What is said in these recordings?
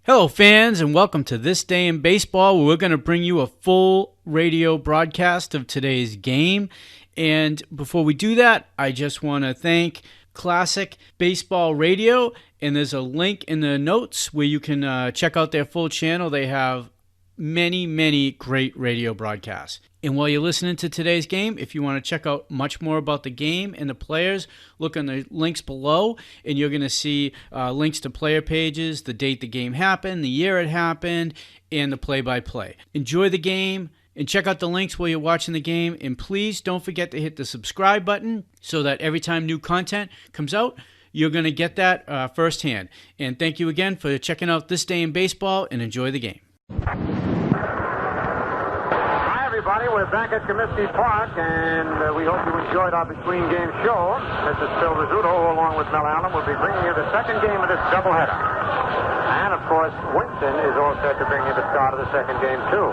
Hello, fans, and welcome to This Day in Baseball, where we're going to bring you a full radio broadcast of today's game. And before we do that, I just want to thank Classic Baseball Radio, and there's a link in the notes where you can check out their full channel. They have many great radio broadcasts. And while you're listening to today's game, if you want to check out much more about the game and the players, look on the links below, and you're going to see links to player pages, the date the game happened, the year it happened, and the play-by-play. Enjoy the game, and check out the links while you're watching the game, and please don't forget to hit the subscribe button so that every time new content comes out, you're going to get that firsthand. And thank you again for checking out This Day in Baseball, and enjoy the game. Everybody, we're back at Comiskey Park, and we hope you enjoyed our between game show. This is Phil Rizzuto, along with Mel Allen, will be bringing you the second game of this doubleheader. And, of course, Winston is all set to bring you the start of the second game, too.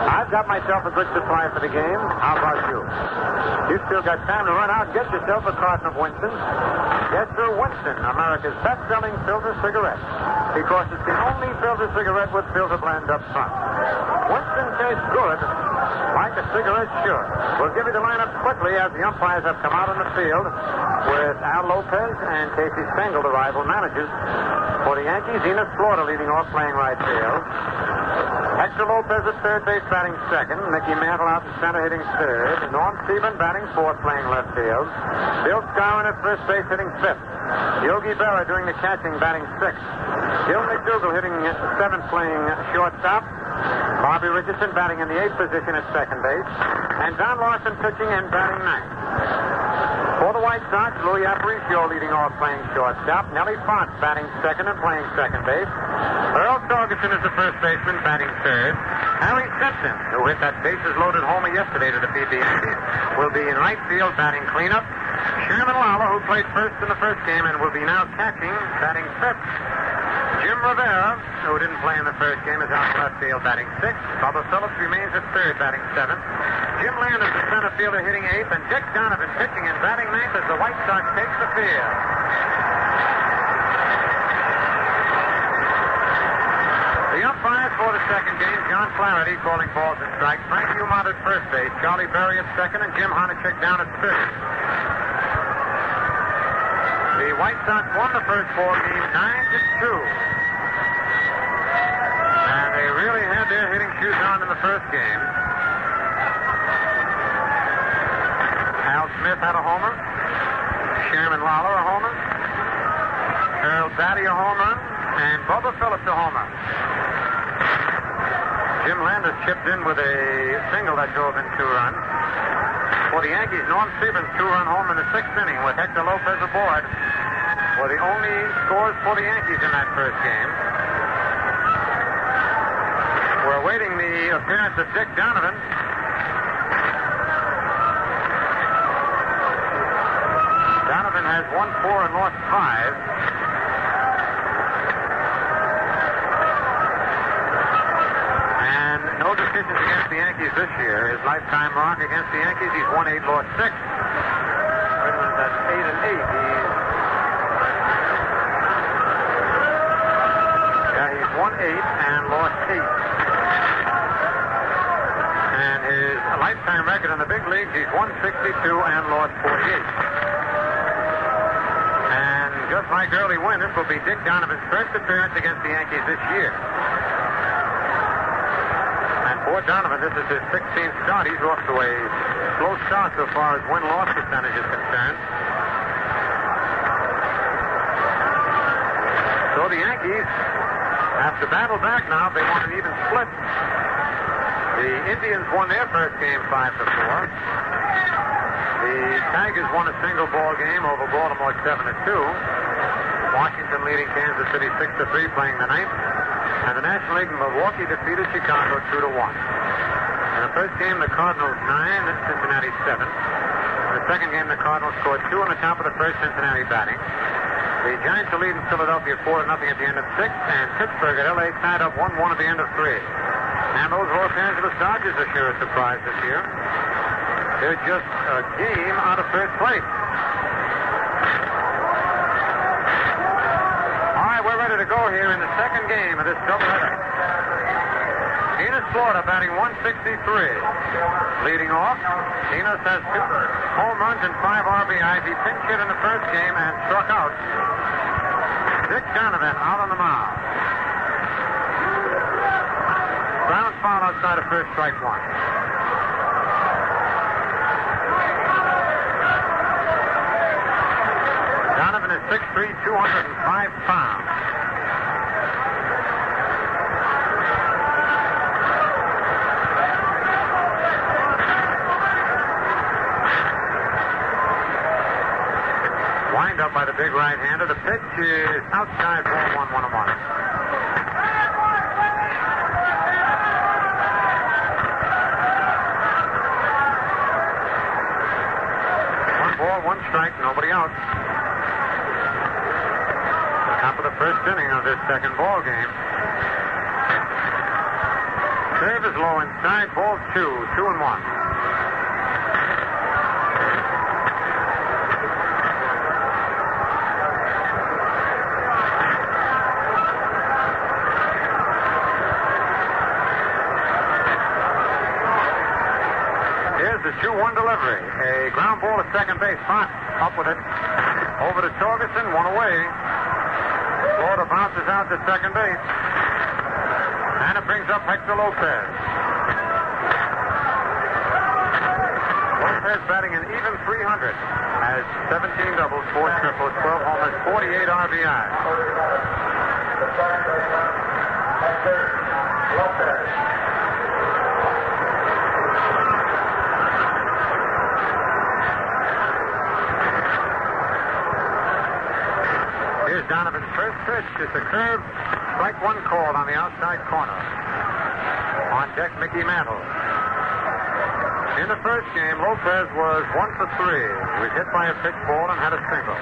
I've got myself a good supply for the game. How about you? You still got time to run out and get yourself a carton of Winston. Yes, sir, Winston, America's best-selling filter cigarette, because it's the only filter cigarette with filter blend up front. Winston tastes good, like a cigarette should. We'll give you the lineup quickly as the umpires have come out on the field with Al Lopez and Casey Stengel, the rival managers. For the Yankees, Enos Slaughter leading off, playing right field. Hector Lopez at third base, batting second. Mickey Mantle out in center, hitting third. Norm Stephen batting fourth, playing left field. Bill Skowron at first base, hitting fifth. Yogi Berra doing the catching, batting sixth. Gil McDougall hitting seventh, playing shortstop. Bobby Richardson batting in the eighth position at second base. And Don Lawson pitching and batting ninth. For the White Sox, Louis Aparicio leading off, playing shortstop. Nellie Fox batting second and playing second base. Earl Torgerson is the first baseman, batting third. Harry Simpson, who hit that bases-loaded homer yesterday to defeat the Yankees, will be in right field, batting cleanup. Sherman Lala, who played first in the first game and will be now catching, batting fifth. Jim Rivera, who didn't play in the first game, is out in left field, batting sixth. Bubba Phillips remains at third, batting seventh. Jim Landers, the center fielder, hitting eighth. And Dick Donovan pitching and batting ninth as the White Sox take the field. The umpires for the second game, John Flaherty calling balls and strikes. Frank Umont at first base, Charlie Berry at second, and Jim Honachek down at third. The White Sox won the first four games 9-2. And they really had their hitting shoes on in the first game. Al Smith had a homer. Sherman Lala a homer. Earl Batty a homer. And Bubba Phillips a homer. Jim Landers chipped in with a single that drove in 2 runs. For the Yankees, Norm Stevens' 2-run home in the 6th inning with Hector Lopez aboard were the only scores for the Yankees in that first game. We're awaiting the appearance of Dick Donovan. Donovan has won 4 and lost 5. No decisions against the Yankees this year. His lifetime mark against the Yankees, he's won 8, lost 6. Wait a minute, that's 8 and 8. He's won 8 and lost 8. And his lifetime record in the big leagues, he's won 62 and lost 48. And just like early win, this will be Dick Donovan's first appearance against the Yankees this year. For Donovan, this is his 16th start. He's off to a slow start so far as win-loss percentage is concerned. So the Yankees have to battle back now. They want an even split. The Indians won their first game 5-4. The Tigers won a single ball game over Baltimore 7-2. Washington leading Kansas City 6-3, playing the ninth. And the National League in Milwaukee defeated Chicago 2-1. In the first game, the Cardinals 9, Cincinnati 7. In the second game, the Cardinals scored 2 on the top of the first, Cincinnati batting. The Giants are leading Philadelphia 4-0 at the end of 6, and Pittsburgh at L.A. tied up 1-1 at the end of 3. And those Los Angeles Dodgers are sure a surprise this year. They're just a game out of third place. All right, we're ready to go here in the second second game of this doubleheader. Enos, Florida, batting 163. Leading off, Enos has 2 home runs and 5 RBIs. He pinch hit in the first game and struck out. Dick Donovan out on the mound. Ground foul outside of first, strike one. Donovan is 6'3", 205 pounds. Wind up by the big right-hander. The pitch is outside, ball 1-1-1. One ball, 1 strike, nobody out. Top of the first inning of this second ball game. Serve is low inside, ball 2-1. The 2-1 delivery. A ground ball to second base. Font up with it. Over to Torgerson. One away. Florida bounces out to second base. And it brings up Hector Lopez. Lopez batting an even 300. Has 17 doubles, 4 triples, 12 homers, 48 RBI. Hector Lopez. Here's Donovan's first pitch. It's a curve. Strike one called on the outside corner. On deck, Mickey Mantle. In the first game, Lopez was 1 for 3. He was hit by a pitch ball and had a single.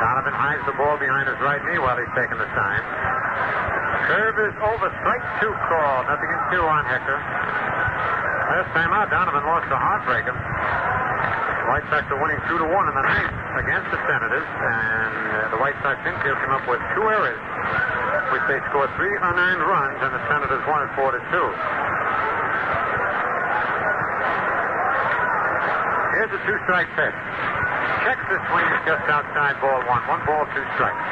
Donovan hides the ball behind his right knee while he's taking the sign. Curve is over. Strike 2 called. Nothing in 2 on Hector. Last time out, Donovan lost a heartbreaker. White Sox are winning 2-1 in the ninth against the Senators, and the White Sox infield came up with 2 errors, which they scored 3 unearned runs, and the Senators won it 4-2. Here's a 2-strike pitch. Checks the swing is just outside ball 1. 1 ball, 2 strikes.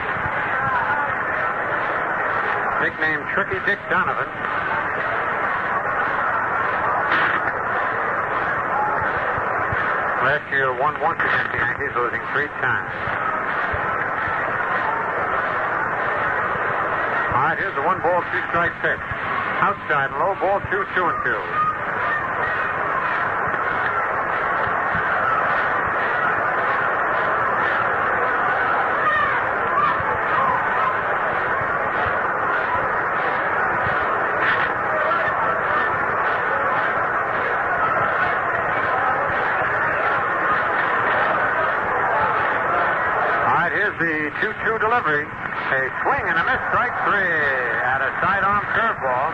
Nicknamed Tricky Dick Donovan. Last year won once against the Yankees, losing 3 times. All right, here's the 1 ball, 2 strike pitch. Outside, low ball, 2-2-2. The 2-2 delivery. A swing and a miss, strike 3 at a sidearm curveball.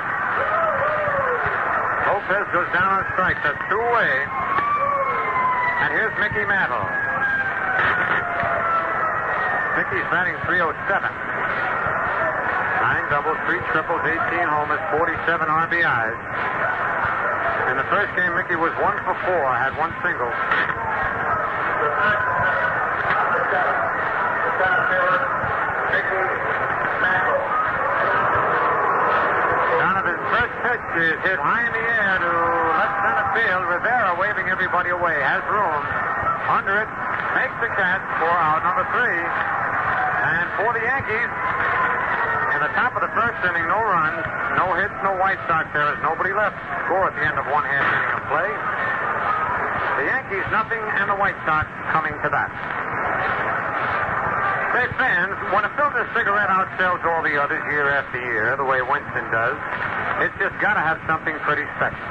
Lopez goes down on strike. That's 2 away. And here's Mickey Mantle. Mickey's batting .307. 9 doubles, 3 triples, 18 homers, 47 RBIs. In the first game, Mickey was 1 for 4, had 1 single. Donovan's first pitch is hit high in the air to left center field. Rivera waving everybody away. Has room. Under it. Makes the catch for out number 3. And for the Yankees, in the top of the first inning, no runs, no hits, no White Sox. There is nobody left to score at the end of 1 half inning of play. The Yankees nothing, and the White Sox coming to that. Say, fans, when a filter cigarette outsells all the others year after year, the way Winston does, it's just got to have something pretty special.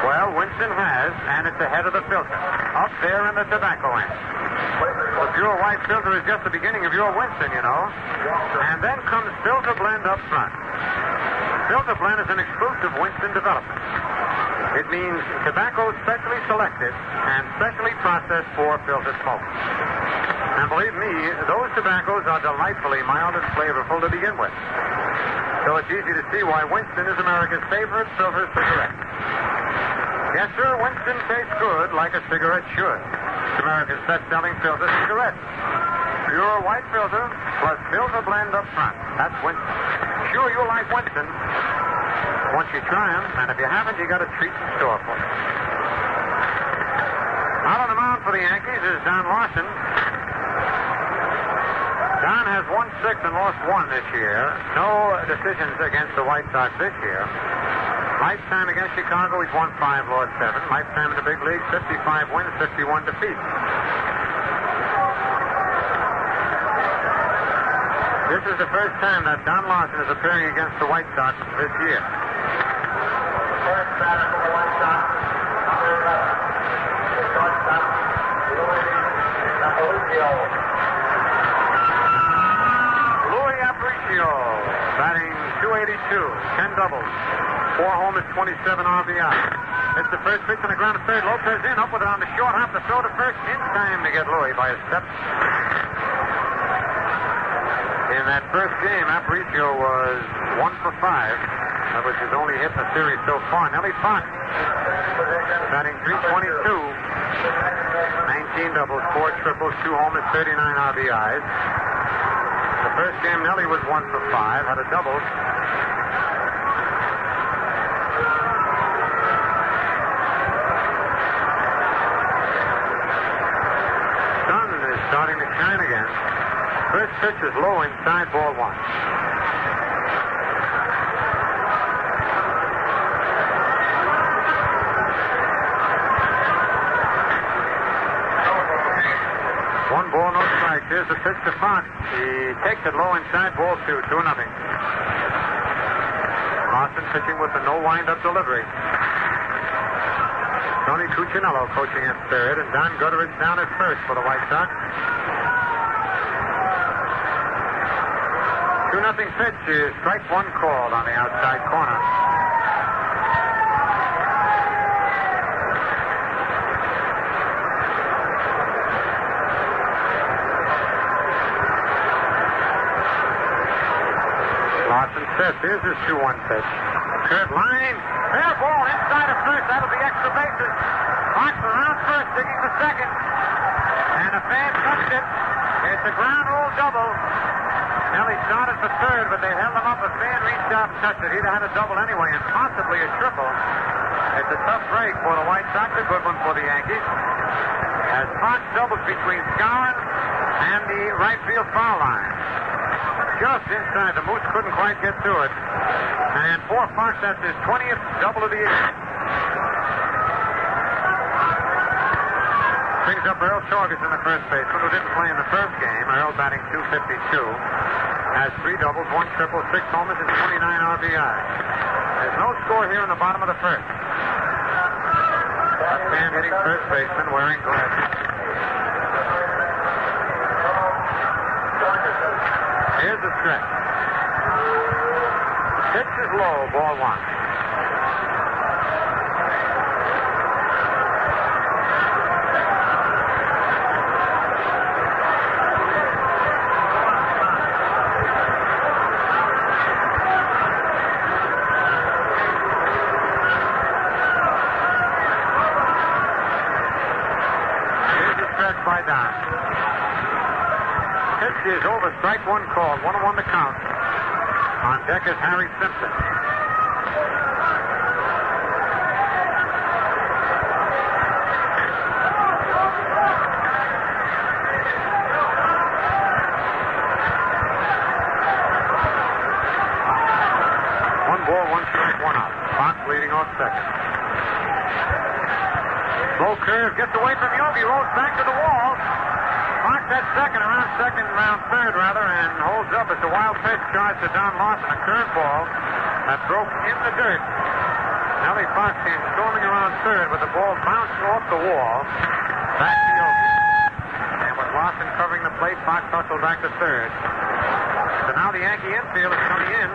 Well, Winston has, and it's ahead of the filter, up there in the tobacco end. The pure white filter is just the beginning of your Winston, you know. And then comes Filter Blend up front. Filter Blend is an exclusive Winston development. It means tobacco specially selected and specially processed for filter smoke. And believe me, those tobaccos are delightfully mild and flavorful to begin with. So it's easy to see why Winston is America's favorite filter cigarette. Yes, sir, Winston tastes good like a cigarette should. It's America's best-selling filter cigarette. Pure white filter plus filter blend up front. That's Winston. Sure, you'll like Winston once you try them, and if you haven't, you got a treat in store for you. Out on the mound for the Yankees is Don Lawson. Don has won 6 and lost 1 this year. No decisions against the White Sox this year. Lifetime against Chicago, he's won 5, lost 7. Lifetime in the big leagues, 55 wins, 51 defeats. This is the first time that Don Lawson is appearing against the White Sox this year. First batter for the White Sox, number 11. Shortstop, Louis Aparicio, batting .282, 10 doubles, 4 homers, 27 RBI. It's the first pitch on the ground to third. Lopez in, up with it on the short hop to throw to first. In time to get Louis by a step. In that first game, Aparicio was 1 for 5. That was his only hit in the series so far. Nellie Fox, batting .322, 19 doubles, 4 triples, 2 homers, 39 RBIs. The first game, Nellie was 1 for 5, had a double. Sun is starting to shine again. First pitch is low inside, ball 1. One ball, no strike. Here's the pitch to Fox. He takes it low inside, ball 2, 2-0. Lawson pitching with a no wind-up delivery. Tony Cuccinello coaching at third, and Don Gutteridge down at first for the White Sox. 2-0 pitch is strike 1 called on the outside corner. Lawson sets. Here's his 2-1 pitch. Curve line. Fair ball inside of first. That'll be extra bases. Fox around first, digging for second. And a fan touched it. It's a ground rule double. Nellie started for third, but they held him up. A fan reached out and touched it. He'd have had a double anyway, and possibly a triple. It's a tough break for the White Sox, a good one for the Yankees. As Fox doubles between Scowen and the right field foul line. Just inside. The Moose couldn't quite get to it. And for Fox, that's his 20th double of the year. Brings up Earl Torgerson, the first baseman, who didn't play in the first game. Earl batting .252. Has 3 doubles, 1 triple, 6 homers, and 29 RBI. There's no score here in the bottom of the first. A man hitting first baseman wearing glasses. Here's the stretch. Pitch is low, ball 1. Here's the stretch by Don. Pitch is over, strike 1 called, 1-1 the count. On deck is Harry Simpson. One ball, 1 strike, 1 out. Fox leading off second. Low curve, gets away from Yogi, rolls back to the wall. Fox at second, round third, and holds up. It's a wild pitch charged to Don Lawson, a curveball that broke in the dirt. Nellie Fox came storming around third, but the ball bounced off the wall. Back to Yogi. And with Lawson covering the plate, Fox hustled back to third. So now the Yankee infield is coming in.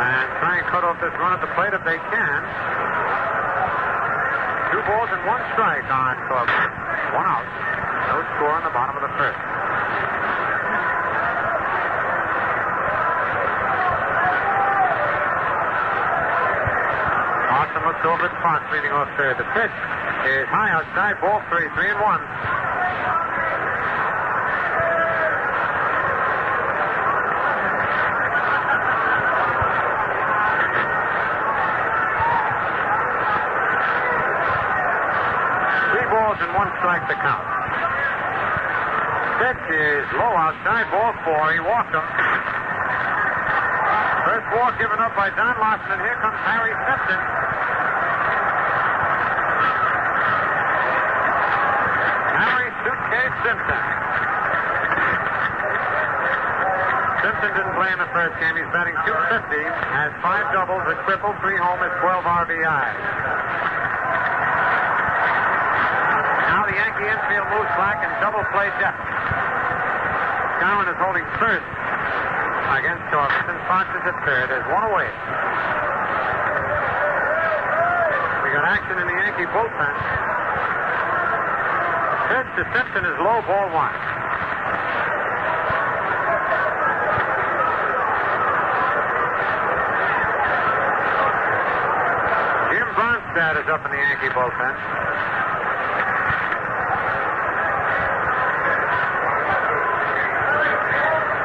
and try and cut off this run at the plate if they can. 2 balls and 1 strike on Corbin. 1 out. No score in the bottom of the first. Lawson looks over at Fox, leading off third. The pitch is high outside, ball 3, 3-1. And 1 strike to count. Pitch is low outside, ball 4. He walked him. First walk given up by Don Lawson, and here comes Harry Simpson. Harry Suitcase Simpson. Simpson didn't play in the first game. He's batting .250, has 5 doubles, a triple, 3 homers, 12 RBIs. The Yankee infield moves back in double play depth. Cowan is holding first against Torkelson. Fox is at third. There's 1 away. We got action in the Yankee bullpen. Pitch to Simpson is low, ball 1. Jim Bronstad is up in the Yankee bullpen.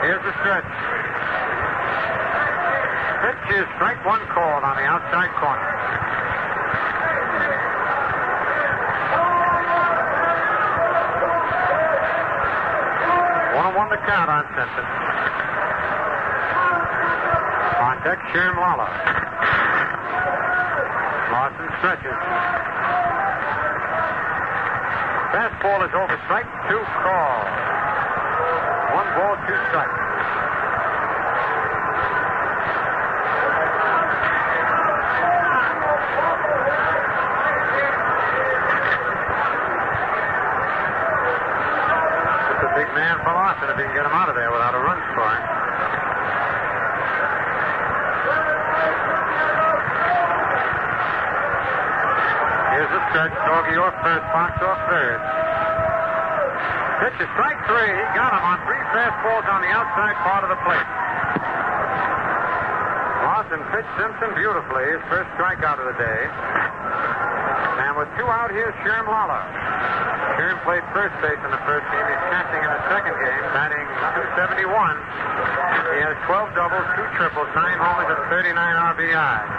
Here's the stretch. Pitch is strike 1 called on the outside corner. One the count on Simpson. On deck, Sherm Lala. Lawson stretches. Fastball is over, strike 2 called. 1 ball, 2 strikes. It's a big man for Lawson if he can get him out of there without a run scoring. Here's the stretch. Doggy off first, Fox off third. Pitch is strike 3. He got him on 3 fastballs on the outside part of the plate. Lawson pitched Simpson beautifully. His first strikeout of the day. And with 2 out, here's Sherm Lala. Sherm played first base in the first game. He's catching in the second game, batting .271. He has 12 doubles, 2 triples, 9 homers, and 39 RBIs.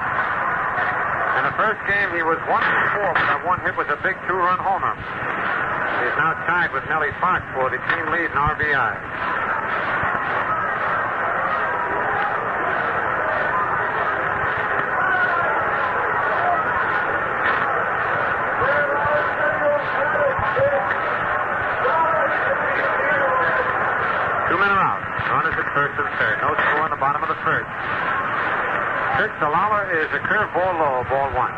In the first game, he was 1-4, but that 1 hit was a big 2-run homer. He is now tied with Nellie Fox for the team lead in RBI. Two men are out. Runners at first and third. No score in the bottom of the first. Pitch to Lawler is a curveball low, ball 1.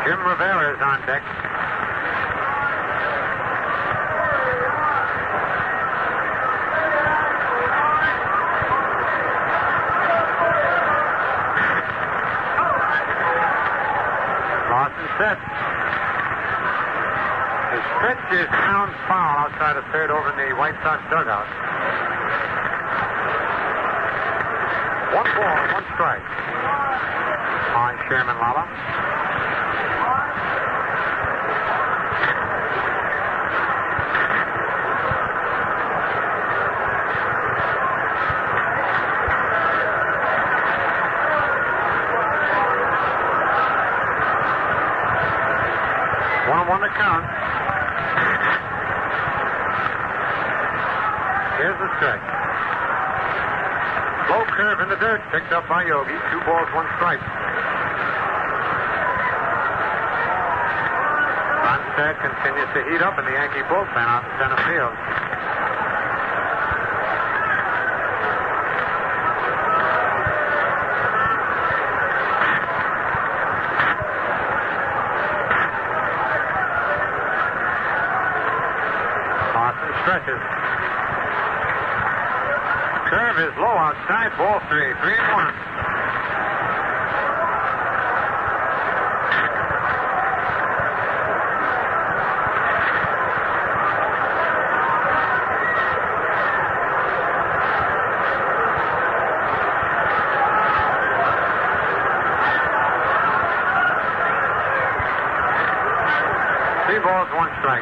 Jim Rivera is on deck. Lawson sets. His pitch is down foul outside of third over in the White Sox dugout. 1 ball and 1 strike on Sherman Lala. One to count. Here's the stretch. Low curve in the dirt, picked up by Yogi. 2 balls, 1 strike. Ronstadt continues to heat up in the Yankee bullpen out in center field. Lawson stretches. Curve is low outside. Ball 3. 3-1.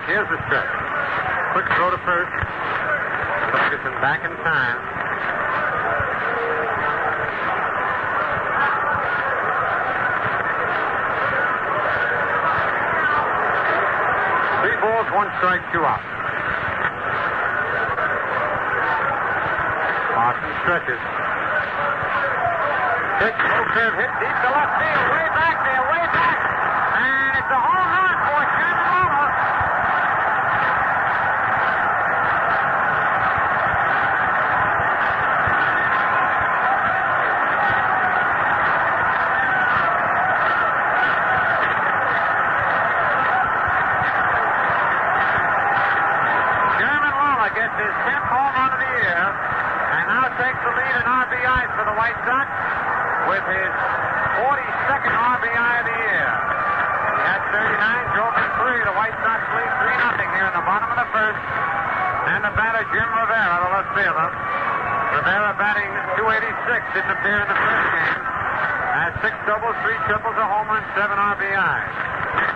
Here's the stretch. Quick throw to first. Ferguson back in time. Three balls, one strike, two out. Lawson stretches. Pitch, low curve, hit deep to left field. Way back there, way back. And it's a home run for Sherman Lawler. His 10th home run of the year, and now takes the lead in RBIs for the White Sox with his 42nd RBI of the year. He had 39, drove in 3. The White Sox lead 3-0 here in the bottom of the first. And the batter, Jim Rivera, the left fielder. Rivera batting .286, didn't appear in the first game. Has 6 doubles, 3 triples, a homer, and 7 RBIs.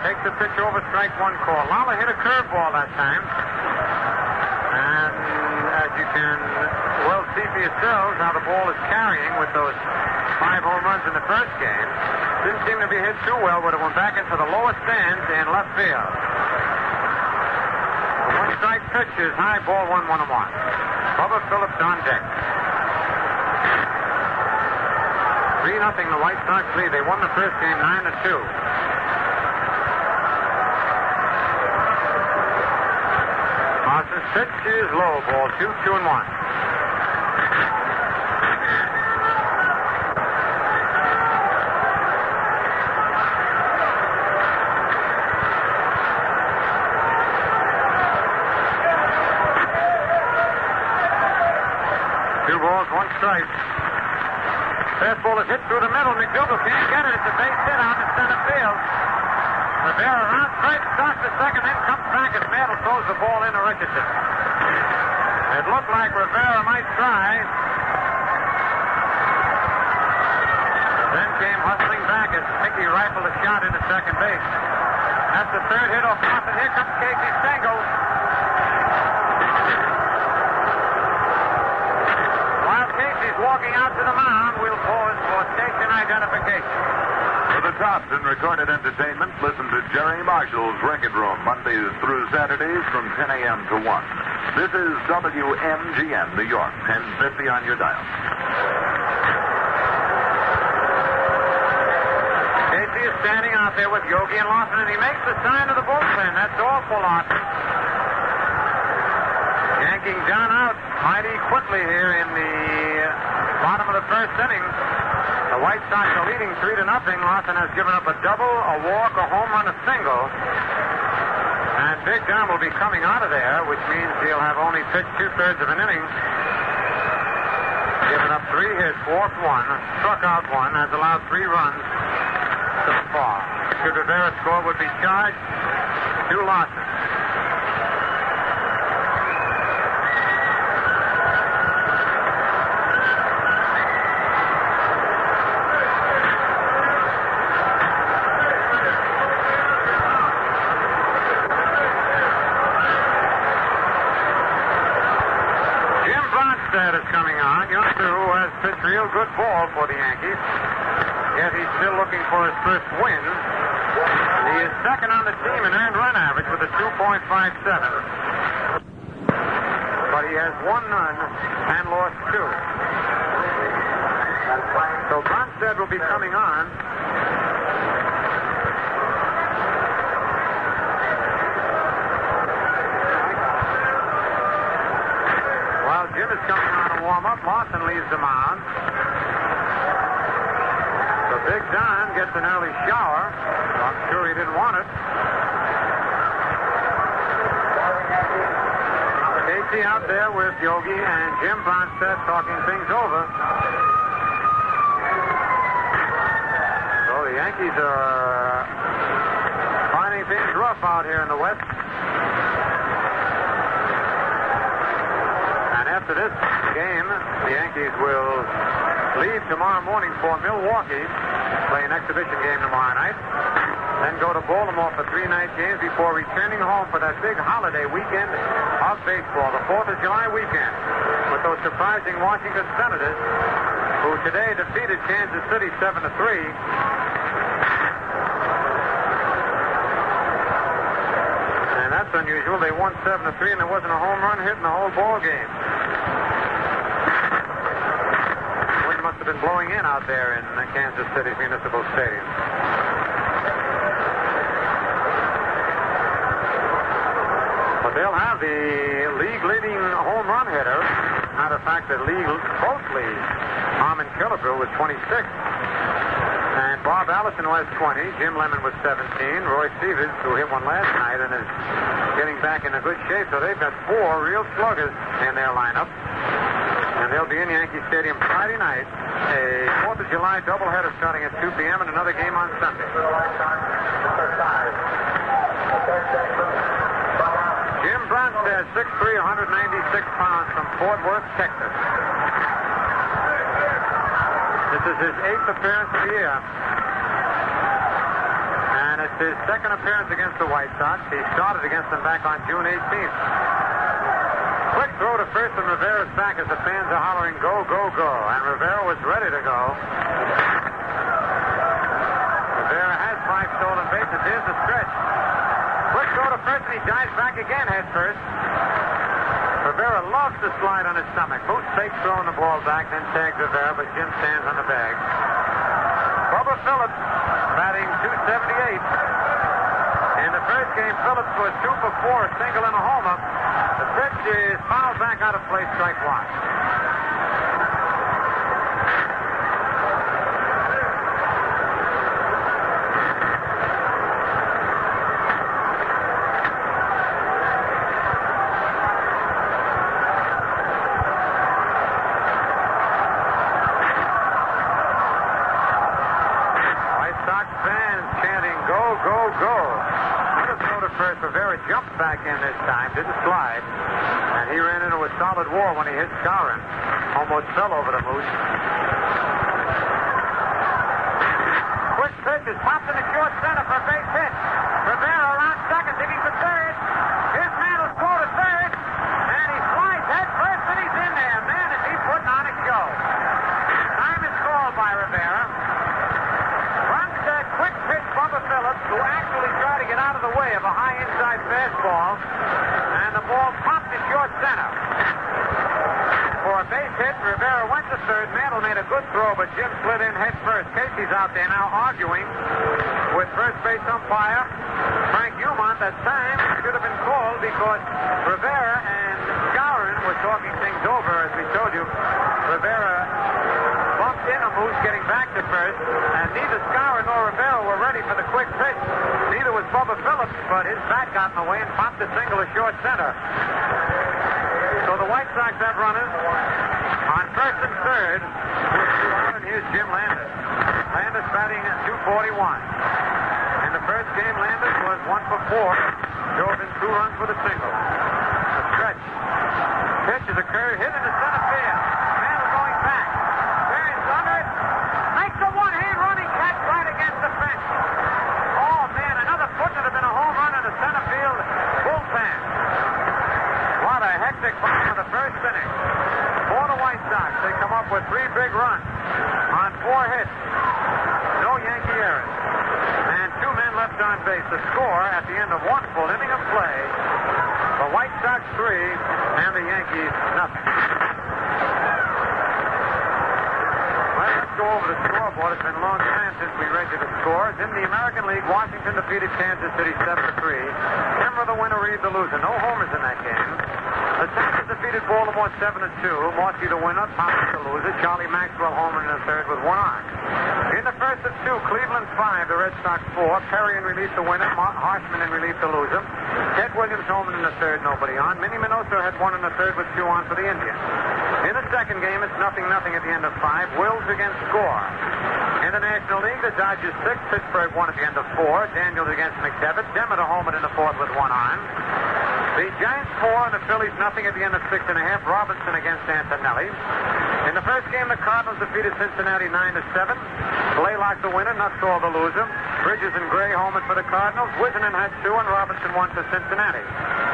Takes the pitch over, strike one call. Lala hit a curveball that time. And as you can well see for yourselves how the ball is carrying with those 5 home runs in the first game. Didn't seem to be hit too well, but it went back into the lower stands in left field. The one strike pitch is high, ball 1-1-1. Bubba Phillips on deck. 3-0 the White Sox lead. They won the first game 9-2. Lawson's pitch is low, ball 2, 2-1. Two balls, one strike. Fastball is hit through the middle. McDougal can't get it. It's a base hit out in center field. Rivera around first, starts the second, then comes back as Mantle throws the ball into Richardson. It looked like Rivera might try. Then came hustling back as Mickey rifled a shot into second base. That's the third hit off Lawson. Here comes Casey Stengel. While Casey's walking out to the mound, we'll pause for station identification. For the tops in recorded entertainment, listen to Jerry Marshall's Record Room, Mondays through Saturdays from 10 a.m. to 1. This is WMGM, New York, 1050 on your dial. Casey is standing out there with Yogi and Lawson, and he makes the sign of the bullpen. That's all for Lawson. Yanking John out mighty quickly here in the bottom of the first inning. The White Sox are leading 3-0. Lawson has given up a double, a walk, a home run, a single. And Big John will be coming out of there, which means he'll have only pitched 2/3 of an inning. Given up 3 hits, walked 1, struck out 1, has allowed 3 runs so far. Should Rivera score, would be charged to Lawson. Is coming on. Youngster who has pitched real good ball for the Yankees. Yet he's still looking for his first win. He is second on the team in earned run average with a 2.57. But he has won none and lost 2. So Bronstead will be coming on. Jim is coming on a warm-up. Lawson leaves the mound. So Big John gets an early shower. I'm sure he didn't want it. Casey out there with Yogi and Jim Bronstedt talking things over. So the Yankees are finding things rough out here in the West. And after this game, the Yankees will leave tomorrow morning for Milwaukee, play an exhibition game tomorrow night, then go to Baltimore for 3 night games before returning home for that big holiday weekend of baseball, the 4th of July weekend, with those surprising Washington Senators, who today defeated Kansas City 7-3. And that's unusual. They won 7-3, and there wasn't a home run hit in the whole ball game. Wind must have been blowing in out there in Kansas City's Municipal Stadium. But they'll have the league-leading home run hitter. Matter of fact, the both leagues, Armin Killebrew was 26th. And Bob Allison was 20. Jim Lemon was 17. Roy Stevens, who hit one last night and is getting back in a good shape. So they've got 4 real sluggers in their lineup. And they'll be in Yankee Stadium Friday night. A 4th of July doubleheader starting at 2 p.m. and another game on Sunday. Jim Bronstedt, 6'3", 196 pounds, from Fort Worth, Texas. This is his 8th appearance of the year. And it's his 2nd appearance against the White Sox. He started against them back on June 18th. Quick throw to first, and Rivera's back as the fans are hollering, "Go, go, go." And Rivera was ready to go. Rivera has 5 stolen bases. Here's the stretch. Quick throw to first, and he dives back again head first. Rivera loves to slide on his stomach. Moose fakes throwing the ball back, then tags Rivera, but Jim stands on the bag. Bubba Phillips batting .278. In the first game, Phillips was 2 for 4, a single and a homer. The pitch is fouled back out of play, strike 1. Rivera jumped back in this time, didn't slide, and he ran into a solid wall when he hit Skowron. Almost fell over the Moose. Quick pitch is popped in the short center for a base hit. Rivera around second, digging for third. His man will score to third, and he slides head first, and he's in there. Man, is he putting on a show. Time is called by Rivera. Bronstedt, quick pitch, Bubba Phillips, who actually tried to get out of the way of a high inside fastball, and the ball popped to short center. For a base hit, Rivera went to third. Mantle made a good throw, but Jim slid in head first. Casey's out there now arguing with first base umpire Frank Humont. That time should have been called because Rivera and Skowron were talking things over. As we told you, Rivera bumped in a Moose getting back to first, and neither Skowron nor Rivera were ready for the quick pitch. Neither was Bubba Phillips, but his bat got in the way and popped a single to short center. So the White Sox have runners on first and third. And here's Jim Landis. Landis batting at .241. In the first game, Landis was 1 for 4. Drove in 2 runs with a single. A stretch. Pitch is a curve hit in the center field. Mantle going back. Turns under it. Makes a one-hand running catch right against the fence. Oh, man, another foot would have been a home run in the center field bullpen. What a hectic ball for the first inning. For the White Sox, they come up with 3 big runs on 4 hits. No Yankee errors. And 2 men left on base. The score at the end of 1 full inning of play, the White Sox 3 and the Yankees nothing. Let's go over the scoreboard. It's been a long time since we read you the scores. In the American League, Washington defeated Kansas City 7-3. Kimmer the winner, Reed the loser. No homers in that game. The Texans defeated Baltimore 7-2. Morsey the winner, Thomas the loser. Charlie Maxwell homer in the third with 1 on. In the first of 2, Cleveland 5, the Red Sox 4. Perry in relief the winner, Mark Harshman in relief the loser. Ted Williams home in the third, nobody on. Minnie Minoso had one in the third with 2 on for the Indians. In the second game, it's 0-0 at the end of 5. Wills against Gore. In the National League, the Dodgers 6, Pittsburgh 1 at the end of 4. Daniels against McDevitt. Demeter home in the fourth with 1 on. The Giants 4 and the Phillies 0 at the end of 6.5. Robinson against Antonelli. In the first game, the Cardinals defeated Cincinnati 9-7. Blaylock the winner, Nuttall the loser. Bridges and Gray homing for the Cardinals. Wisenen had 2 and Robinson 1 for Cincinnati.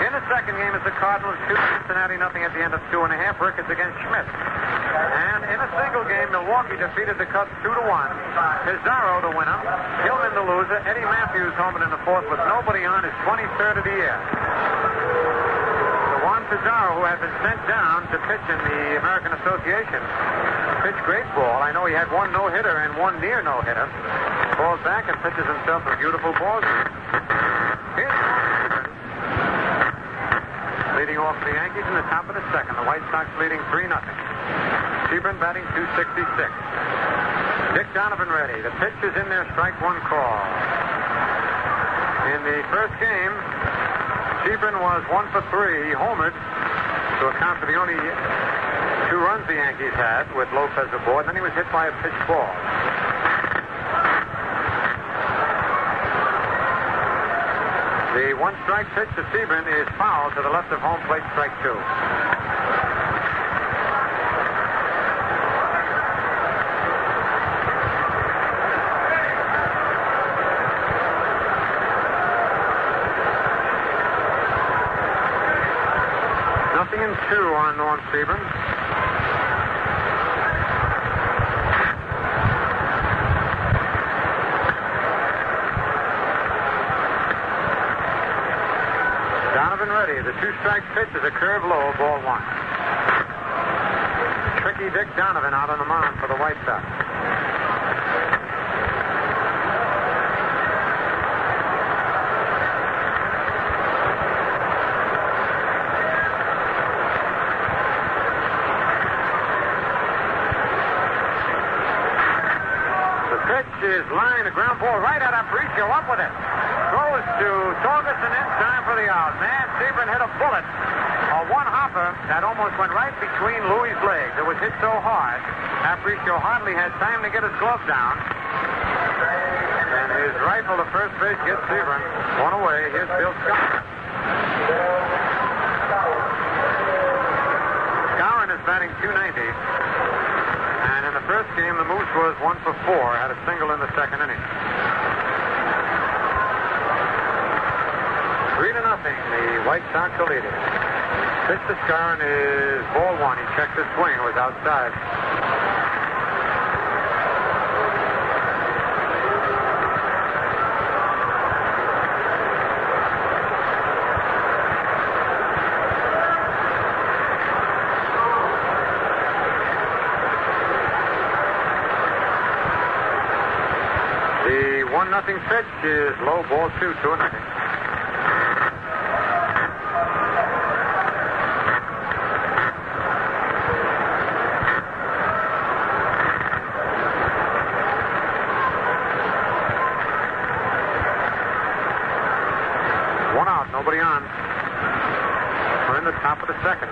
In the second game, it's the Cardinals 2, Cincinnati 0 at the end of 2.5. Ricketts against Schmidt. And in a single game, Milwaukee defeated the Cubs 2-1. Pizarro the winner. Hillman the loser. Eddie Matthews homing in the fourth with nobody on his 23rd of the year. Juan Pizarro, who had been sent down to pitch in the American Association, pitched great ball. I know he had 1 no-hitter and 1 near no-hitter. Falls back and pitches himself a beautiful ball. Here's leading off the Yankees in the top of the second. The White Sox leading 3-0. Sebring batting .266. Dick Donovan ready. The pitch is in there. Strike 1 call. In the first game, Sebring was 1 for 3. He homered to account for the only 2 runs the Yankees had with Lopez aboard. Then he was hit by a pitch ball. The 1-strike pitch to Sebring is foul to the left of home plate, strike 2. Nothing in 2 on Norm Sebring. Donovan ready. The 2-strike pitch is a curve low, ball 1. Tricky Dick Donovan out on the mound for the White Sox. The pitch is lined, a ground ball right at Aparicio, up with it. Goes to Torgerson in time for the out. Man, Sebring hit a bullet. A 1-hopper that almost went right between Louis' legs. It was hit so hard, Aparicio hardly had time to get his glove down. And his rifle to first base gets Sebring. 1 away. Here's Bill Skowron. Skowron is batting .290. And in the first game, the Moose was 1 for 4. Had a single in the second inning. 3-0. The White Sox are leading. Pitch to Skowron is ball 1. He checked his swing. It was outside. The 1-0 pitch is low, ball 2, 2-0. Nobody on. We're in the top of the second.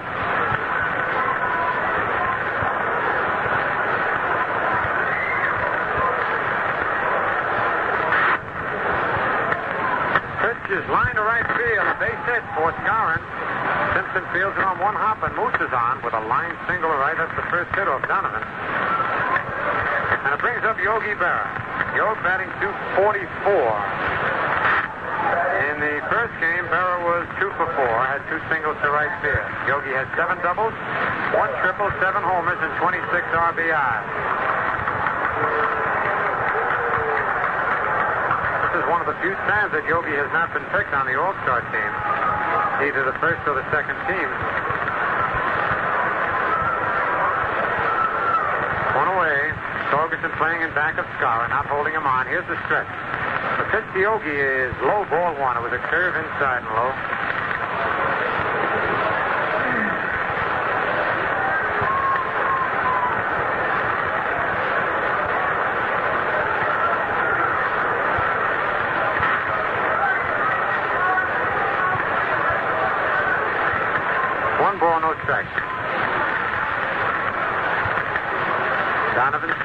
Pitch is lined to right field. A base hit for Skowron. Simpson fields it on 1 hop, and Moose is on with a line single to right. That's the first hit off Donovan. And it brings up Yogi Berra. Yogi batting .244. In the first game, Berra was 2 for 4, had 2 singles to right field. Yogi had 7 doubles, 1 triple, 7 homers, and 26 RBI. This is one of the few times that Yogi has not been picked on the All-Star team, either the first or the second team. 1 away. Torgerson playing in back of Skowron, not holding him on. Here's the stretch. The pitch to Yogi is low, ball 1. It was a curve inside and low.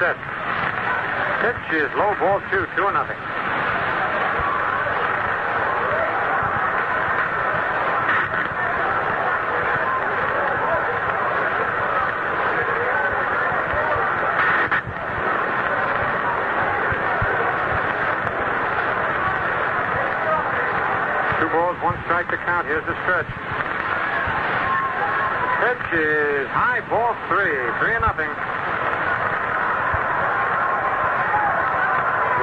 set. Pitch is low, ball 2, 2-0. One strike to count. Here's the stretch. Pitch is high, ball 3, 3-0.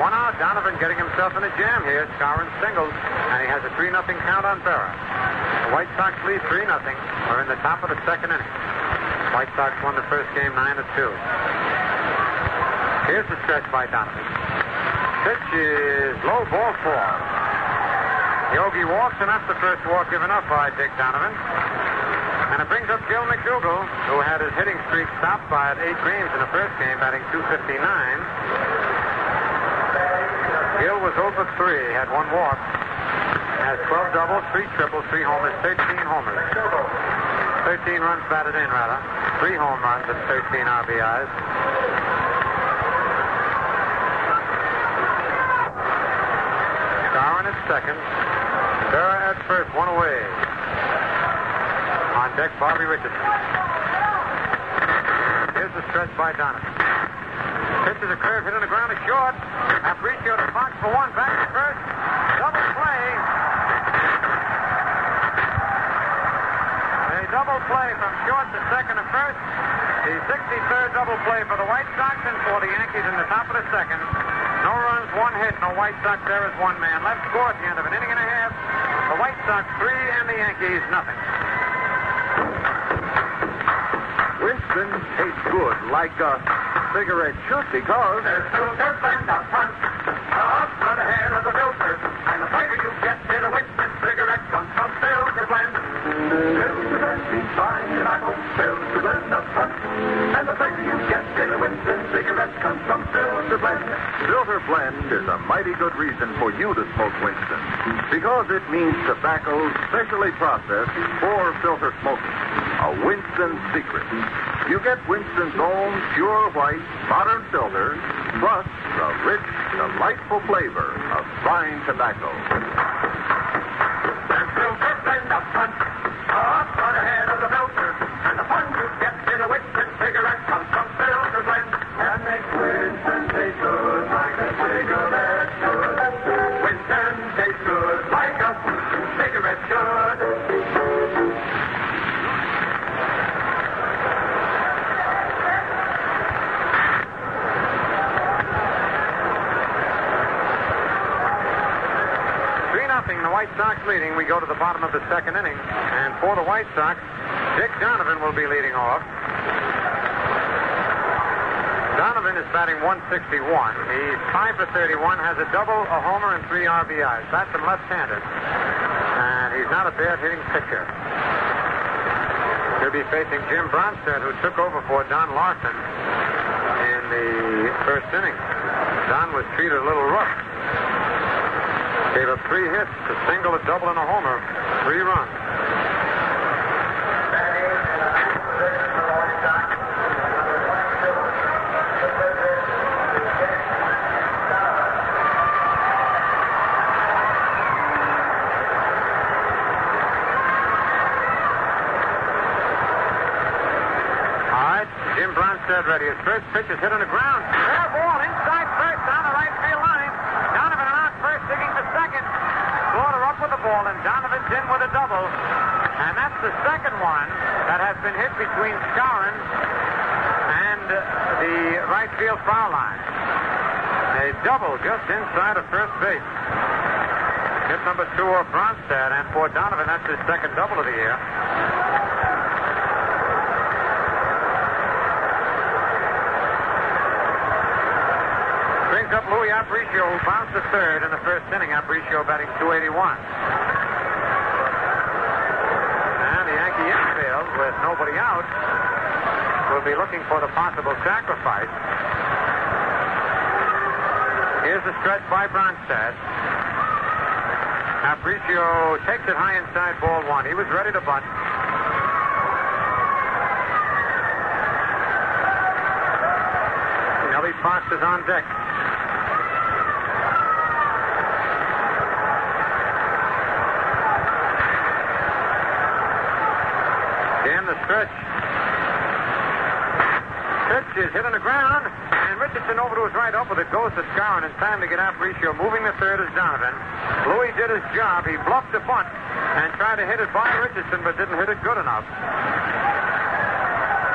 One out. Donovan getting himself in a jam here. Skowron singles, and he has a 3-0 count on Berra. The White Sox lead 3-0. We're in the top of the second inning. White Sox won the first game 9-2. Here's the stretch by Donovan. Pitch is low, ball 4. Yogi walks, and that's the first walk given up by Dick Donovan. And it brings up Gil McDougall, who had his hitting streak stopped by 8 Greens in the first game, batting .259. Gil was 0 for 3, had 1 walk, has 12 doubles, 3 triples, 3 homers, 13 homers. 13 runs batted in, rather. 3 home runs and 13 RBIs. Skowron at second. Berra at first, 1 away. On deck, Bobby Richardson. Here's the stretch by Donovan. Pitch is a curve hit on the ground, is short. Aparicio to Fox for 1, back to first. Double play. A double play from short to second and first. The 63rd double play for the White Sox and for the Yankees in the top of the second. No runs, 1 hit, no White Sox. There is 1 man left. Score at the end of an inning and a half. The White Sox 3 and the Yankees nothing. Winston tastes good like a cigarette should because there's filter blend up front. Up front ahead of the filter. And the flavor you get in a Winston cigarette comes from filter blend. Filter blend means fine tobacco. Filter blend up front. And the flavor you get in a Winston cigarette comes from filter blend. Filter blend is a mighty good reason for you to smoke Winston because it means tobacco specially processed for filter smoking. A Winston secret. You get Winston's own pure white modern filter plus the rich, delightful flavor of fine tobacco. There's filter blend up front. Up front ahead of the filter. And the fun you get in a Winston cigarette comes from filter blend. And makes Winston taste good like a cigarette should. Winston tastes good like a cigarette should. The White Sox leading. We go to the bottom of the second inning. And for the White Sox, Dick Donovan will be leading off. Donovan is batting .161. He's 5 for 31, has a double, a homer, and 3 RBIs. Bats him left-handed. And he's not a bad-hitting pitcher. He'll be facing Jim Bronstedt, who took over for Don Lawson in the first inning. Don was treated a little rough. Gave up 3 hits, a single, a double, and a homer. 3 runs. All right, Jim Bronstedt ready. His first pitch is hit on the ground. Fair ball inside first down the right field line. Donovan and out first, digging for second. Slaughter up with the ball, and Donovan's in with a double. And that's the second one that has been hit between Skowron and the right field foul line. A double just inside of first base. Hit number 2 of Bronstedt, and for Donovan, that's his second double of the year. Brings up Louis Aparicio, who bounced to third in the first inning. Aparicio batting .281. And the Yankee infield, with nobody out, will be looking for the possible sacrifice. Here's the stretch by Bronstedt. Aparicio takes it high inside ball 1. He was ready to bunt. Nelly Fox is on deck. Again, the stretch. Pitch is hit on the ground, and Richardson over to his right. Up with it goes to Scour, and in time to get Aparicio. Moving the third is Donovan. Louis did his job. He bluffed the bunt and tried to hit it by Richardson, but didn't hit it good enough.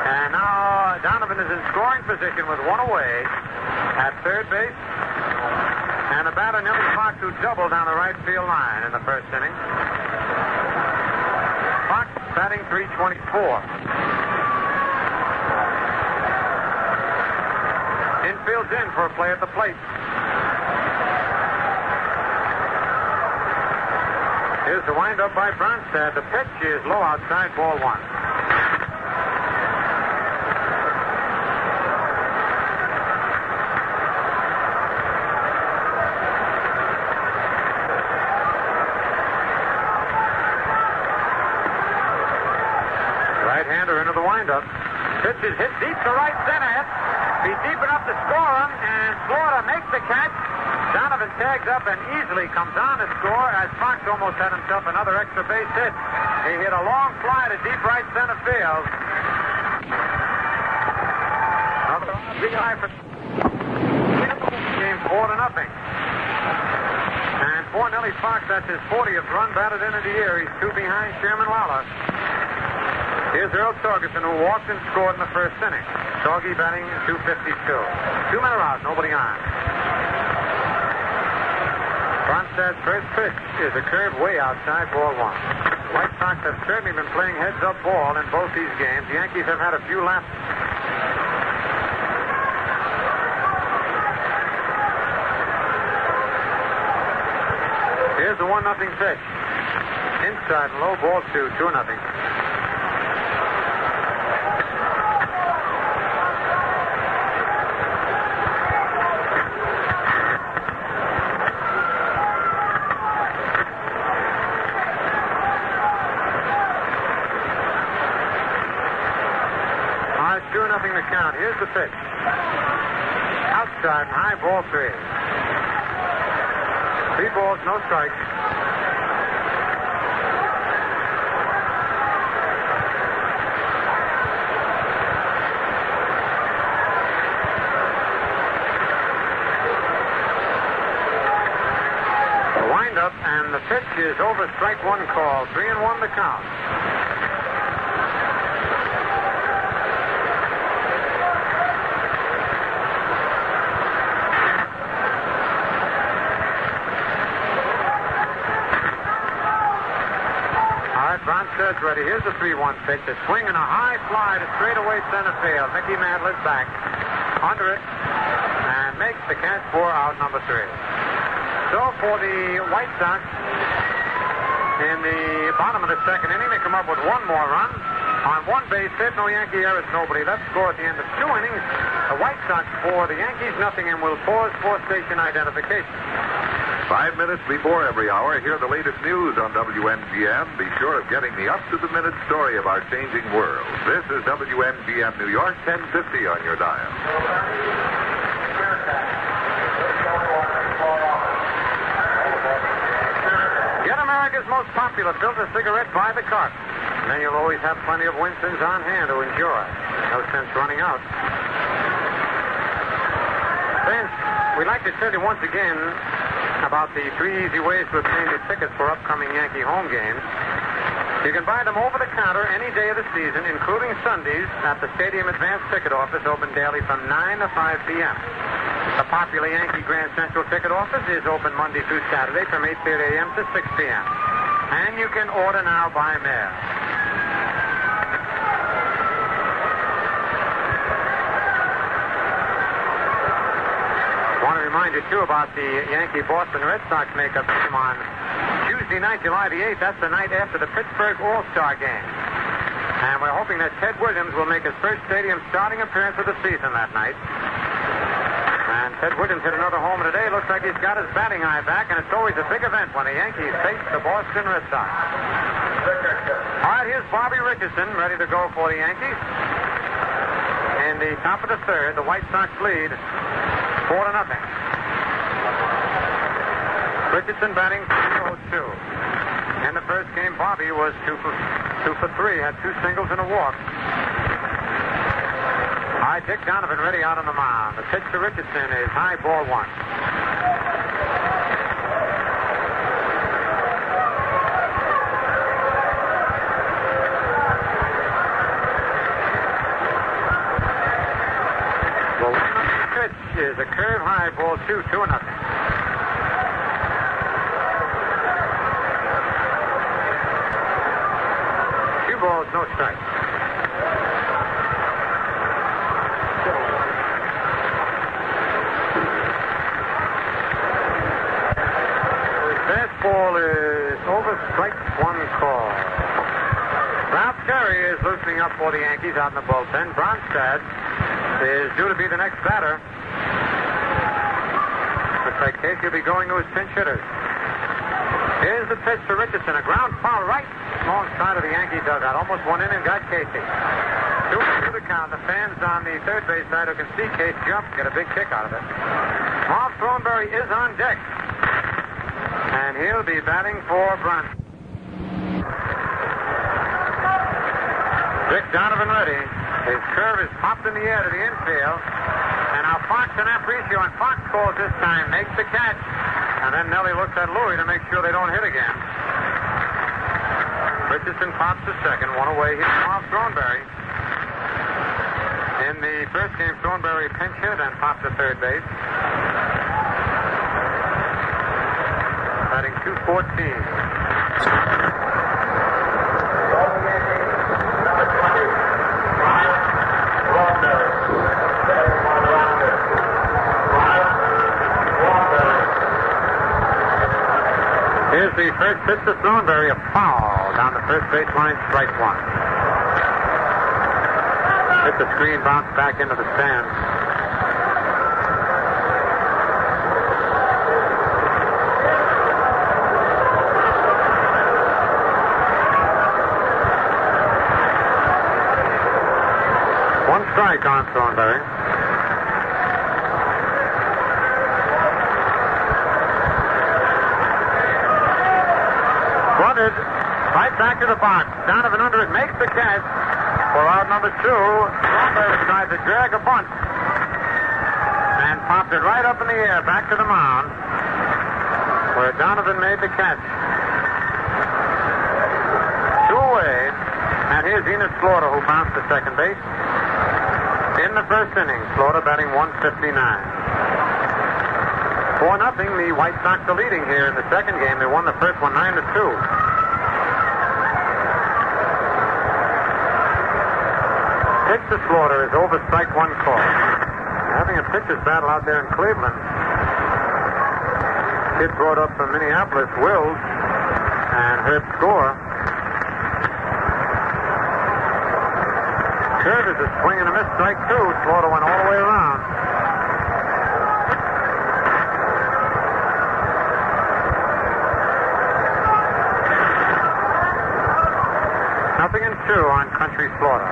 And now Donovan is in scoring position with one away at third base. And the batter, Nelly Fox, who doubled down the right field line in the first inning. Fox batting .324. Infield's in for a play at the plate. Here's the windup by Bronstad. The pitch is low outside, ball one. Right-hander into the windup. Pitch is hit deep to right center. He's deep enough to score him, and Florida makes the catch. Donovan tags up and easily comes on to score as Fox almost had himself another extra base hit. He hit a long fly to deep right center field. Another big high for game 4-0. And for Nelly Fox, that's his 40th run batted into the year. He's 2 behind Sherman Lawler. Here's Earl Torgerson, who walked and scored in the first inning. Torgy batting .252. 2 men are out, nobody on. Bronstad's first pitch is a curve way outside, ball one. The White Sox have certainly been playing heads-up ball in both these games. The Yankees have had a few lapses. Here's the 1-0 pitch. Inside and low, ball 2, 2-0. The count. Here's the pitch. Outside and high, ball 3. 3 balls, no strikes. The windup and the pitch is over, strike 1 call. 3-1 the count. Bronstad's ready. Here's the 3-1 pitch. A swing and a high fly to straightaway center field. Mickey Mantler's back. Under it. And makes the catch for out number 3. So for the White Sox, in the bottom of the second inning, they come up with 1 more run. On 1 base hit, no Yankee errors, nobody left. Score at the end of 2 innings. The White Sox for the Yankees, nothing, and will pause for station identification. 5 minutes before every hour, hear the latest news on WMGM. Be sure of getting the up-to-the-minute story of our changing world. This is WMGM New York, 1050 on your dial. Get America's most popular filter cigarette by the carton. And then you'll always have plenty of Winston's on hand to enjoy. No sense running out. Friends, we'd like to tell you once again about the 3 easy ways to obtain your tickets for upcoming Yankee home games. You can buy them over the counter any day of the season, including Sundays, at the Stadium Advance Ticket Office, open daily from 9 to 5 p.m. The popular Yankee Grand Central Ticket Office is open Monday through Saturday from 8:30 a.m. to 6 p.m. And you can order now by mail. I want to remind you, too, about the Yankee-Boston Red Sox makeup game on Tuesday night, July the 8th. That's the night after the Pittsburgh All-Star game. And we're hoping that Ted Williams will make his first stadium starting appearance of the season that night. And Ted Williams hit another homer today. Looks like he's got his batting eye back, and it's always a big event when the Yankees face the Boston Red Sox. All right, here's Bobby Richardson ready to go for the Yankees. In the top of the third, the White Sox lead 4-0. Richardson batting 2-0-2. In the first game, Bobby was 2 for 3, had 2 singles and a walk. All right, Dick Donovan ready out on the mound. The pitch to Richardson is high, ball 1. Is a curve high, ball 2, 2-0. 2 balls, no strikes. Fastball is over, strike 1 call. Ralph Terry is loosening up for the Yankees out in the bullpen. Bronstad is due to be the next batter. Looks like Casey will be going to his pinch hitters. Here's the pitch to Richardson. A ground foul right long side of the Yankee dugout. Almost went in and got Casey. 2-2 the count. The fans on the third base side who can see Case jump get a big kick out of it. Marv Thornberry is on deck. And he'll be batting for Bronson. Dick Donovan ready. His curve is popped in the air to the infield. And now Fox and Aparicio, and Fox calls this time, makes the catch. And then Nelly looks at Louie to make sure they don't hit again. Richardson pops the second, 1 away. He's off Thornberry. In the first game, Thornberry pinch hit and popped to third base. Batting .214. Here's the first pitch to Thornberry, a foul down the first baseline, strike 1. Hit the screen, bounced back into the stands. One strike on Thornberry. Bunted right back to the box. Donovan under it makes the catch for out number 2. Thornberry tried to drag a bunt and popped it right up in the air back to the mound where Donovan made the catch. 2 away, and here's Enos Slaughter who bounced to second base. In the first inning, Slaughter batting 159. 4-0, the White Sox are leading here in the second game. They won the first one 9-2. Pitch to Slaughter is over, strike 1 call. Having a pitcher's battle out there in Cleveland. Kid brought up from Minneapolis, Wills, and Herb Score. Curve is a swing and a miss, strike 2. Slaughter went all the way around. Nothing in 2 on Country Slaughter.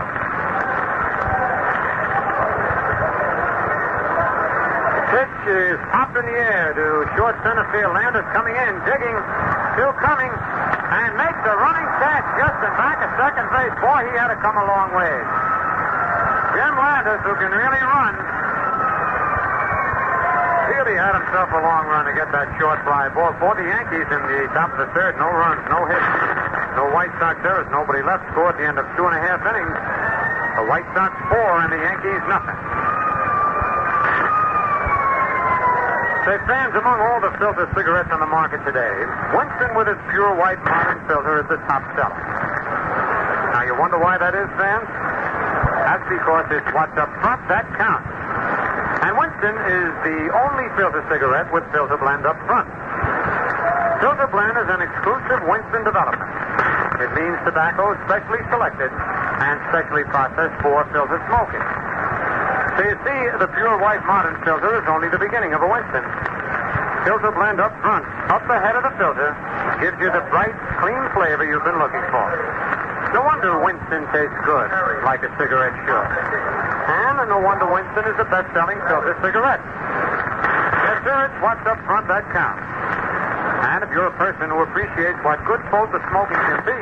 The pitch is popped in the air to short center field. Landis coming in, digging, still coming, and makes a running catch just in back of second base. Boy, he had to come a long way. Jim Landis, who can really run, really had himself a long run to get that short fly ball. For the Yankees in the top of the third, no runs, no hits. No White Sox errors, nobody left. Score at the end of 2.5 innings. The White Sox 4 and the Yankees nothing. Say, fans, among all the filter cigarettes on the market today, Winston with its pure white modern filter is the top seller. Now, you wonder why that is, fans? That's because it's what's up front that counts. And Winston is the only filter cigarette with filter blend up front. Filter blend is an exclusive Winston development. It means tobacco specially selected and specially processed for filter smoking. So you see, the pure white modern filter is only the beginning of a Winston. Filter blend up front, up the head of the filter, gives you the bright, clean flavor you've been looking for. No wonder Mr. Winston tastes good, like a cigarette should. And no wonder Winston is the best-selling filter cigarette. Yes, sir, it's what's up front that counts. And if you're a person who appreciates what good filter smoking can be,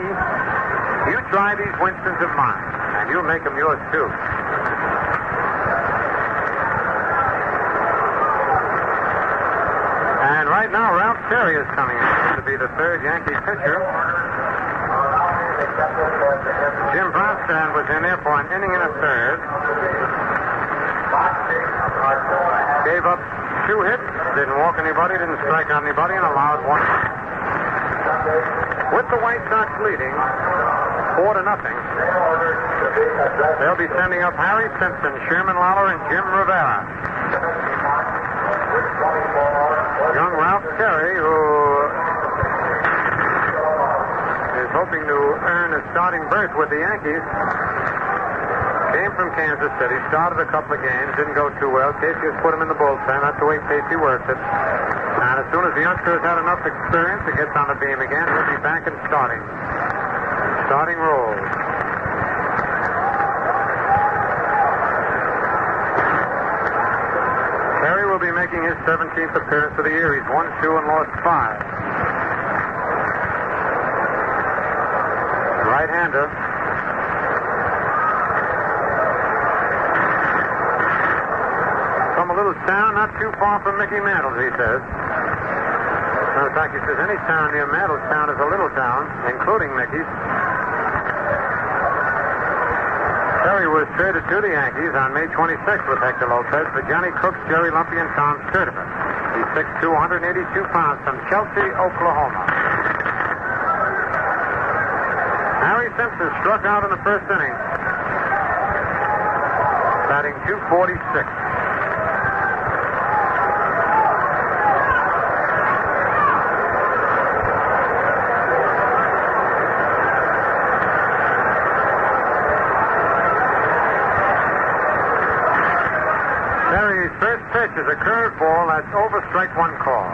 you try these Winstons of mine, and you'll make them yours, too. And right now, Ralph Terry is coming in to be the third Yankee pitcher. Jim Brownstein was in there for an inning and a third. Gave up 2 hits, didn't walk anybody, didn't strike out anybody, and allowed 1. With the White Sox leading 4-0, they'll be sending up Harry Simpson, Sherman Lawler, and Jim Rivera. Young Ralph Terry, who is hoping to earn a starting berth with the Yankees, came from Kansas City, started a couple of games, didn't go too well. Casey has put him in the bullpen. That's the way Casey works it. And as soon as the youngster has had enough experience and gets on the beam again, he'll be back and starting role. Terry will be making his 17th appearance of the year. He's won 2 and lost 5. Right-hander. From a little town not too far from Mickey Mantle's, he says. In fact, he says any town near Mantle's town is a little town, including Mickey's. Terry was traded to the Yankees on May 26th with Hector Lopez for Johnny Cooks, Jerry Lumpy, and Tom Sturdivant. He's 6'2", 182 pounds from Chelsea, Oklahoma. Harry Simpson struck out in the first inning, batting .246. Terry's first pitch is a curveball that's over strike 1 call.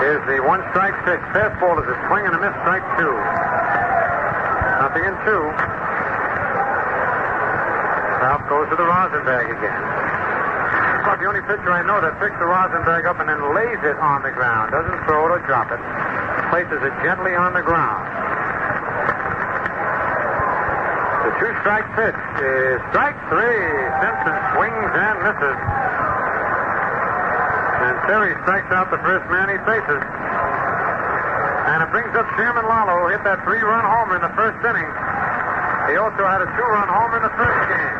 Here's the 1-strike pitch. Fastball is a swing and a miss, strike 2. 0-2. Ralph goes to the Rosenberg again. About the only pitcher I know that picks the Rosenberg up and then lays it on the ground. Doesn't throw it or drop it. Places it gently on the ground. The 2-strike pitch is strike 3. Simpson swings and misses. And Terry strikes out the first man he faces. And it brings up Sherman Lawler, who hit that 3-run homer in the first inning. He also had a 2-run homer in the first game.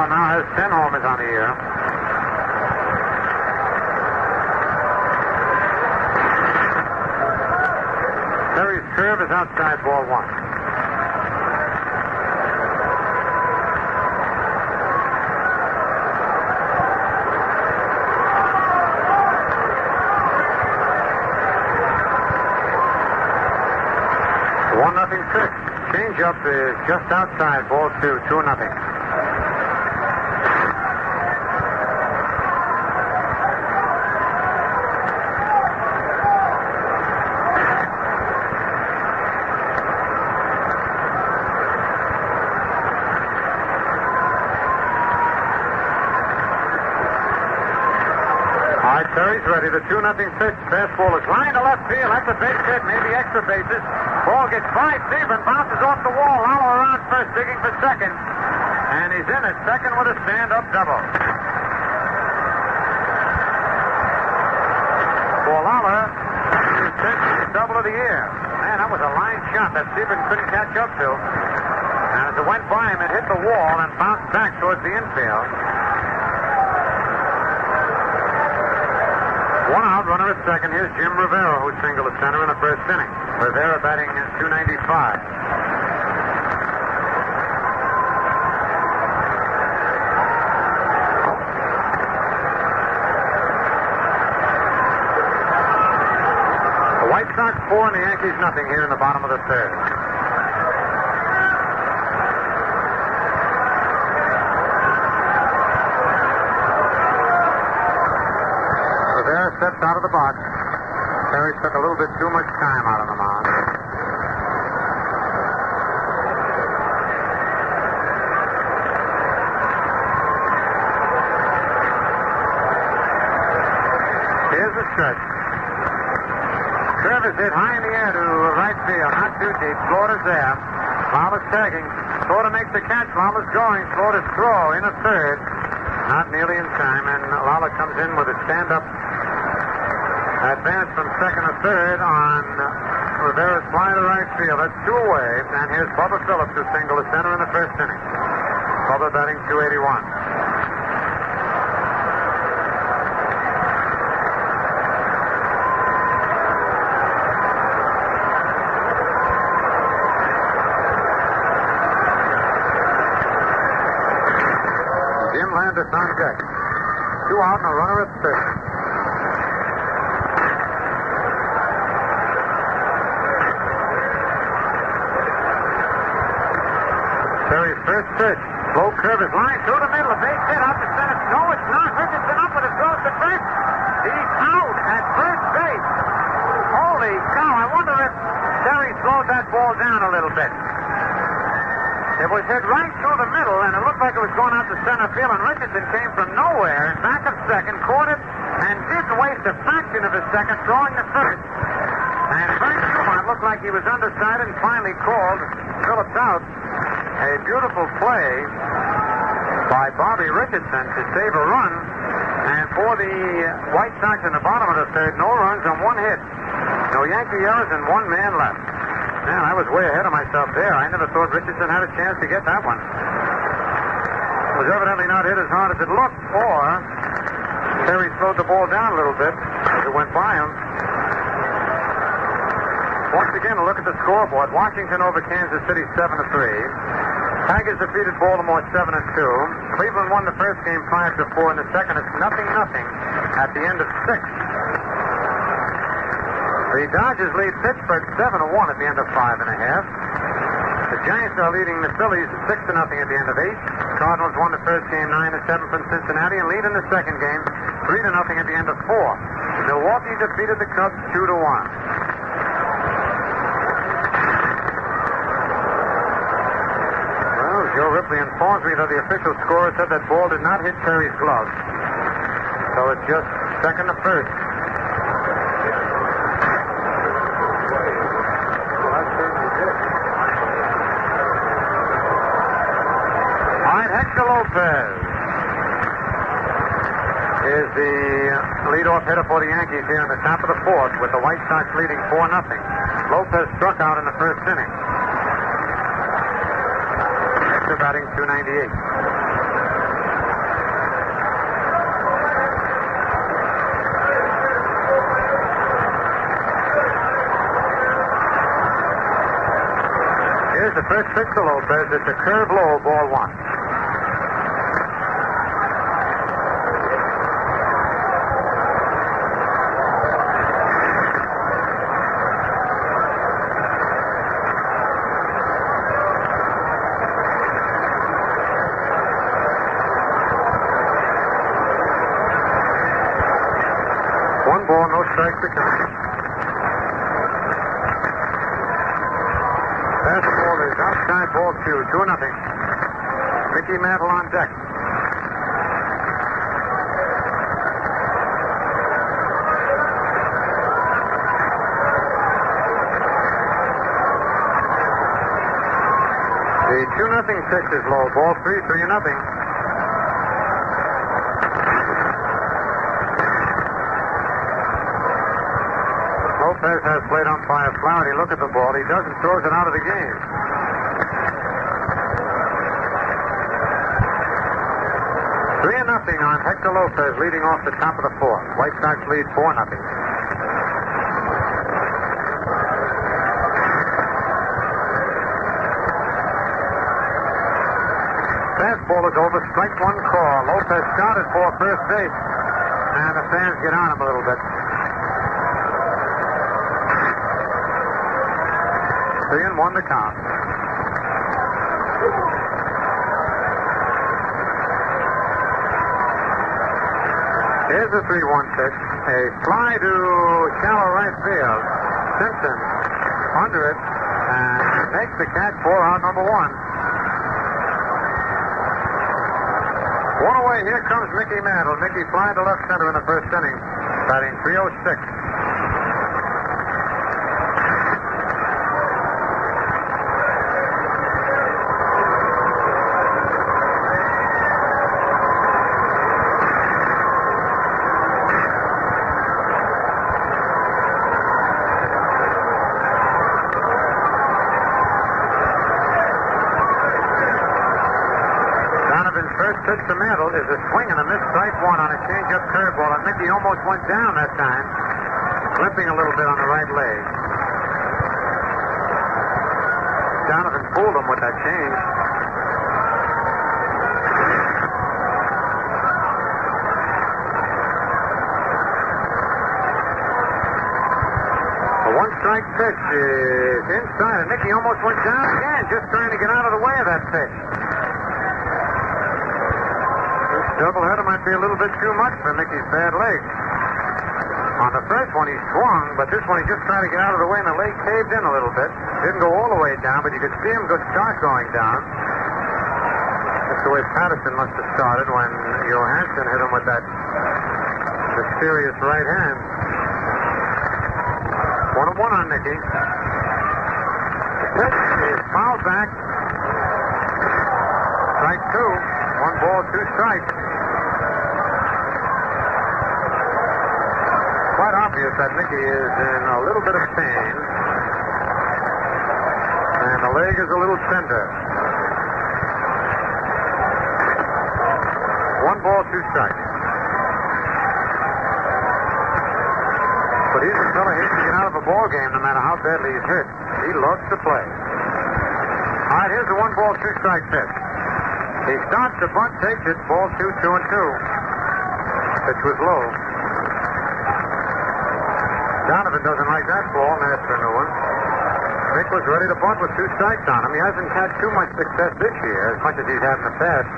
Now has 10 homers on the year. Terry's curve is outside ball 1. One nothing pitch. Change-up is just outside ball 2. 2-0. Terry's ready. The 2-0 pitch. Fastball is lined to left field. That's a base hit. Maybe extra bases. Ball gets by deep and bounces off the wall. Lawler around first, digging for second. And he's in at second with a stand-up double. For Lawler, his double of the year. Man, that was a line shot that Stephen couldn't catch up to. And as it went by him, it hit the wall and bounced back towards the infield. 1 out, runner at second. Here's Jim Rivera, who singled to center in the first inning. Rivera batting .295. White Sox 4 and the Yankees nothing here in the bottom of the third. Rivera steps out of the box. Terry took a little bit too much time out on the mound. Here's the stretch. Curve is hit high in the air to right field. Not too deep. Slaughter's there. Lawler's tagging. Slaughter makes the catch. Lawler's going. Slaughter's throw in a third. Not nearly in time. And Lawler comes in with a stand-up advance from second to third on Rivera's fly to right field. That's 2 away. And here's Bubba Phillips, who singled to center in the first inning. Bubba batting .281. Jim Landis on deck. 2 out and a runner at third. Terry's first pitch. Slow curve is line through the middle. A base hit out to center. No, it's not. Richardson up with it. Goes to first. He's out at first base. Holy cow. I wonder if Terry slowed that ball down a little bit. It was hit right through the middle, and it looked like it was going out to center field, and Richardson came from nowhere in back of second, caught it, and didn't waste a fraction of a second throwing to first. And Frank Dumont looked like he was undecided and finally called Phillips out. A beautiful play by Bobby Richardson to save a run. And for the White Sox in the bottom of the third, no runs on 1 hit. No Yankee errors and 1 man left. Man, I was way ahead of myself there. I never thought Richardson had a chance to get that one. It was evidently not hit as hard as it looked, or Terry slowed the ball down a little bit as it went by him. Once again, a look at the scoreboard. Washington over Kansas City 7-3. Tigers defeated Baltimore 7-2. Cleveland won the first game 5-4. In the second, it's 0-0 at the end of 6. The Dodgers lead Pittsburgh 7-1 at the end of 5 and a half. The Giants are leading the Phillies 6-0 at the end of 8. Cardinals won the first game 9-7 from Cincinnati and lead in the second game 3-0 at the end of 4. Milwaukee defeated the Cubs 2-1. Joe Ripley informs me that the official scorer said that ball did not hit Terry's glove. So it's just second to first. Well, that certainly did. All right, Hector Lopez is the leadoff hitter for the Yankees here in the top of the fourth with the White Sox leading 4-0. Lopez struck out in the first inning. Batting .298. Here's the first pitch to Lopez. It's a curve low, ball 1. Strikes to count. Fastball is outside, ball 2, 2-0. Mickey Mantle on deck. The 2-0 pitch is low, ball 3, 3-0. Lopez has plate umpire Flaherty look at the ball. He doesn't, throws it out of the game. 3-0 on Hector Lopez leading off the top of the fourth. White Sox lead 4-0. Fastball is over, strike 1 call. Lopez started for first base, and the fans get on him a little bit. 3-1 the count. Here's the 3-1 pitch. A fly to shallow right field. Simpson under it and makes the catch for out number 1. One away, here comes Mickey Mantle. Mickey flying to left center in the first inning, batting .306. Pitch to Mantle is a swing and a miss, strike 1 on a change-up curveball, and Mickey almost went down that time, limping a little bit on the right leg. Donovan fooled him with that change. A one-strike pitch is inside, and Mickey almost went down again, just trying to get out of the way of that pitch. Doubleheader might be a little bit too much for Mickey's bad leg. On the first one, he swung, but this one, he just tried to get out of the way, and the leg caved in a little bit. Didn't go all the way down, but you could see him start going down. That's the way Patterson must have started when Johansson hit him with that mysterious right hand. 1-1 on Mickey. The pitch is fouled back. Strike 2. 1 ball, 2 strikes. Quite obvious that Mickey is in a little bit of pain. And the leg is a little tender. 1 ball, 2 strikes. But he's a fellow who can get out of a ball game no matter how badly he's hit. He loves to play. All right, here's the 1 ball, 2 strike pitch. He starts the bunt, takes it, ball 2, 2-2. Pitch was low. Donovan doesn't like that ball and asked for a new one. Mick was ready to bunt with 2 strikes on him. He hasn't had too much success this year, as much as he's had in the past.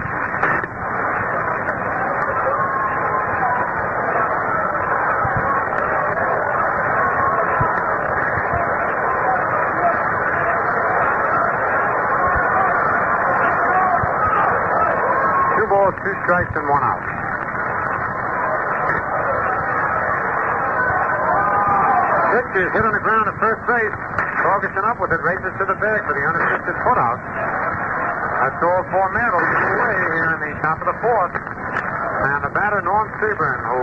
Two strikes and 1 out. Pitch is hit on the ground at first base. Ferguson up with it, races to the bag for the unassisted putout. That's all for Mantle away here in the top of the 4th. And the batter, Norm Seaburn, who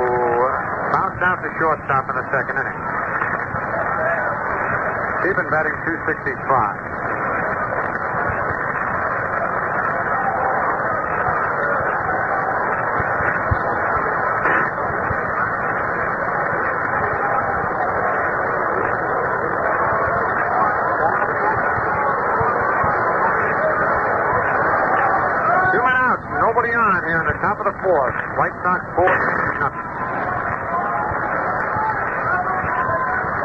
bounced out to shortstop in the 2nd inning. Seaburn batting .265. 2 men out, nobody on here in the top of the 4th. White Sox 4-0.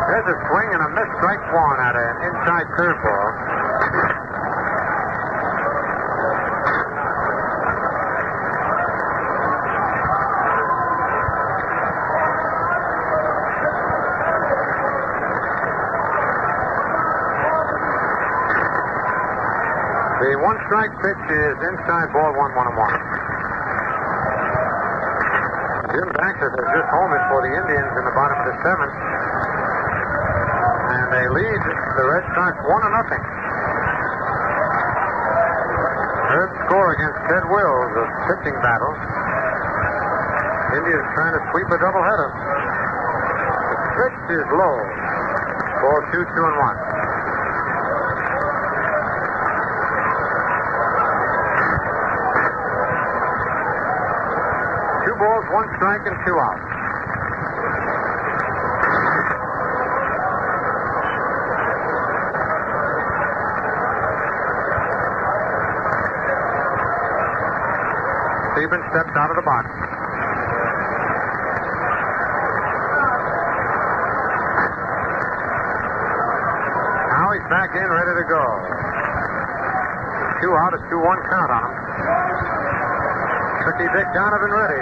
There's a swing and a miss, strike 1 at an inside curveball. The 1-strike pitch is inside, ball 1-1-1. Jim Baxter has just homered for the Indians in the bottom of the 7th. And they lead the Red Sox 1-0. Third score against Ted Wills, a pitching battle. Indians trying to sweep a doubleheader. The pitch is low. Ball 2, 2-1. 2 balls, 1 strike, and 2 outs. Stevens steps out of the box. Now he back in, ready to go. 2 out, it's 2-1 count on him. Tricky Dick Donovan ready.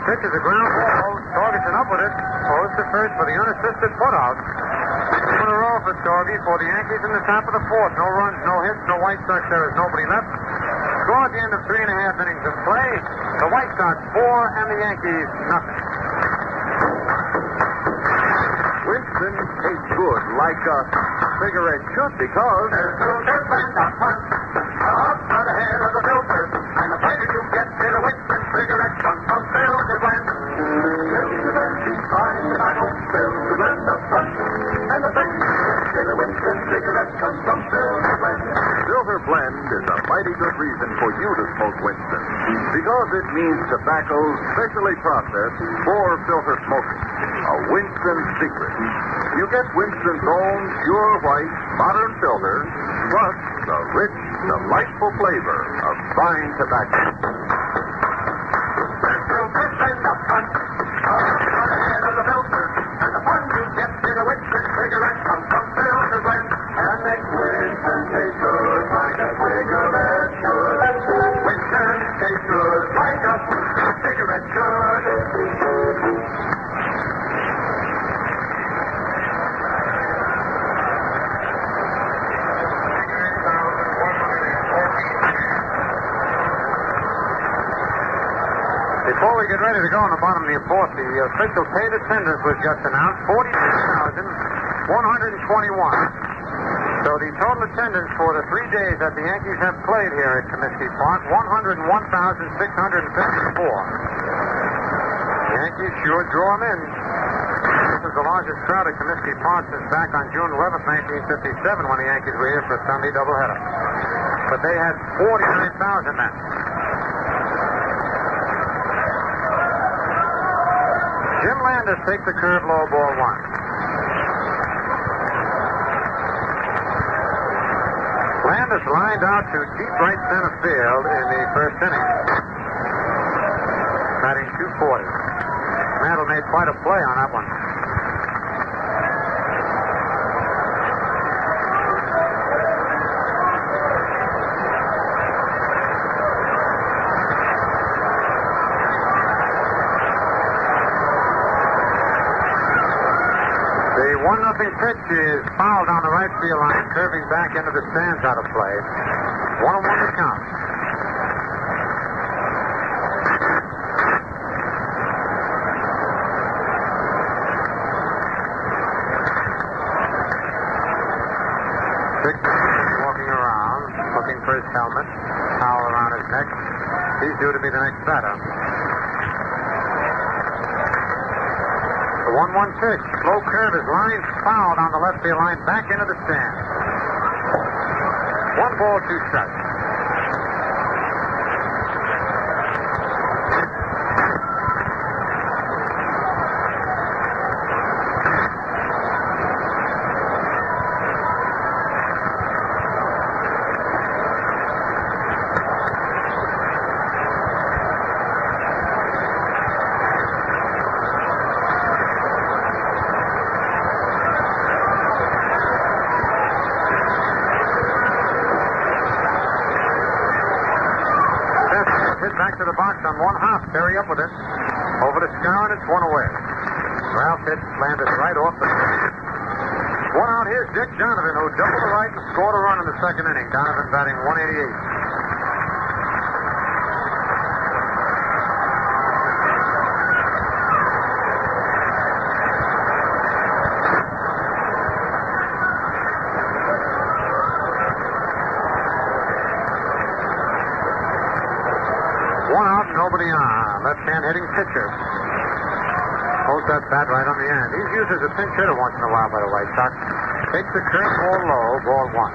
Pitch is a ground ball. Torgerson up with it. Goes to first for the unassisted putout. 2 in a row for Storby for the Yankees in the top of the 4th. No runs, no hits, no White Sox. There is nobody left. Score at the end of 3.5 innings of play. The White Sox 4 and the Yankees nothing. Winston tastes good like a cigarette should because There's filter blend up front, up by the head of the filter, and the pleasure you get in a Winston cigarette comes from filter blend. Filter blend, fine tobacco, filter blend up front, and the pleasure you get in a Winston cigarette comes from filter blend. Filter blend is a mighty good reason for you to smoke Winston because it means tobacco specially processed for filter smoking. A Winston secret. You get Winston's own pure white modern filter plus the rich, delightful flavor of fine tobacco. There's filter blend up front, up by the head of the filter, and the fun you get in a Winston cigarette comes from filter blend. And makes Winston taste good like a cigarette should. Winston tastes good like a cigarette should. Before we get ready to go in the bottom of the 4th, the official paid attendance was just announced, 42,121. So the total attendance for the 3 days that the Yankees have played here at Comiskey Park, 101,654. The Yankees sure drew them in. This is the largest crowd at Comiskey Park since back on June 11th, 1957, when the Yankees were here for a Sunday doubleheader. But they had 49,000 then. Jim Landis takes the curve low, ball 1. Landis lined out to deep right center field in the first inning. Batting .240. Mantle made quite a play on that one. The 1-0 pitch is fouled on the right field line, curving back into the stands out of play. 1-1 to count. Big walking around, looking for his helmet, towel around his neck. He's due to be the next batter. The 1-1 pitch. Slow curve is lined fouled on the left field line back into the stand. 1 ball, 2 strikes. Back to the box on 1 hop. Perry up with it. Over to Scow, and it's 1 away. Ralph hit Landis right off the plate. 1 out. Here's Dick Donovan, who doubled the right and scored a run in the second inning. Donovan batting .188. Nobody on. Left-hand hitting pitcher. Holds that bat right on the end. He's used as a pinch hitter once in a while by the White Sox. Takes the curveball low, ball 1.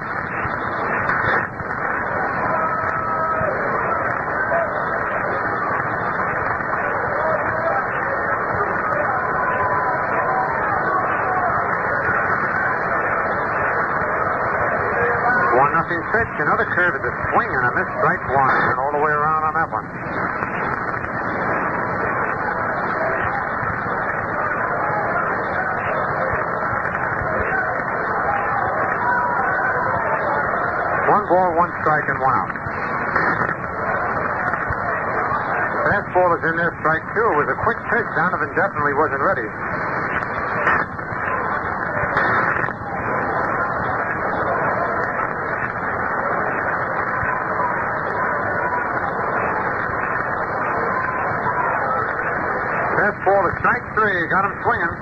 Nothing pitch. Another curve is a swing and a miss. Strike 1. And all the way around on that one. ball, 1 strike, and 1 out. Fastball is in there, strike 2. It was a quick pitch. Donovan definitely wasn't ready. Fastball is strike 3. Got him swinging.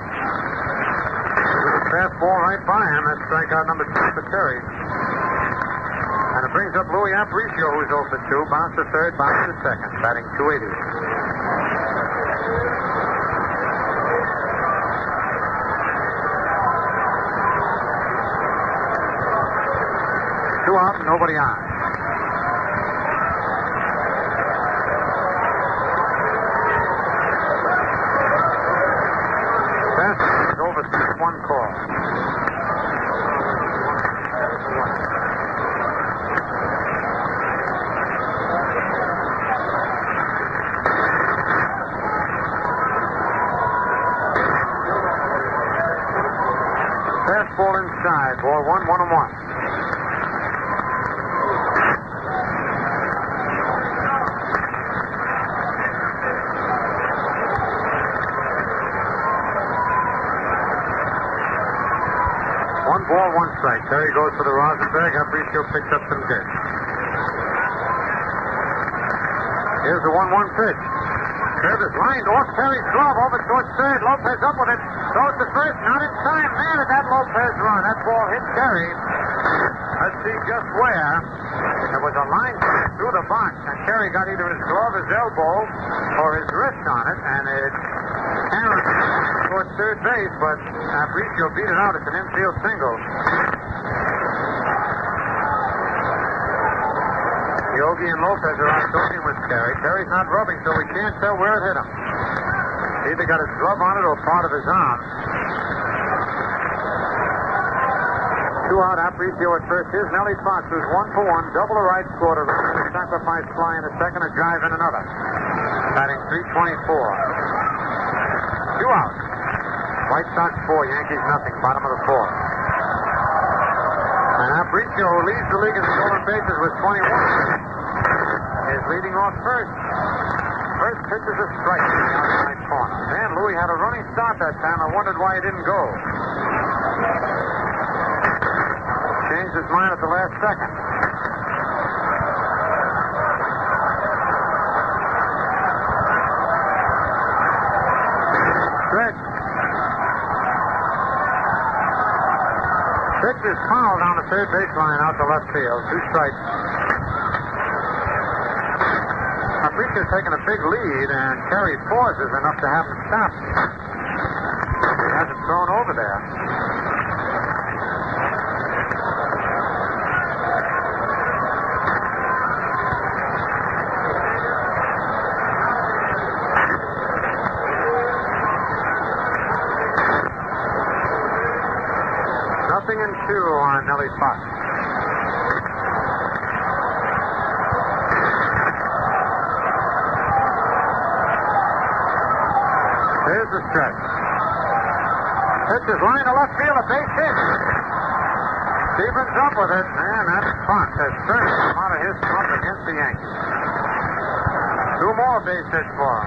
Fastball right by him. That's strikeout number 2 for Terry. And it brings up Louis Aparicio, who's 0 for 2. Bounce to third, bounce to second. Batting .280. Two out and nobody on. That's over 6-1 call. Fastball inside. Ball 1, 1-1. One ball, 1 strike. Terry goes for the Rosenberg. Aparicio picks up some dirt. Here's the 1-1 pitch. Curve is lined off Terry's glove over towards third. Lopez up with it. Throws to first. Not in time. Man, did that Lopez run. That ball hit Terry. Let's see just where. There was a line through the box, and Terry got either his glove, his elbow, or his wrist on it, and it carried towards third base, but Aparicio beat it out. It's an infield single. Yogi and Lopez are out talking with Terry. Terry's not rubbing, so we can't tell where it hit him. He either got his glove on it or part of his arm. 2 out, Aparicio at first. Here's Nellie Fox, who's 1 for 1. Double a right, scored a sacrifice fly in the second, a drive in another. Batting .324. 2 out. White Sox 4, Yankees nothing. Bottom of the 4th. And Aparicio, who leads the league in stolen bases with 21, is leading off first. First pitch is a strike in the outside corner. Man, Louis had a running start that time. I wondered why he didn't go. Changed his mind at the last second. Stretch. Pitch is fouled down the third baseline out to left field. 2 strikes. Aparicio taking a big lead, and Terry pauses enough to have him stop. He hasn't thrown over there. Nothing in 2 on Nellie Fox. Here's the stretch. Pitch is line to left field, a base hit. Stevens up with it. Man, that's Fox has certainly come out of his slump against the Yankees. 2 more base hits for him.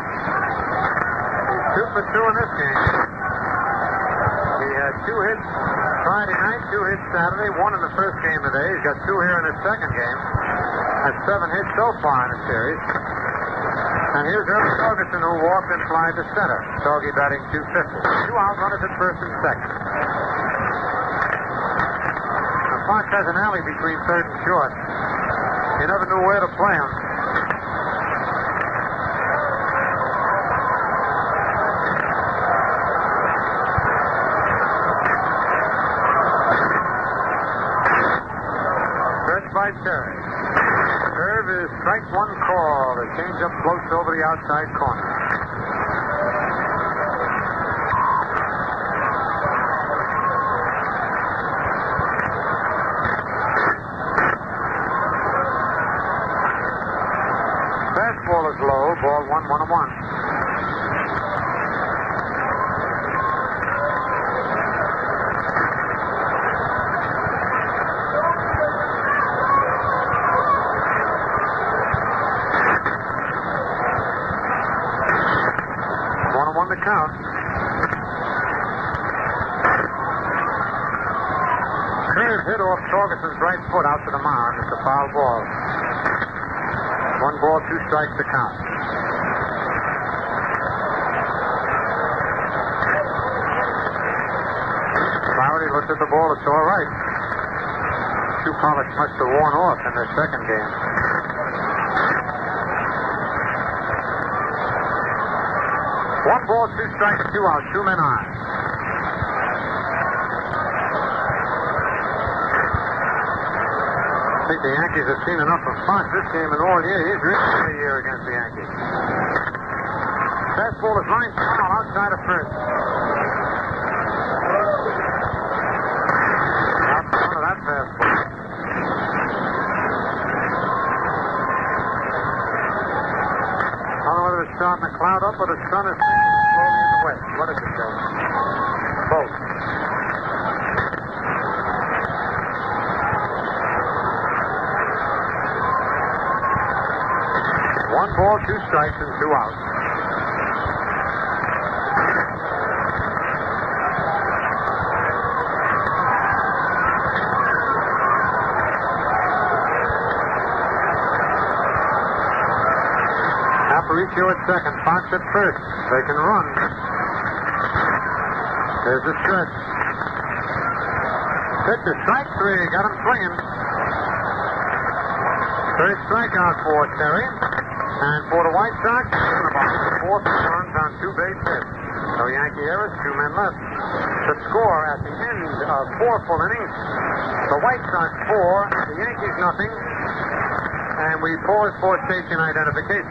He's 2 for 2 in this game. He had 2 hits Friday night, 2 hits Saturday, 1 in the first game today. He's got 2 here in his second game. Has 7 hits so far in the series. And here's Earl Torgerson, who walked and flied to center. Torgy batting .250. 2 out, runners at first and second. Now, Fox has an alley between third and short. He never knew where to play him. Stretch by Terry. Curve is strike 1 call. The changeup floats over the outside corner. Fastball is low. Ball 1, 1-1. count. Curve hit off Torgerson's right foot out to the mound. It's a foul ball. 1 ball, 2 strikes to count. Flaherty looked at the ball. It's all right. Shoe polish must have worn off in their second game. One ball, 2 strikes, 2 out, 2 men on. I think the Yankees have seen enough of Fox this game in all year. He's really had a year against the Yankees. Fastball is line foul outside of first. Out in front of that fastball. I don't know whether it's starting to cloud up or the sun is slowly in the west. What does it say? Both. One ball, 2 strikes, and 2 outs. Aparicio at second, Fox at first. They can run. There's the stretch. Pitch is strike 3. Got him swinging. Third strikeout for Terry. And for the White Sox, fourth runs on 2 base hits. No Yankee errors, 2 men left. The score at the end of 4 full innings, the White Sox 4, the Yankees nothing. And we pause for station identification.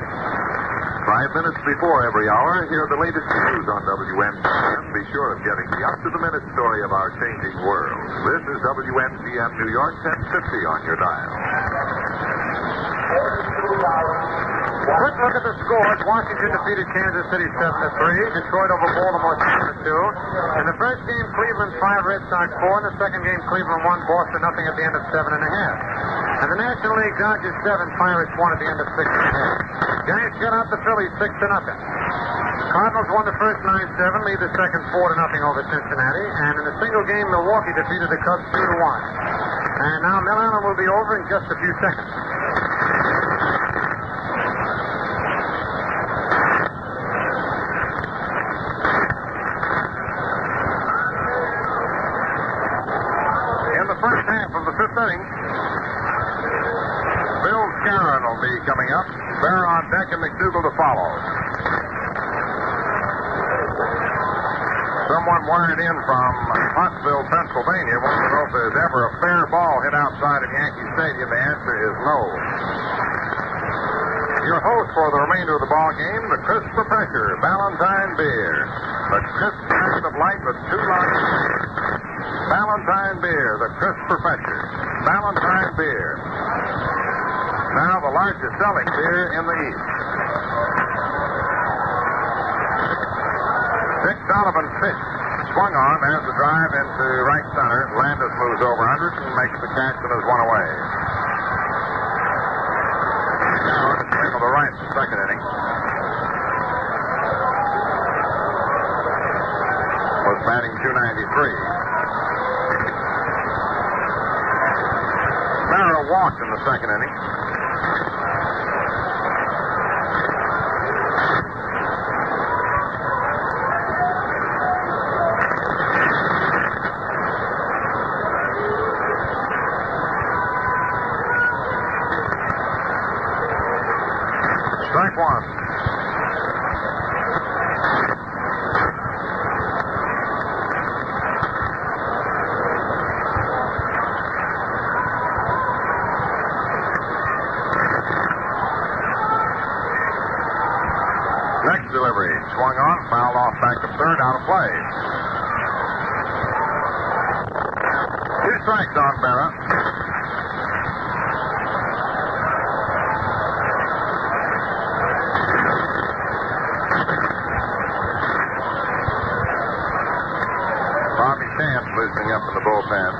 5 minutes before every hour, hear the latest news on WMGM. Be sure of getting the up-to-the-minute story of our changing world. This is WMGM New York, 1050 on your dial. Quick look at the scores. Washington defeated Kansas City 7-3. Detroit over Baltimore 7-2. In the first game, Cleveland 5, Red Sox 4. In the second game, Cleveland 1, Boston nothing at the end of 7.5. And the National League, Dodgers 7, Pirates 1 at the end of 6.5. Giants shut out the Phillies 6-0. Cardinals won the first 9-7, lead the second 4-0 over Cincinnati. And in a single game, Milwaukee defeated the Cubs 2-1. And now Milano will be over in just a few seconds. First half of the 5th inning. Bill Scarron will be coming up. Bear on deck and McDougal to follow. Someone wired in from Pottsville, Pennsylvania, wants to know if there's ever a fair ball hit outside of Yankee Stadium. The answer is no. Your host for the remainder of the ball game, the Crisp Refresher, Valentine Beer. The crisp kind of light with 2 lots of beer. Valentine Beer, the Crisp Refresher. Valentine Beer. Now the largest selling beer in the East. Dick Donovan pitch. Swung on. There's the drive into right center. Landis moves over under and makes the catch and is 1 away. Now on the swing of the right in the second inning. Was batting .293. Barrow walked in the second inning. Strike 1. Next delivery, swung on, fouled off back to third, out of play. 2 strikes on Berra. Bobby Camp loosening up in the bullpen.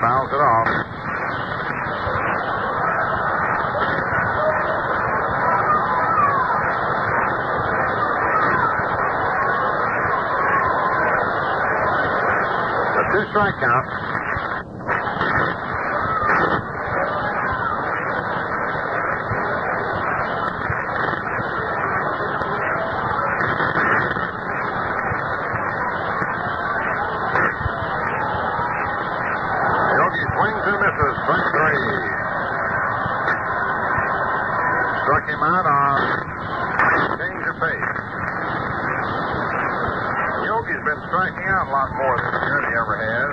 fouls it off. A two-strike count. Struck him out on change of pace. Yogi's been striking out a lot more this year than he ever has.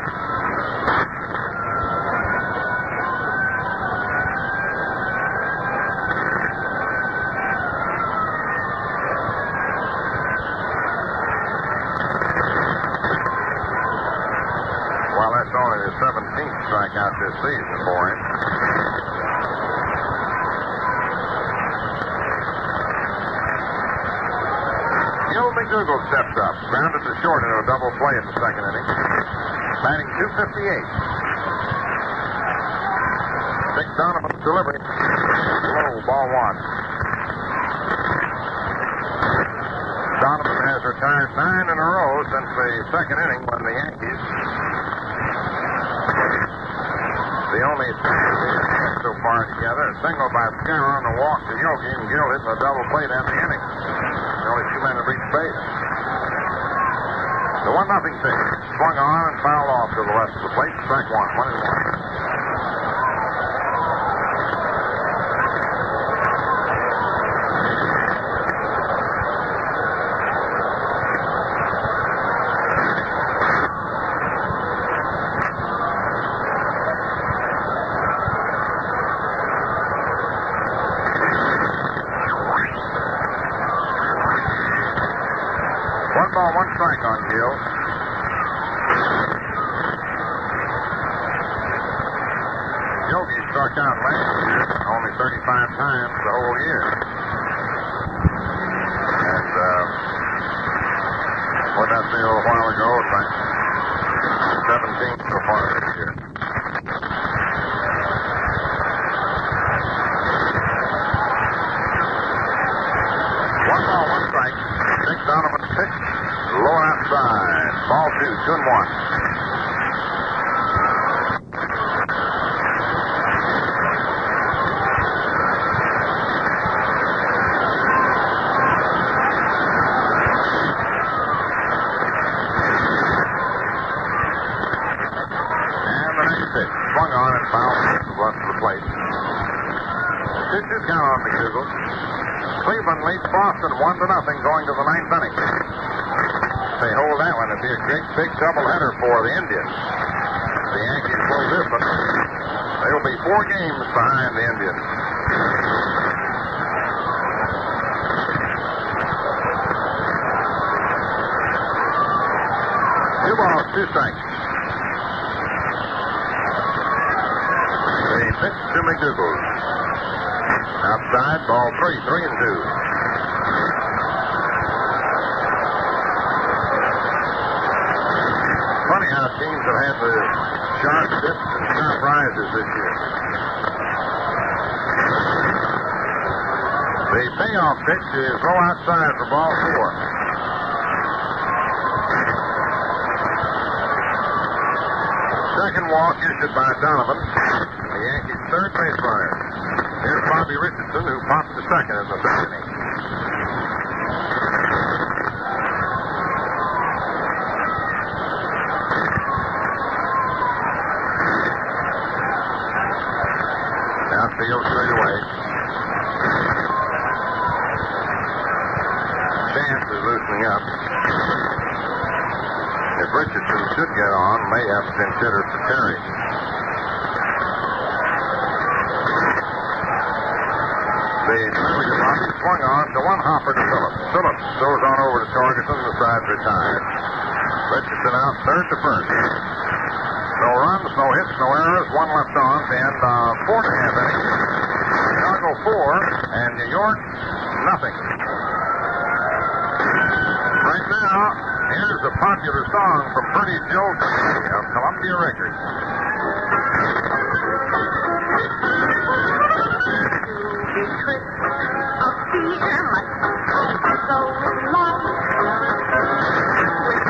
Well, that's only the 17th strikeout this season for him. McDougal steps up, grounded to short into a double play in the second inning. Batting .258. Dick Donovan's delivery. Low, ball one. Donovan has retired 9 in a row since the second inning when the Yankees, the only so far together, a single by Pizarro on the walk to Yogi and Gilded in a double play down the inning. The only two men have reached base. The 1-0 pitch. Swung on and fouled off to the left of the plate. Strike one. 1-1. One strike on Gill. Yogi struck out last year only 35 times the whole year. And what did I say a little while ago? It's like 17 so far this year. One ball, one strike. Dick Donovan pitch. Low outside. Ball 2, 2-1. And the next pitch. Swung on and fouled to the left of the plate. 2-2 count on McDougal. Cleveland leads Boston 1-0 going to the 9th inning. They hold that one. It'd be a great big doubleheader for the Indians. The Yankees pull this one. They'll be 4 games behind the Indians. Two balls, 2 strikes. The pitch to McDougal. Outside, ball 3, 3-2. Funny how teams have had the sharp dips and sharp rises this year. The payoff pitch is low outside for ball 4. Second walk issued by Donovan. The Yankees' third base runner. Here's Bobby Richardson, who popped to second in the third inning. Outfield straight away. Chance is loosening up. If Richardson should get on, may have to consider for Terry. The manager Bobby swung on to one hopper to Phillips. Phillips throws on over to Torgerson, the side's retired. Richardson out third to first. No runs, no hits, no errors, 1 left on to end 4.5 innings. Chicago 4 and New York nothing. Right now, here's a popular song from Pretty Joe of Columbia Records. beer must go with life. With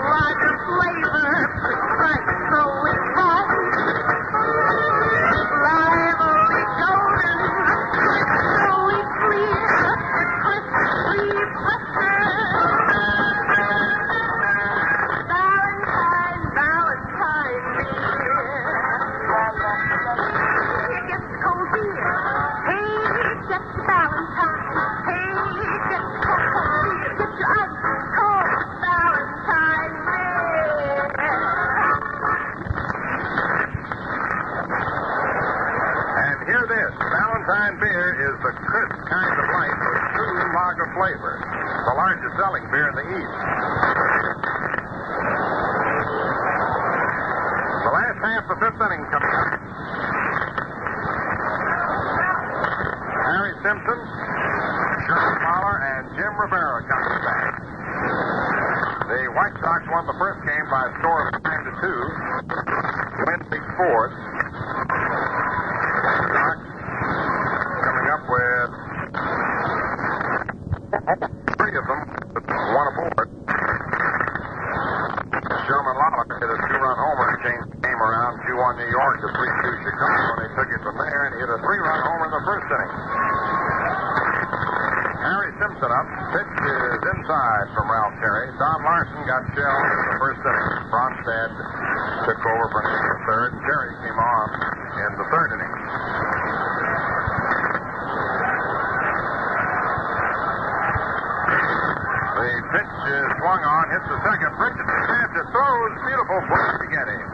lager flavor, right, so it's right. Lively golden, crystally clear, crisply pressure. Valentine beer. It gets cold beer. Hey, it gets Valentine. Hey, it gets cold beer. Get your ice cold Valentine beer. And hear this. Valentine beer is the crisp kind of light with true lager flavor. The largest selling beer in the East. The last half of the fifth inning coming up. Harry Simpson, Sherman Fowler, and Jim Rivera coming back. The White Sox won the first game by a score of 9-2. Wednesday fourth. Sox coming up with three of them, but one aboard. Sherman Lawson hit a two-run homer and changed the game around. 2-1 New York to 3-2 Chicago, and they took it from there, and he hit a three-run homer in the first inning. Harry Simpson up. Pitch is inside from Ralph Terry. Don Lawson got shelled in the first inning. Bronstad took over for an inning in the third, and Terry came on in the third inning. The pitch is swung on, hits the second. Richardson Sanchez throws. Beautiful play to get him.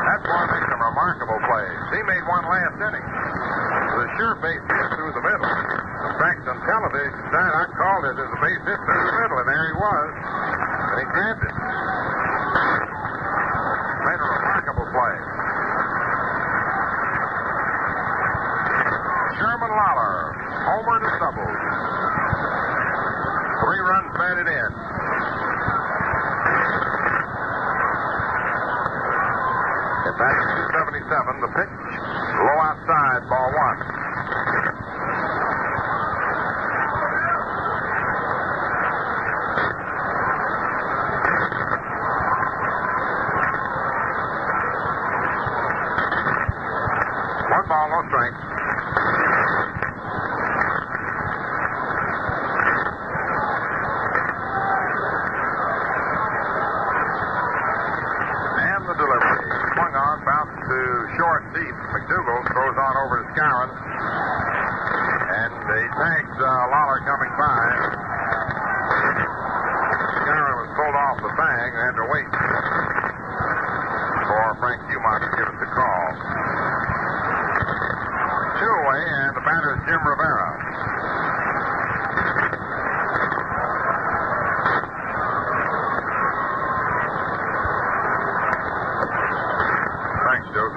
That's one makes some remarkable plays. He made one last inning. The sure base hit through the middle. In fact, on television tonight, I called it as a base hit through the middle, and there he was. And he grabbed it. Made a remarkable play. Sherman Lawler, homer to double. 3 runs batted in. At bat 277, the pitch, low outside, ball one. One ball, no strike. Short deep. McDougal throws on over to Skowron. And he tags Lawler coming by. Skowron was pulled off the bag and had to wait for Frank Dumont to give us the call. 2 away, and the batter is Jim Rivera. Thanks, Joe.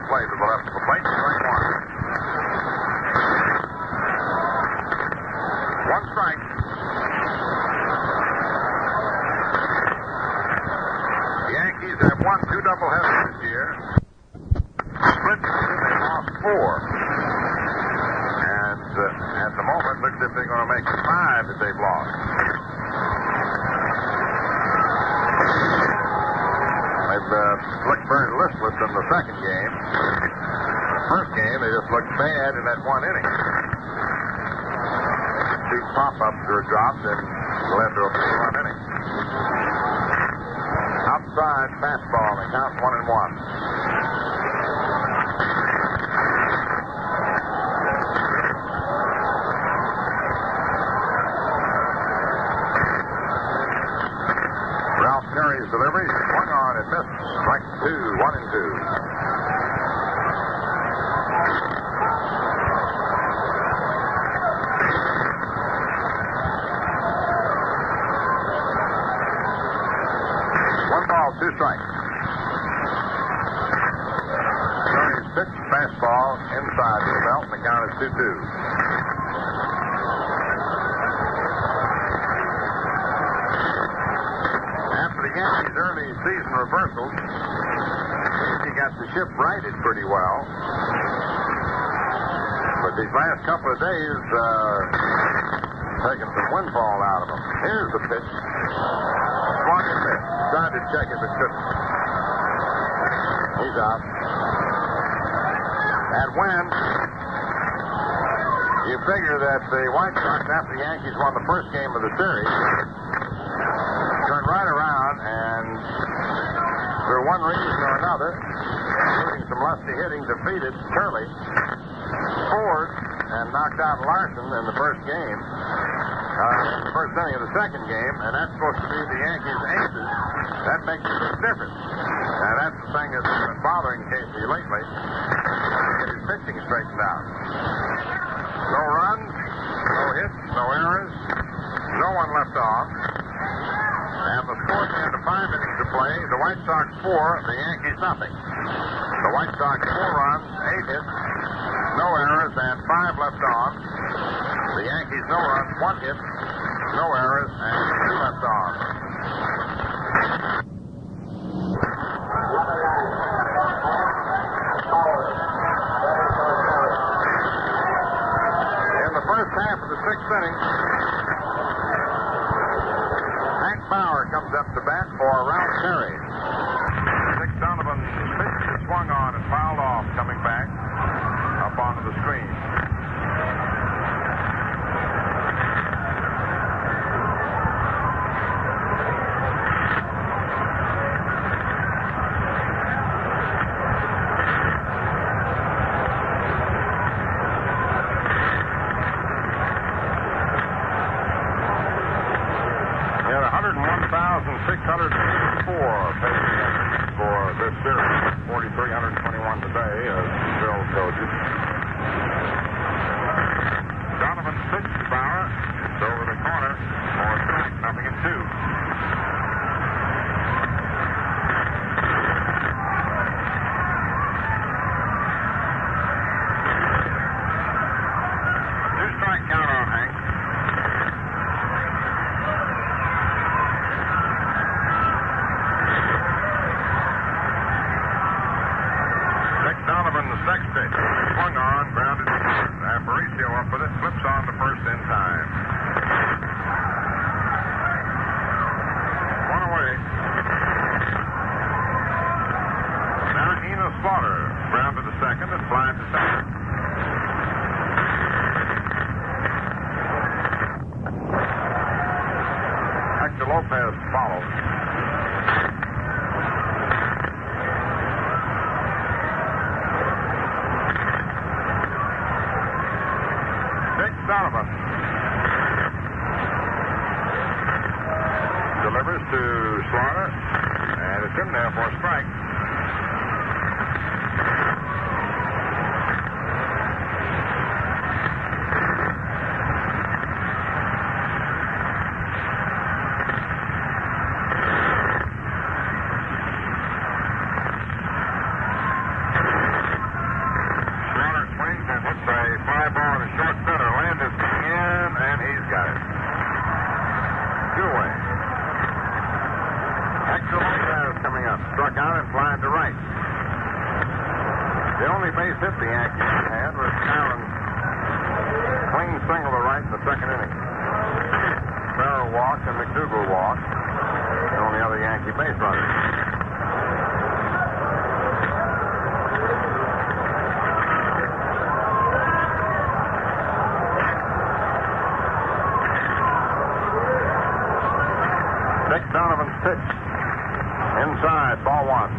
Play to the left of the plate, strike one. One strike. The Yankees have won 2 doubleheaders this year. Split, they lost 4. And at the moment, looks as if they're going to make it 5 that they've lost. They've looked very listless in the second game. First game, they just looked bad in that one inning. 2 pop-ups were dropped and led to a 3-run inning. Outside fastball, and count 1-1. Ralph Terry's delivery, swung on and missed. Strike 2, 1-2. Two strikes. Terry's pitch, fastball inside the belt, and the count is 2-2. Yankees' early season reversals, he got the ship righted pretty well. But these last couple of days, taking some windfall out of him. Here's the pitch. Swung and missed. Tried to check it, but couldn't. He's out. And when you figure that the White Sox, after the Yankees won the first game of the series, turned right around and, for one reason or another, including some lusty hitting, defeated Curley, scored, and knocked out Lawson in the first game, the first inning of the second game, and that's supposed to be the Yankees' aces. That makes a big difference. Now, that's the thing that's been bothering Casey lately, to get his pitching straightened out. No runs, no hits, no errors, no one left off. And the score down to 5 innings to play. The White Sox 4, the Yankees nothing. The White Sox 4 runs, 8 hits, no errors, and 5 left on. The Yankees no runs, 1 hit, no errors, and 2 left on. In the first half of the 6th inning, Bauer comes up to bat for Ralph Terry. Dick Donovan pitched and swung on and fouled off, coming back up onto the screen. He had 101,604 for this series. 4,321 today, as Bill told you. Donovan pitched to Bauer. It's over the corner for a strike, 0-2. Two-strike count on Hank. Donovan, the next pitch, swung on, grounded. Aparicio up with it, flips on to first in time. One away. Now Ina Slaughter, grounded to second and flies to second. Hector Lopez follows. Donovan delivers to Slaughter, and it's in there for a strike. Slaughter swings and hits a fly ball in the short center. Landis in, and he's got it. 2 away. Hector Lopez coming up. Struck out and flying to right. The only base hit the Yankees had was Allen's clean single to right in the second inning. Farrell walked and McDougal walked. The only other Yankee base runners. Dick Donovan's pitch. Inside, ball 1.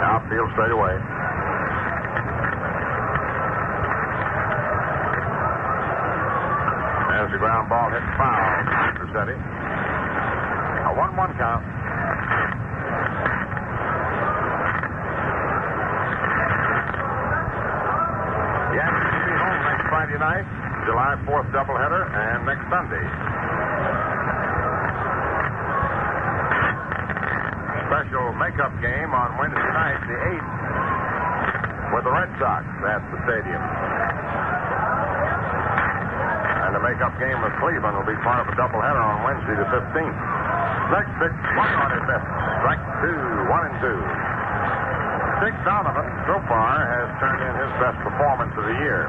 Outfield straight away. There's the ground ball hit foul. Rossetti. A 1-1 count. Yankees will be home next Friday night, July 4th doubleheader, and next Sunday. special makeup game on Wednesday night, the 8th, with the Red Sox at the stadium. And the makeup game with Cleveland will be part of a doubleheader on Wednesday, the 15th. Next pitch, swung on his best. Strike 2, 1-2. Dick Donovan, so far, has turned in his best performance of the year.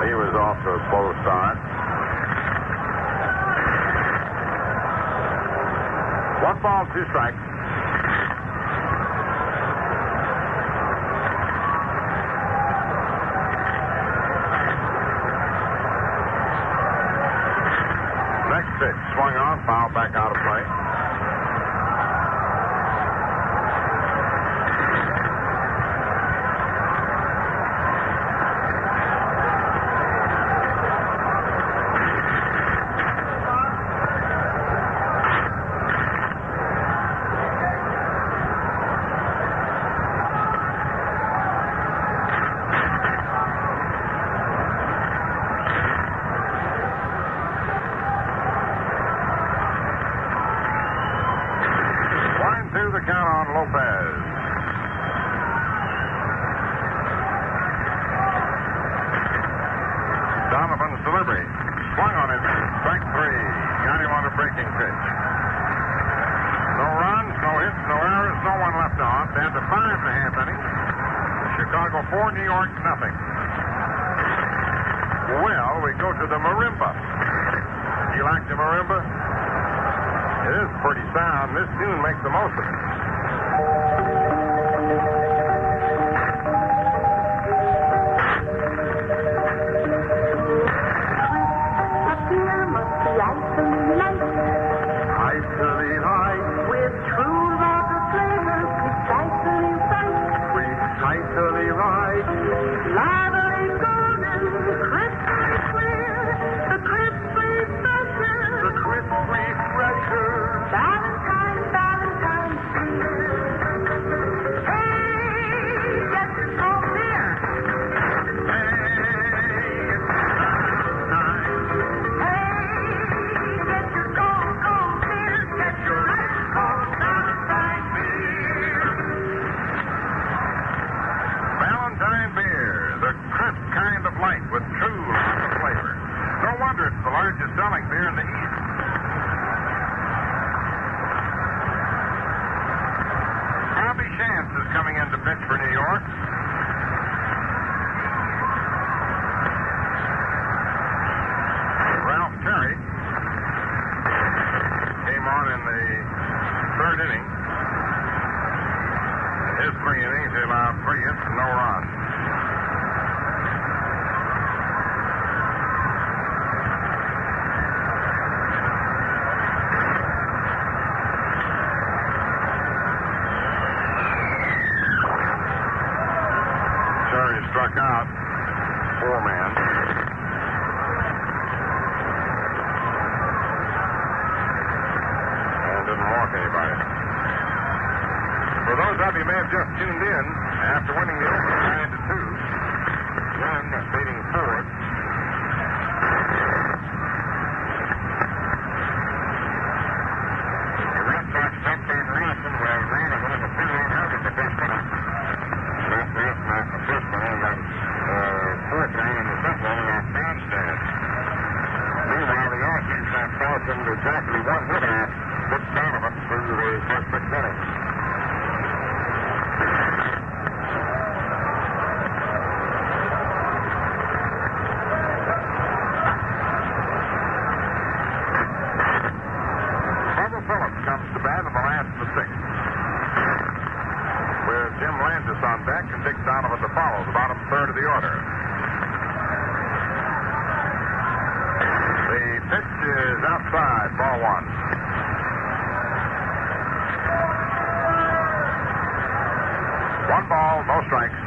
He was off to a slow start. 1 ball, 2 strikes. Next pitch, swung on, fouled back out of play. The count on Lopez. Donovan's delivery. Swung on it. Strike 3. Got him on a breaking pitch. No runs, no hits, no errors, no one left on. Down to 5.5 innings. Chicago 4, New York nothing. Well, we go to the marimba. You like the marimba? It is pretty sound. This tune makes the most of it. Icily light, with true love flavor, precisely right. Precisely right. Lively golden, crisply clear, the crisply fresher, The crisp refresher. Valentine, Valentine's beer. Hey, get your cold beer. Hey, it's Valentine. Hey, get your cold, cold beer. Get your ice cold Valentine beer. Valentine beer, the crisp kind of light with true flavor. No wonder it's the largest selling beer in the East. Bobby Chance is coming in to pitch for New York. Ralph Terry came on in the 3rd inning. His 3 innings, he allowed 3 hits and no runs. Terry struck out 4-man. And didn't walk anybody. For those of you who may have just tuned in, after winning the opener 9-2, then leading forward. The Red Sox jumped on Lawson with Donovan in the 3-1 in the first inning. Left the first one and then 4th inning in the 5th inning off bandstand. Meanwhile, the Yankees have forced exactly 1 hit off Dick Donovan through the first 6 innings. Comes to bat in the last of the 6th. With Jim Landis on deck and Dick Donovan to follow, the bottom 3rd of the order. The pitch is outside, ball 1. One ball, no strikes.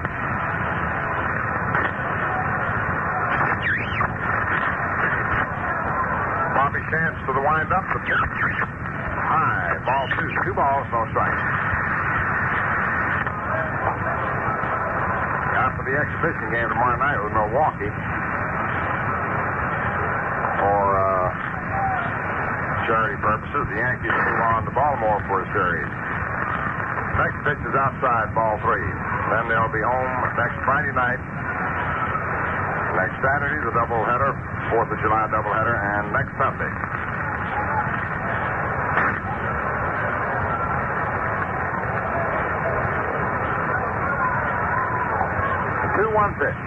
Bobby Chance to the windup. The pitch. High, ball 2. 2 balls, no strikes. After the exhibition game tomorrow night with Milwaukee for charity purposes. The Yankees move on to Baltimore for a series. Next pitch is outside, ball 3. Then they'll be home next Friday night. Next Saturday, the doubleheader, 4th of July doubleheader, and next Sunday. The 2-1 pitch.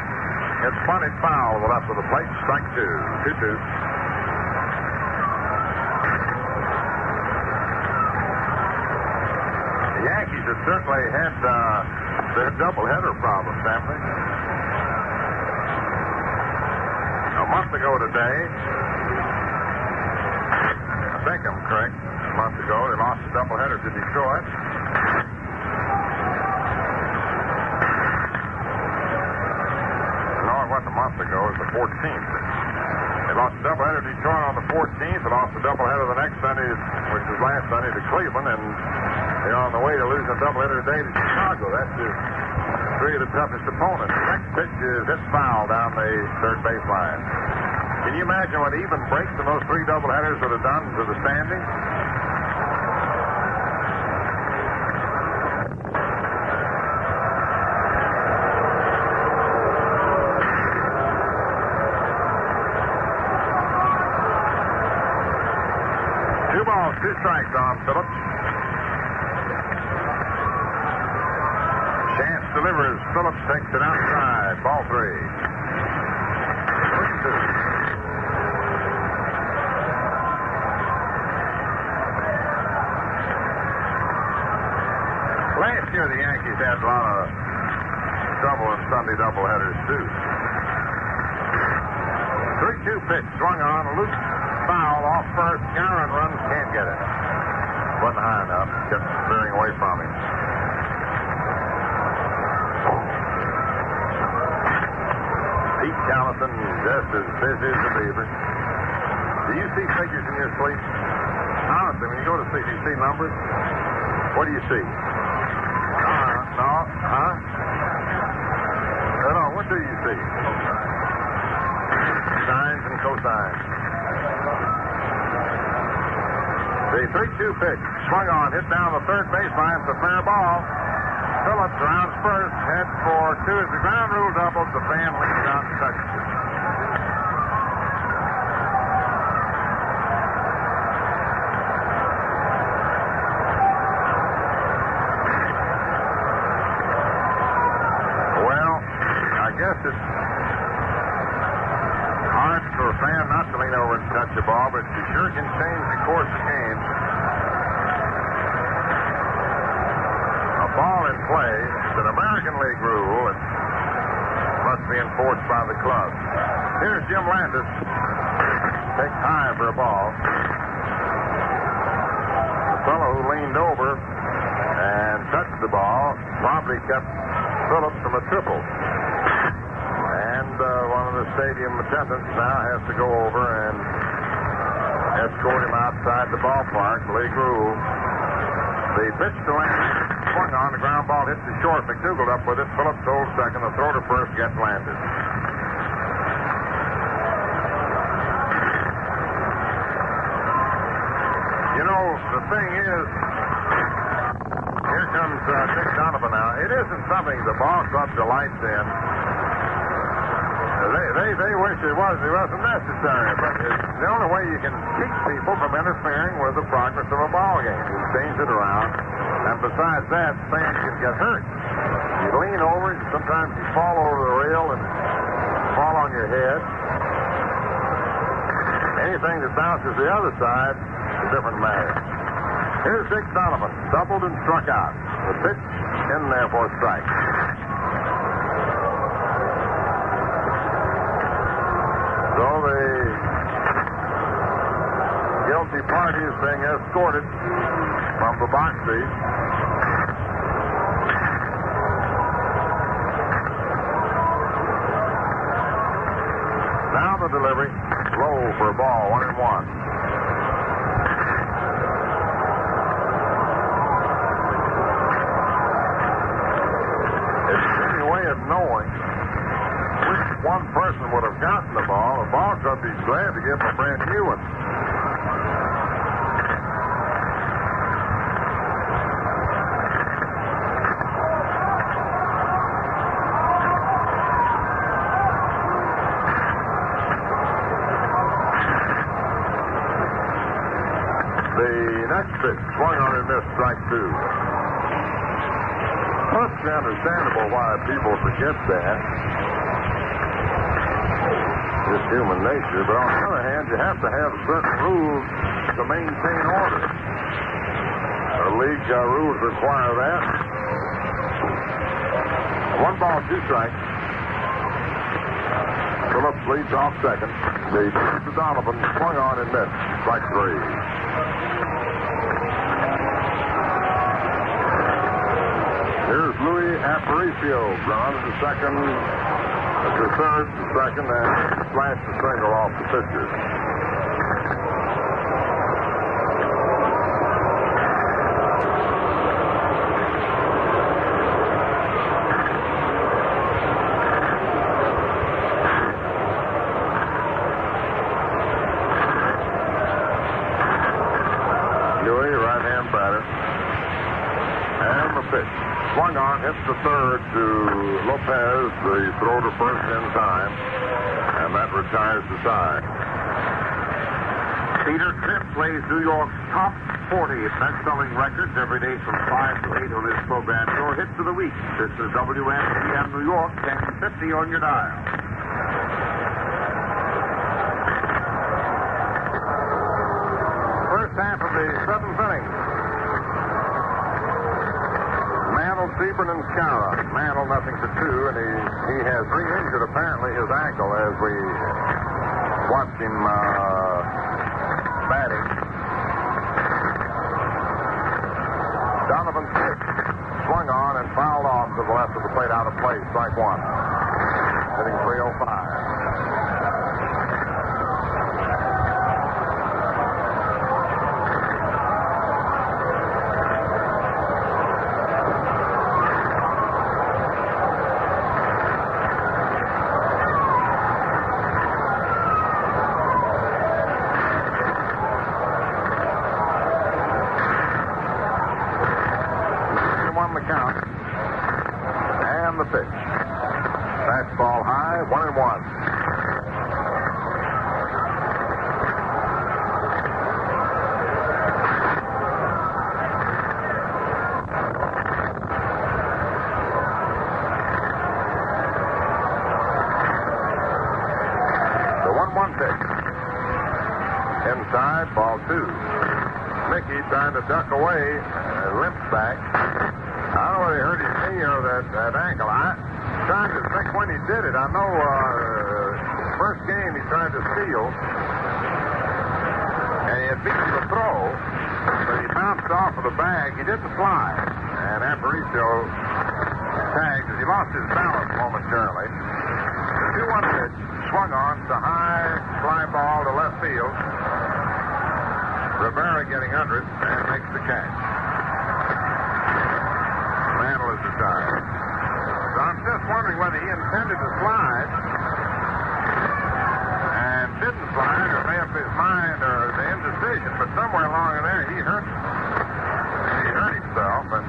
It's bunted foul to the left of the plate. Strike 2. 2-2. The Yankees have certainly had their doubleheader problems, haven't they? A month ago today, I think I'm correct, a month ago, they lost a doubleheader to Detroit. No, it wasn't a month ago, it was the 14th. They lost a doubleheader to Detroit on the 14th, and lost a doubleheader the next Sunday, which was last Sunday, to Cleveland, and they're on the way to losing a doubleheader today to Chicago. That's three of the toughest opponents. The next pitch is hit foul down the third baseline. Can you imagine what even breaks in those 3 doubleheaders would have done to the standings? Two balls, 2 strikes on Phillips. Chance delivers. Phillips takes it outside. Ball 3. 3-2. Last year, the Yankees had a lot of trouble in Sunday doubleheaders, too. 3-2 pitch. Swung on. Loose foul off first. Garland runs. Can't get it. Wasn't high enough. Kept veering away from him. Pete Callison just as busy as a beaver. Do you see figures in your sleep? Honestly, when you go to sleep, you see numbers? What do you see? No. No, what do you see? Sines and cosines. The 3-2 pitch. Swung on, hit down the third baseline. It's a fair ball. Phillips rounds first, head for 2 as the ground rule doubles. The fan leans out and touches it. Well, I guess it's hard for a fan not to lean over and touch the ball, but you sure can change the course of games. Ball in play. It's an American League rule. It must be enforced by the club. Here's Jim Landis. Takes high for a ball. The fellow who leaned over and touched the ball probably kept Phillips from a triple. And one of the stadium attendants now has to go over and escort him outside the ballpark. League rule. The pitch to Landis. Swung on, the ground ball hits the short. McDougal up with it. Phillips holds second. The throw to first gets Landis. You know, the thing is, here comes Dick Donovan now. It isn't something the ball club delights in. They wish it wasn't necessary, but it's the only way you can keep people from interfering with the progress of a ball game. You change it around. And besides that, fans can get hurt. You lean over, sometimes you fall over the rail and fall on your head. Anything that bounces the other side is a different matter. Here's Dick Donovan, doubled and struck out. The pitch in there for a strike. So the guilty party is being escorted from the box seat. Now the delivery, low for a ball, 1-1. It's any way of knowing which one person would have gotten the ball. The ball club be glad to give him a brand new one. pitch. Swung on and missed. Strike two. Well, it's understandable why people forget that. It's human nature. But on the other hand, you have to have certain rules to maintain order. The league rules require that. 1 ball, 2 strikes. Phillips leads off second. The pitch to Donovan swung on and missed. Strike three. Here's Louis Aparicio. Grounded to second, to third, to second, and slashed the single off the pitcher. Swung on, hits the third to Lopez. The throw to first in time, and that retires the side. Peter Tripp plays New York's top 40 best-selling records every day from 5 to 8 on this program. Your hits of the week. This is WMGM New York, 1050 on your dial. First half of the seventh inning. Sebring and Skara. Mantle 0-2, and he has re-injured apparently his ankle as we watch him batting. Donovan swung on and fouled off to the left of the plate, out of play. Strike one. Hitting .305. Fastball high, 1-1. The 1-1 pitch. Inside, ball two. Mickey trying to duck away, limps back. I don't know whether he hurt his knee or that ankle. I'm trying to think when he did it. I know first game he tried to steal, and he had beaten the throw, but he bounced off of the bag. He didn't fly, and Aparicio tagged as he lost his balance momentarily. The 2-1 pitch swung on to high fly ball to left field. Rivera getting under it and makes the catch. Mantle is retired. So I'm just wondering whether he intended to slide and didn't slide, or made up his mind, or the indecision. But somewhere along in there, he hurt himself, and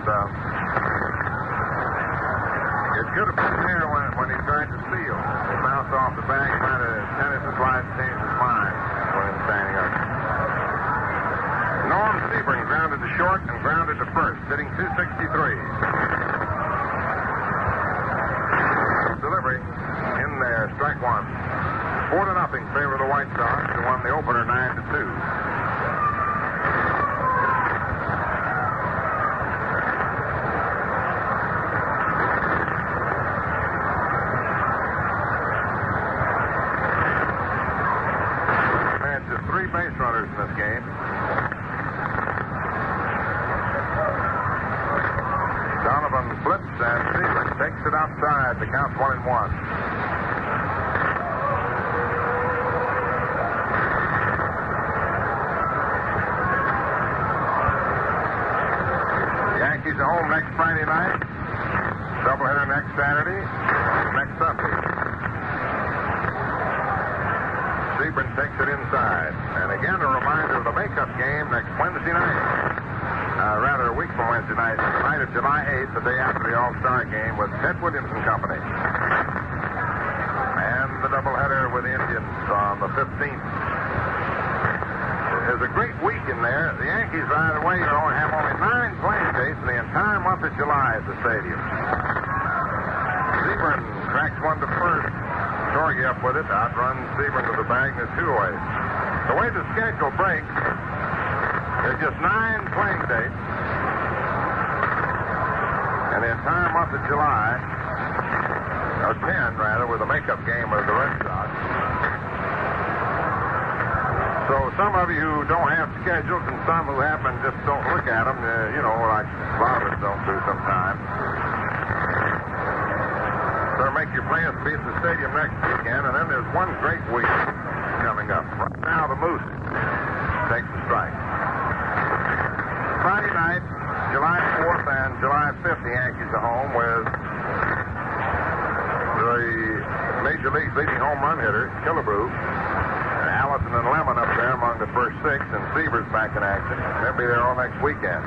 it could have been there when he tried to steal. He bounced off the bag, he might have intended to slide and changed his mind when he was standing up. Norm Sebring grounded to short and grounded to first, hitting .263. Delivery in there, strike one. 4-0 favor of the White Sox, who won the opener 9-2. And just 3 base runners in this game. Donovan flips and Sebring takes it outside. The count's 1-1. Yankees are home next Friday night. Doubleheader next Saturday. Next Sunday. Sebring takes it inside. And again, a reminder of the makeup game next Wednesday night. Rather, a week from Wednesday night, the night of July 8th, the day after the All-Star game with Ted Williams and Company. And the doubleheader with the Indians on the 15th. there's a great week in there. The Yankees, by the way, have only 9 playing dates in the entire month of July at the stadium. Sebring cracks one to first. Torgy up with it, outruns Sebring to the bag, and there's 2 away. The way the schedule breaks, there's just 9 playing dates in the entire month of July, or 10 rather, with a makeup game of the Red Sox. So some of you who don't have schedules and some who happen just don't look at them, like a lot of us don't do sometimes. So make your plans to be at the stadium next weekend, and then there's one great week coming up. Right now, the Moose takes the strike. Friday night, July 4th and July 5th, the Yankees are home with the Major League's leading home run hitter, Killebrew, and Allison and Lemon up there among the first 6, and Seaver's back in action. They'll be there all next weekend.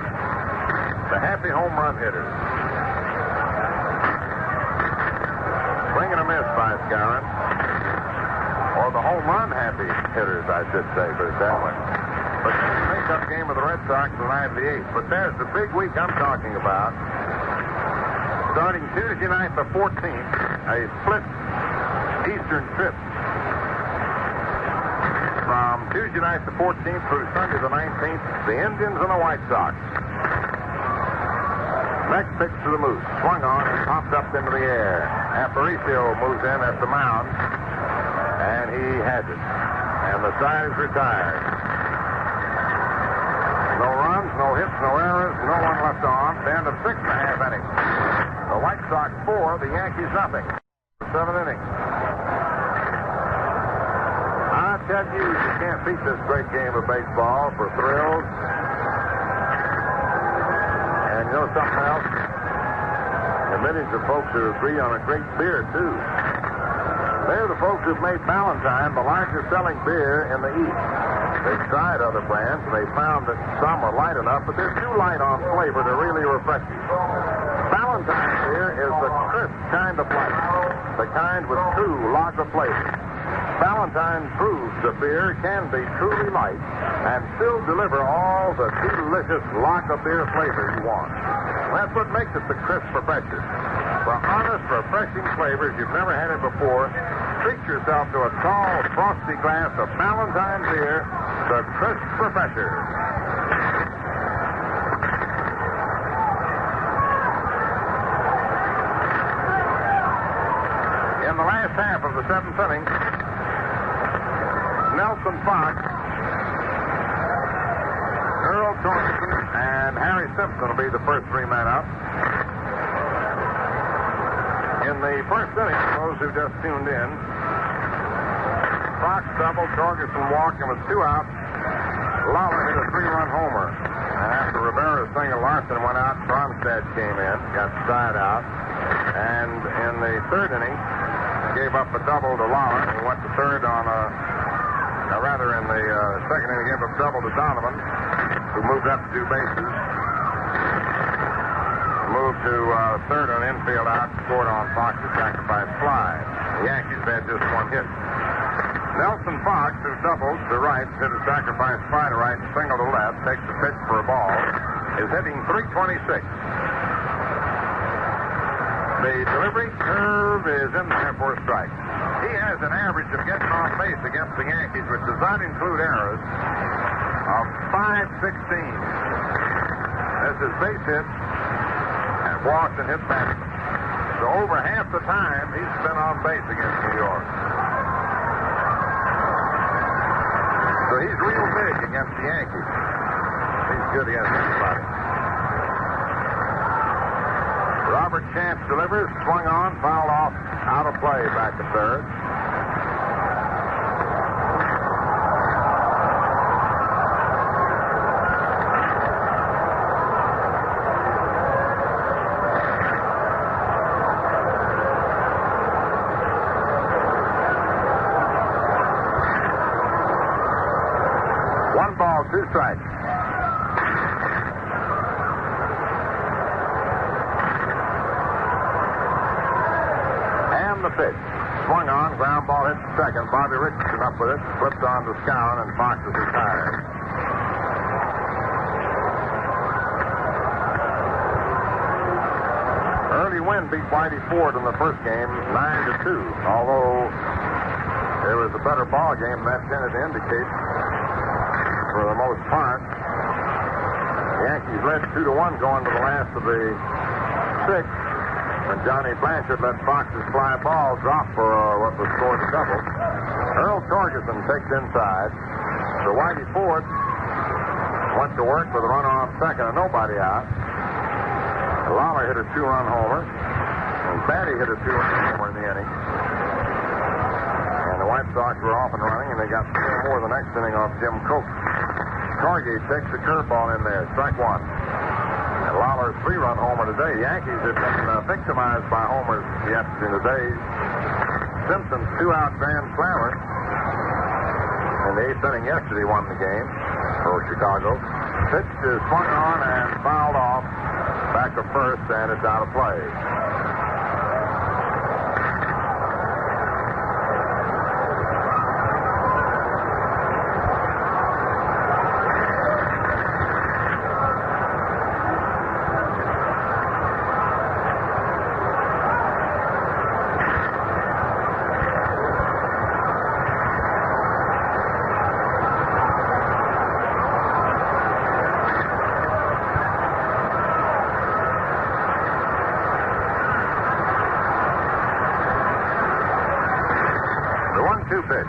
The happy home run hitters. Swing and a miss by Skowron. Or the home run happy hitters, I should say, but it's that way. But the makeup game of the Red Sox the night of the 8th. But there's the big week I'm talking about. Starting Tuesday night the 14th, a split Eastern trip. From Tuesday night the 14th through Sunday the 19th, the Indians and the White Sox. Next pitch to the Moose. Swung on and popped up into the air. Aparicio moves in at the mound, and he has it. And the side is retired. No runs, no hits, no errors, no one left on. The end of 6 1/2 innings. The White Sox 4, the Yankees nothing. 7 innings. I tell you can't beat this great game of baseball for thrills. And you know something else? There are millions of folks who agree on a great beer, too. They're the folks who've made Ballantine the largest selling beer in the East. They've tried other brands, and they found that some are light enough, but they're too light on flavor to really refreshing. Ballantine beer is the crisp kind of light, the kind with true lager flavor. Ballantine proves the beer can be truly light and still deliver all the delicious lager beer flavor you want. That's what makes it the crisp refresher. For honest, refreshing flavors you've never had it before, treat yourself to a tall, frosty glass of Ballantine beer, the crisp refresher. In the last half of the 7th inning, Nelson Fox, Earl Torkelson, and Harry Simpson will be the first 3 men up. In the first inning, for those who just tuned in, Fox doubled, Torkelson walked, and with 2 outs, Lawson hit a 3-run homer. And after Rivera's single, Lawson went out, Bromstad came in, got the side out, and in the 3rd inning, gave up a double to Lawson. He went to 3rd on in the 2nd inning, gave up a double to Donovan, who moved up to 2 bases. Moved to 3rd on infield out, scored on Fox's sacrifice fly. The Yankees had just 1 hit. Nelson Fox, who doubled to right, hit a sacrifice fly to right, single to left, takes the pitch for a ball, is hitting .326. The delivery curve is in there for a strike. He has an average of getting on base against the Yankees, which does not include errors, of .516. This is base hits and walks and hits batsmen. So over half the time, he's been on base against New York. So he's real big against the Yankees. He's good against anybody. Robert Chance delivers, swung on, fouled off, out of play, back to 3rd. One ball, 2 strikes. The pitch. Swung on, ground ball hit to 2nd. Bobby Richardson up with it. Flipped on to Skowron, and Fox is retired. Twins beat Whitey Ford in the first game 9-2. Although it was a better ball game than that tended to indicate for the most part. The Yankees led 2-1 going to the last of the sixth. When Johnny Blanchard let Fox's fly ball drop for what was scored a double. Earl Torgerson takes inside. So Whitey Ford went to work with a runner on second and nobody out. Lawler hit a two-run homer. And Batty hit a two-run homer in the inning. And the White Sox were off and running, and they got 4 more the next inning off Jim Coke. Cargate takes the curveball in there, strike one. And Lawler's 3-run homer today. Yankees have been victimized by homers yet in the days. Simpson's 2-out grand slammer in the 8th inning yesterday won the game for Chicago. Pitch is swung on and fouled off back to first, and it's out of play. Pitch.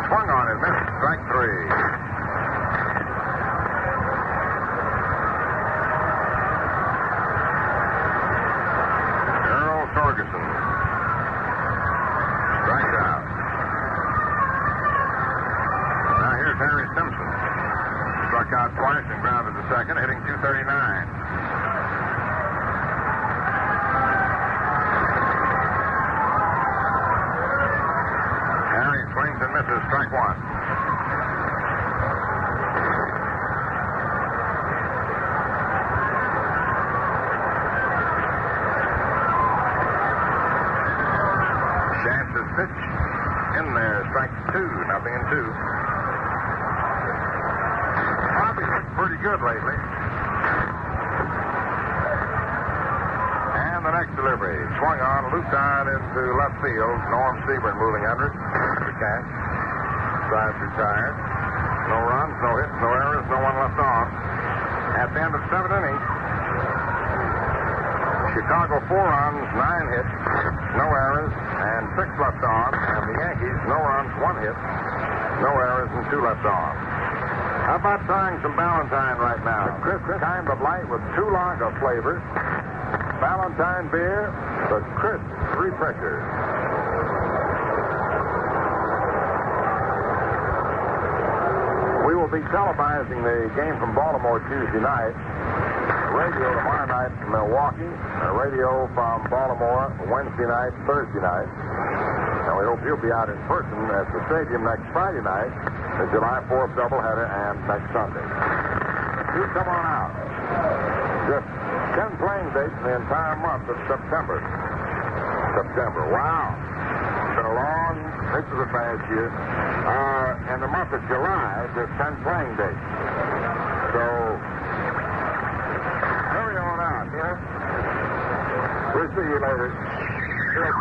Swung on and missed. Strike 3. Earl Torgerson strikes out. Now here's Harry Simpson. Struck out twice and grounded to second, hitting .239. Misses, strike one. Chance's pitch in there, strike 2, 0-2. Bobby's looked pretty good lately. And the next delivery, swung on, looped on into left field. Norm Seaburn moving under it. Cash. Drives retired. No runs, no hits, no errors, no one left on. At the end of 7 innings, Chicago 4 runs, 9 hits, no errors, and 6 left on. And the Yankees, no runs, 1 hit, no errors, and 2 left on. How about trying some Ballantine right now? Crisp kind of light with 2 lager flavors. Ballantine beer, the crisp refresher. We will be televising the game from Baltimore Tuesday night. Radio tomorrow night from Milwaukee. Radio from Baltimore Wednesday night, Thursday night. And we hope you'll be out in person at the stadium next Friday night, the July 4th doubleheader, and next Sunday. You come on out. Just 10 playing dates in the entire month of September. Wow. It's been a long, this is a fast year. In the month of July, there's 10 playing dates. So, hurry on out, yeah? We'll see you later. Yes,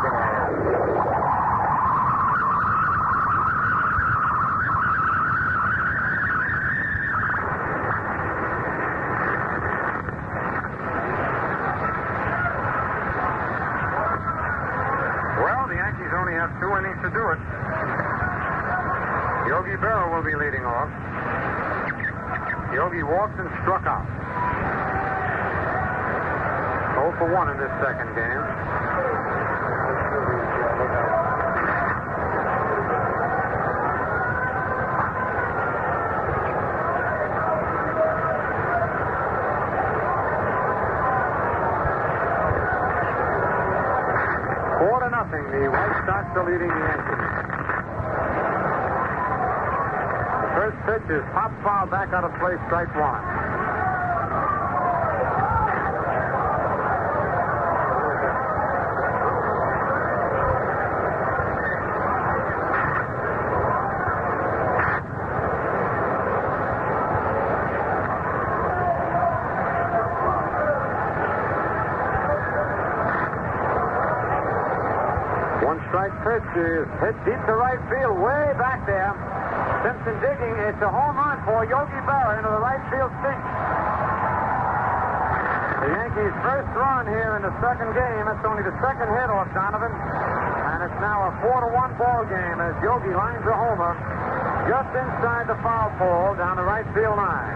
Well, the Yankees only have 2 innings to do it. Yogi Berra will be leading off. Yogi walked and struck out. 0 for 1 in this second game. The White Sox are leading the Yankees. The first pitch is pop foul back out of play, strike 1. strike pitch is hit deep to right field, way back there. Simpson digging. It's a home run for Yogi Berra into the right field sink. The Yankees' first run here in the second game. It's only the second hit off Donovan. And it's now a 4-1 ball game as Yogi lines a homer just inside the foul pole down the right field line.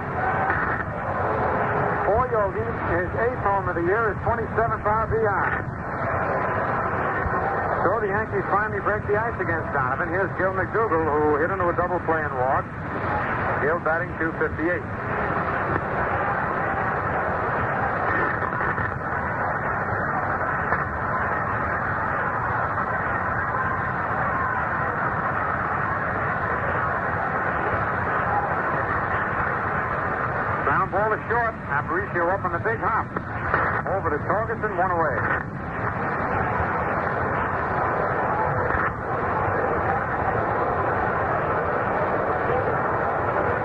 For Yogi, his 8th home of the year, his 27th RBI. So the Yankees finally break the ice against Donovan. Here's Gil McDougall, who hit into a double play and walked. Gil batting .258. Ground ball is short. Aparicio up on the big hop. Over to Torgerson, one away.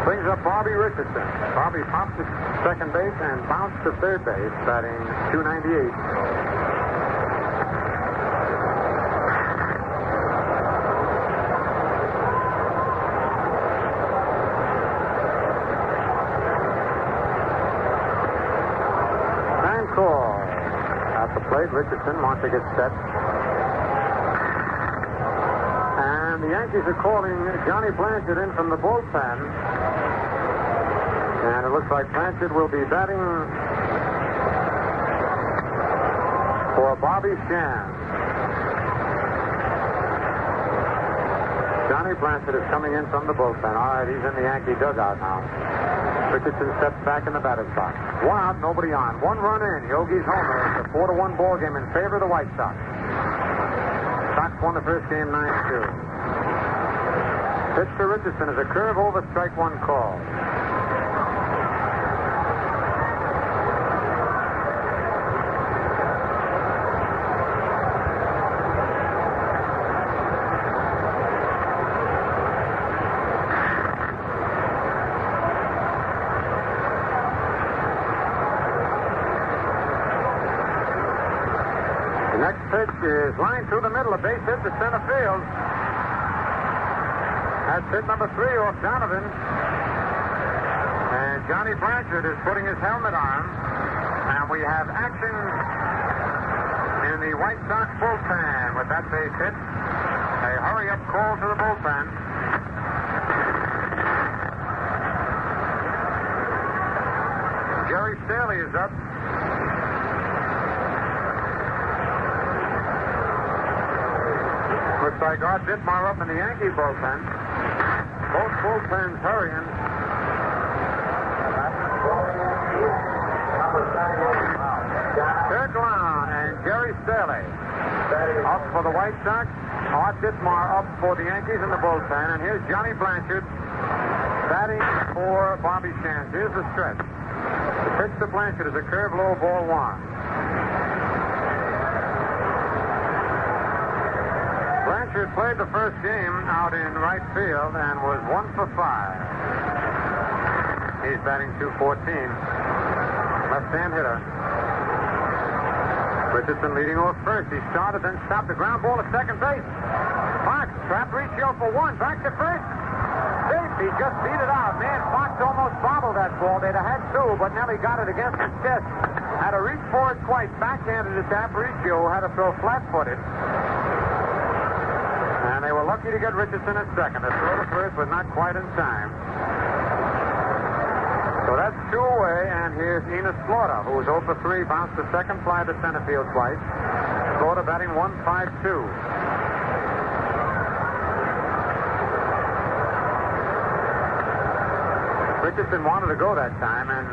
Brings up Bobby Richardson. Bobby pops to second base and bounced to third base, batting .298. And call. At the plate, Richardson wants to get set. And the Yankees are calling Johnny Blanchard in from the bullpen. And it looks like Blanchard will be batting for Bobby Shan. Johnny Blanchard is coming in from the bullpen. All right, he's in the Yankee dugout now. Richardson steps back in the batter's box. One out, nobody on. One run in. Yogi's homer. It's a 4-1 ball game in favor of the White Sox. Sox won the first game 9-2. Pitch to Richardson is a curve over, strike one call. Is line through the middle, a base hit to center field. That's hit number 3 off Donovan. And Johnny Blanchard is putting his helmet on. And we have action in the White Sox bullpen with that base hit. A hurry-up call to the bullpen. Jerry Staley is up. Looks like Art Dittmar up in the Yankee bullpen. Both bullpens hurrying. Kirk Long and Jerry Staley up for the White Sox. Art Dittmar up for the Yankees in the bullpen. And here's Johnny Blanchard batting for Bobby Shan. Here's the stretch. The pitch to Blanchard is a curve low, ball 1. Blanchard played the first game out in right field and was 1 for 5. He's batting .214. Left-hand hitter. Richardson leading off first. He started, then stopped the ground ball at second base. Fox, Aparicio for 1. Back to first. Safe. He just beat it out. Man, Fox almost bobbled that ball. They'd have had 2, but Nelly got it against his chest. Had to reach for it twice. Backhanded it to Aparicio, who had to throw flat-footed. And they were lucky to get Richardson at second. The throw to first was not quite in time. So that's 2 away, and here's Enos Slaughter, who was 0 for 3, bounced the second fly to center field twice. Slaughter batting 1-5-2. Richardson wanted to go that time, and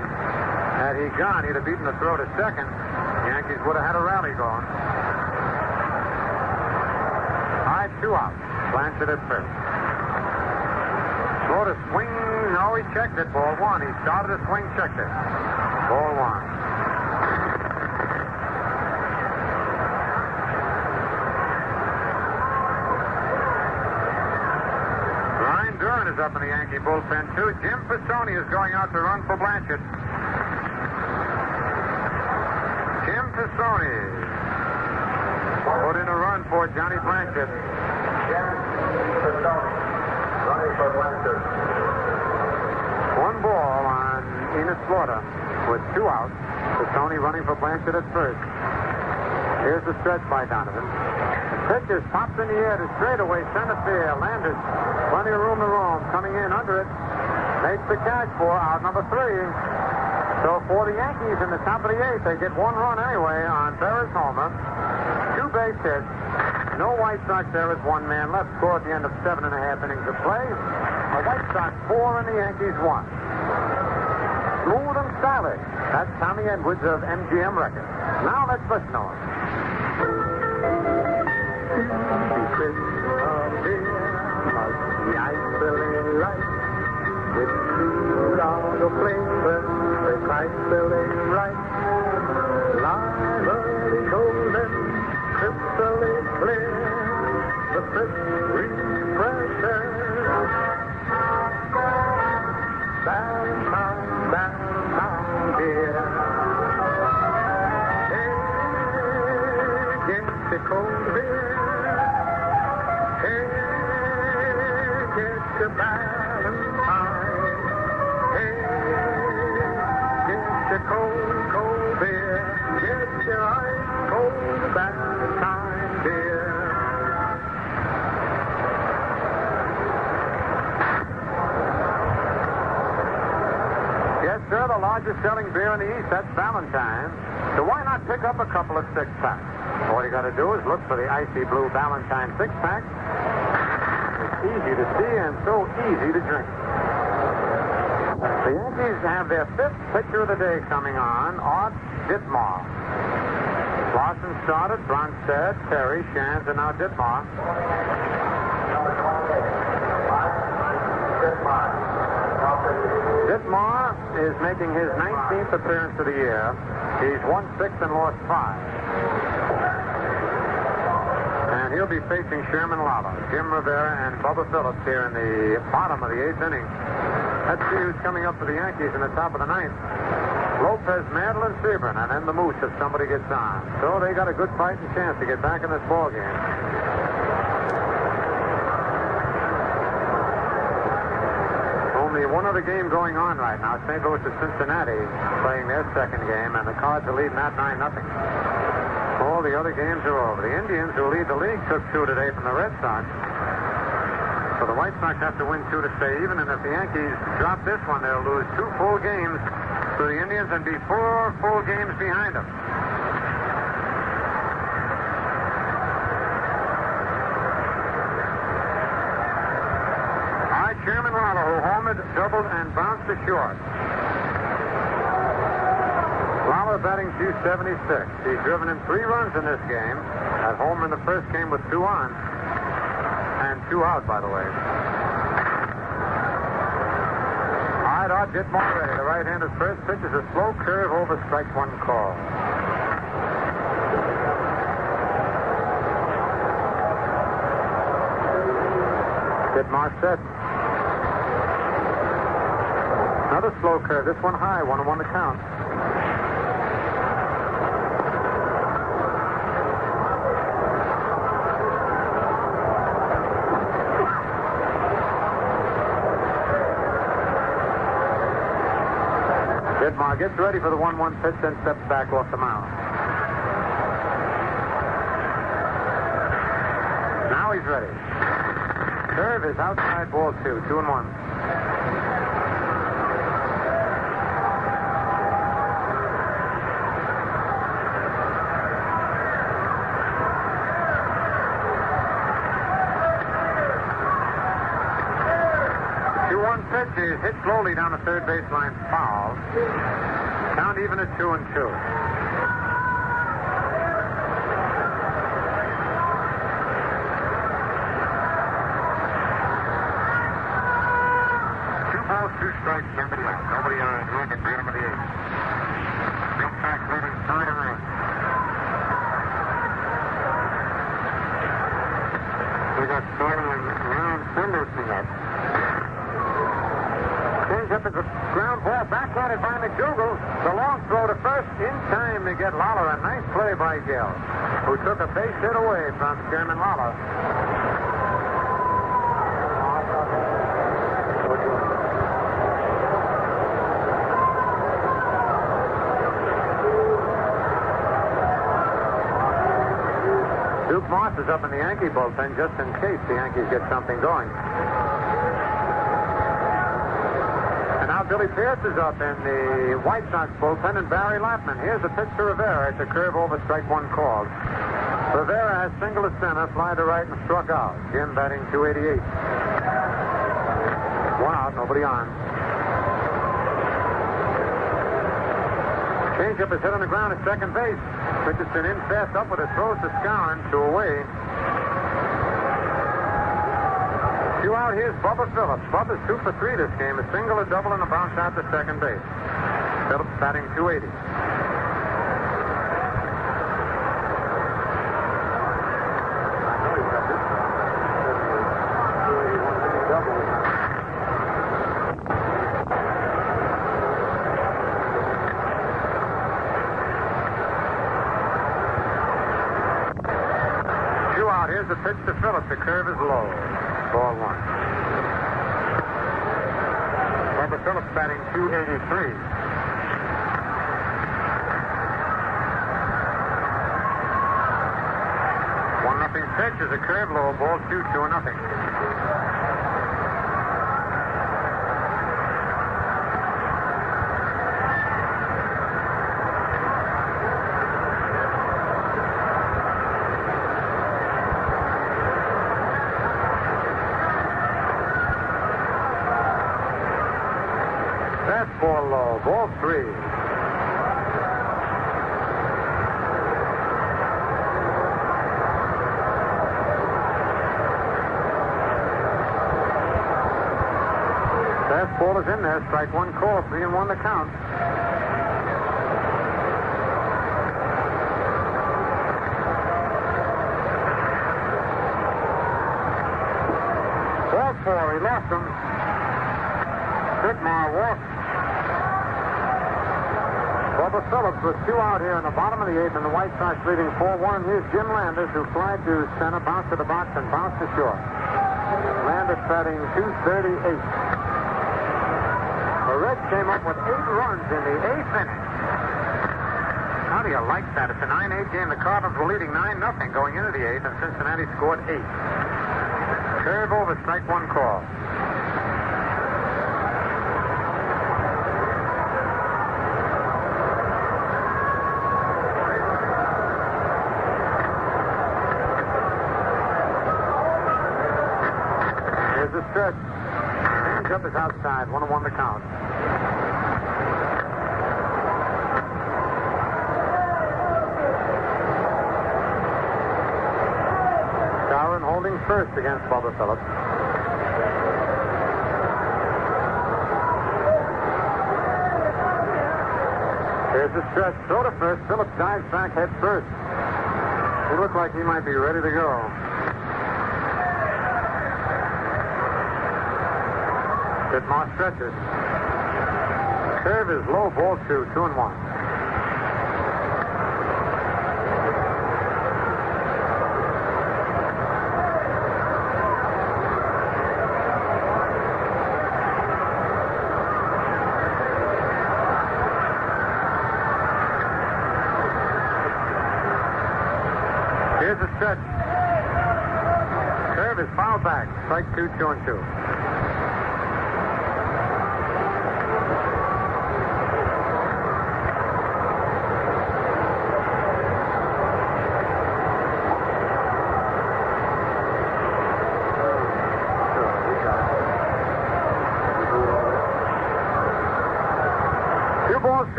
had he gone, he'd have beaten the throw to second. The Yankees would have had a rally going. 2 out. Blanchard at first. Slaughter swing. No, he checked it. Ball 1. He started a swing, checked it. Ball 1. Ryan Duran is up in the Yankee bullpen, too. Jim Pisoni is going out to run for Blanchard. Jim Pisoni. put in a run for Johnny Blanchard. Running for Blanchard. One ball on Enos Slaughter with 2 outs. Tony running for Blanchard at first. Here's the stretch by Donovan. Pitch is popped in the air to straightaway center field. Landers, plenty of room to roam. Coming in under it. Makes the catch for out number 3. So for the Yankees in the top of the 8th, they get 1 run anyway on Berra's homer. 2 base hits. No White Sox there is 1 man left. Score at the end of 7.5 innings of play. The White Sox 4 and the Yankees 1. Smooth and stylish. That's Tommy Edwards of MGM Records. Now let's listen to him. The ice filling right with sweet auto flavor, the ice filling right. Lively golden, crystally clear, the crisp refresher. Valentine beer. Hey, get the cold beer. Hey, get the Valentine. Hey, get the cold beer. Get your ice cold Valentine beer. Yes, sir, the largest selling beer in the East, that's Valentine. So why not pick up a couple of 6-packs? All you got to do is look for the icy blue Valentine 6-pack. It's easy to see and so easy to drink. The Yankees have their 5th pitcher of the day coming on, Art Ditmar. Lawson started, Bronstead, Terry, Shands, and now Ditmar. Number 28. Ditmar is making his 19th appearance of the year. He's won 6 and lost 5. And he'll be facing Sherman Lala, Jim Rivera, and Bubba Phillips here in the bottom of the 8th inning. Let's see who's coming up for the Yankees in the top of the 9th. Lopez, Mantle, and Sebring, and then the Moose if somebody gets on. So they got a good fighting chance to get back in this ball game. Only one other game going on right now. St. Louis at Cincinnati playing their second game, and the Cards are leading that 9-0. All the other games are over. The Indians, who lead the league, took 2 today from the Red Sox. So the White Sox have to win 2 to stay even, and if the Yankees drop this one, they'll lose 2 full games to the Indians and be 4 full games behind them. All right, Sherman Lala, who homered, doubled, and bounced to short. Lala batting .276. He's driven in 3 runs in this game. At home in the first game with 2 on. And 2 out, by the way. All right, Art Ditmar ready. The right-handed first pitch is a slow curve over strike 1 call. Ditmar set. Another slow curve. This one high. 1-1 to count. Ditmar gets ready for the 1-1 pitch, then steps back off the mound. Now he's ready. Curve is outside, ball 2, 2-1. Pitch is hit slowly down the third baseline, foul. Count even at 2-2. 2 balls, 2 strikes, nobody out. Nobody on in the bottom of the 8th. Jump back, leading 3 runs. We got starting and round Sanderson up. Change At the ground ball, backhanded by McDougal. The long throw to first in time to get Lawler. A nice play by Gill, who took a base hit away from Sherman Lawler. Duke Moss is up in the Yankee bullpen just in case the Yankees get something going. Billy Pierce is up in the White Sox bullpen, and Barry Lattman. Here's a pitch to Rivera. It's a curve over, strike one called. Rivera has single to center, fly to right, and struck out. Jim batting .288. One out, nobody on. Changeup is hit on the ground at second base. Richardson in fast up with a throw to Scowen, 2 away. 2 out, here's Bubba Phillips. Bubba's 2 for 3 this game. A single, a double, and a bounce out to second base. Phillips batting .280. Two out, here's the pitch to Phillips. The curve is low. Ball 1. Bubba Phillips batting .283. 1-0 pitch is a curve low ball, 2-0. Ball low, ball 3. Fastball is in there, strike one call, 3-1 the count. Ball 4, he lost him. Whitmore walked. Bubba Phillips with 2 out here in the bottom of the 8th, and the White Sox leading 4-1. Here's Jim Landis, who flied to center, bounced to the box, and bounced to short. Landis batting .238. The Reds came up with 8 runs in the 8th inning. How do you like that? It's a 9-8 game. The Cardinals were leading 9-0 going into the 8th, and Cincinnati scored 8. Curve over, strike one call. Stretch. Changeup is outside. 1-1 the count. Darwin holding first against Bubba Phillips. Here's the stretch. Throw to first. Phillips dives back head first. He looked like he might be ready to go. Whitmore stretches. Curve is low, ball 2, 2-1. Here's the stretch. Curve is fouled back. Strike 2, 2-2.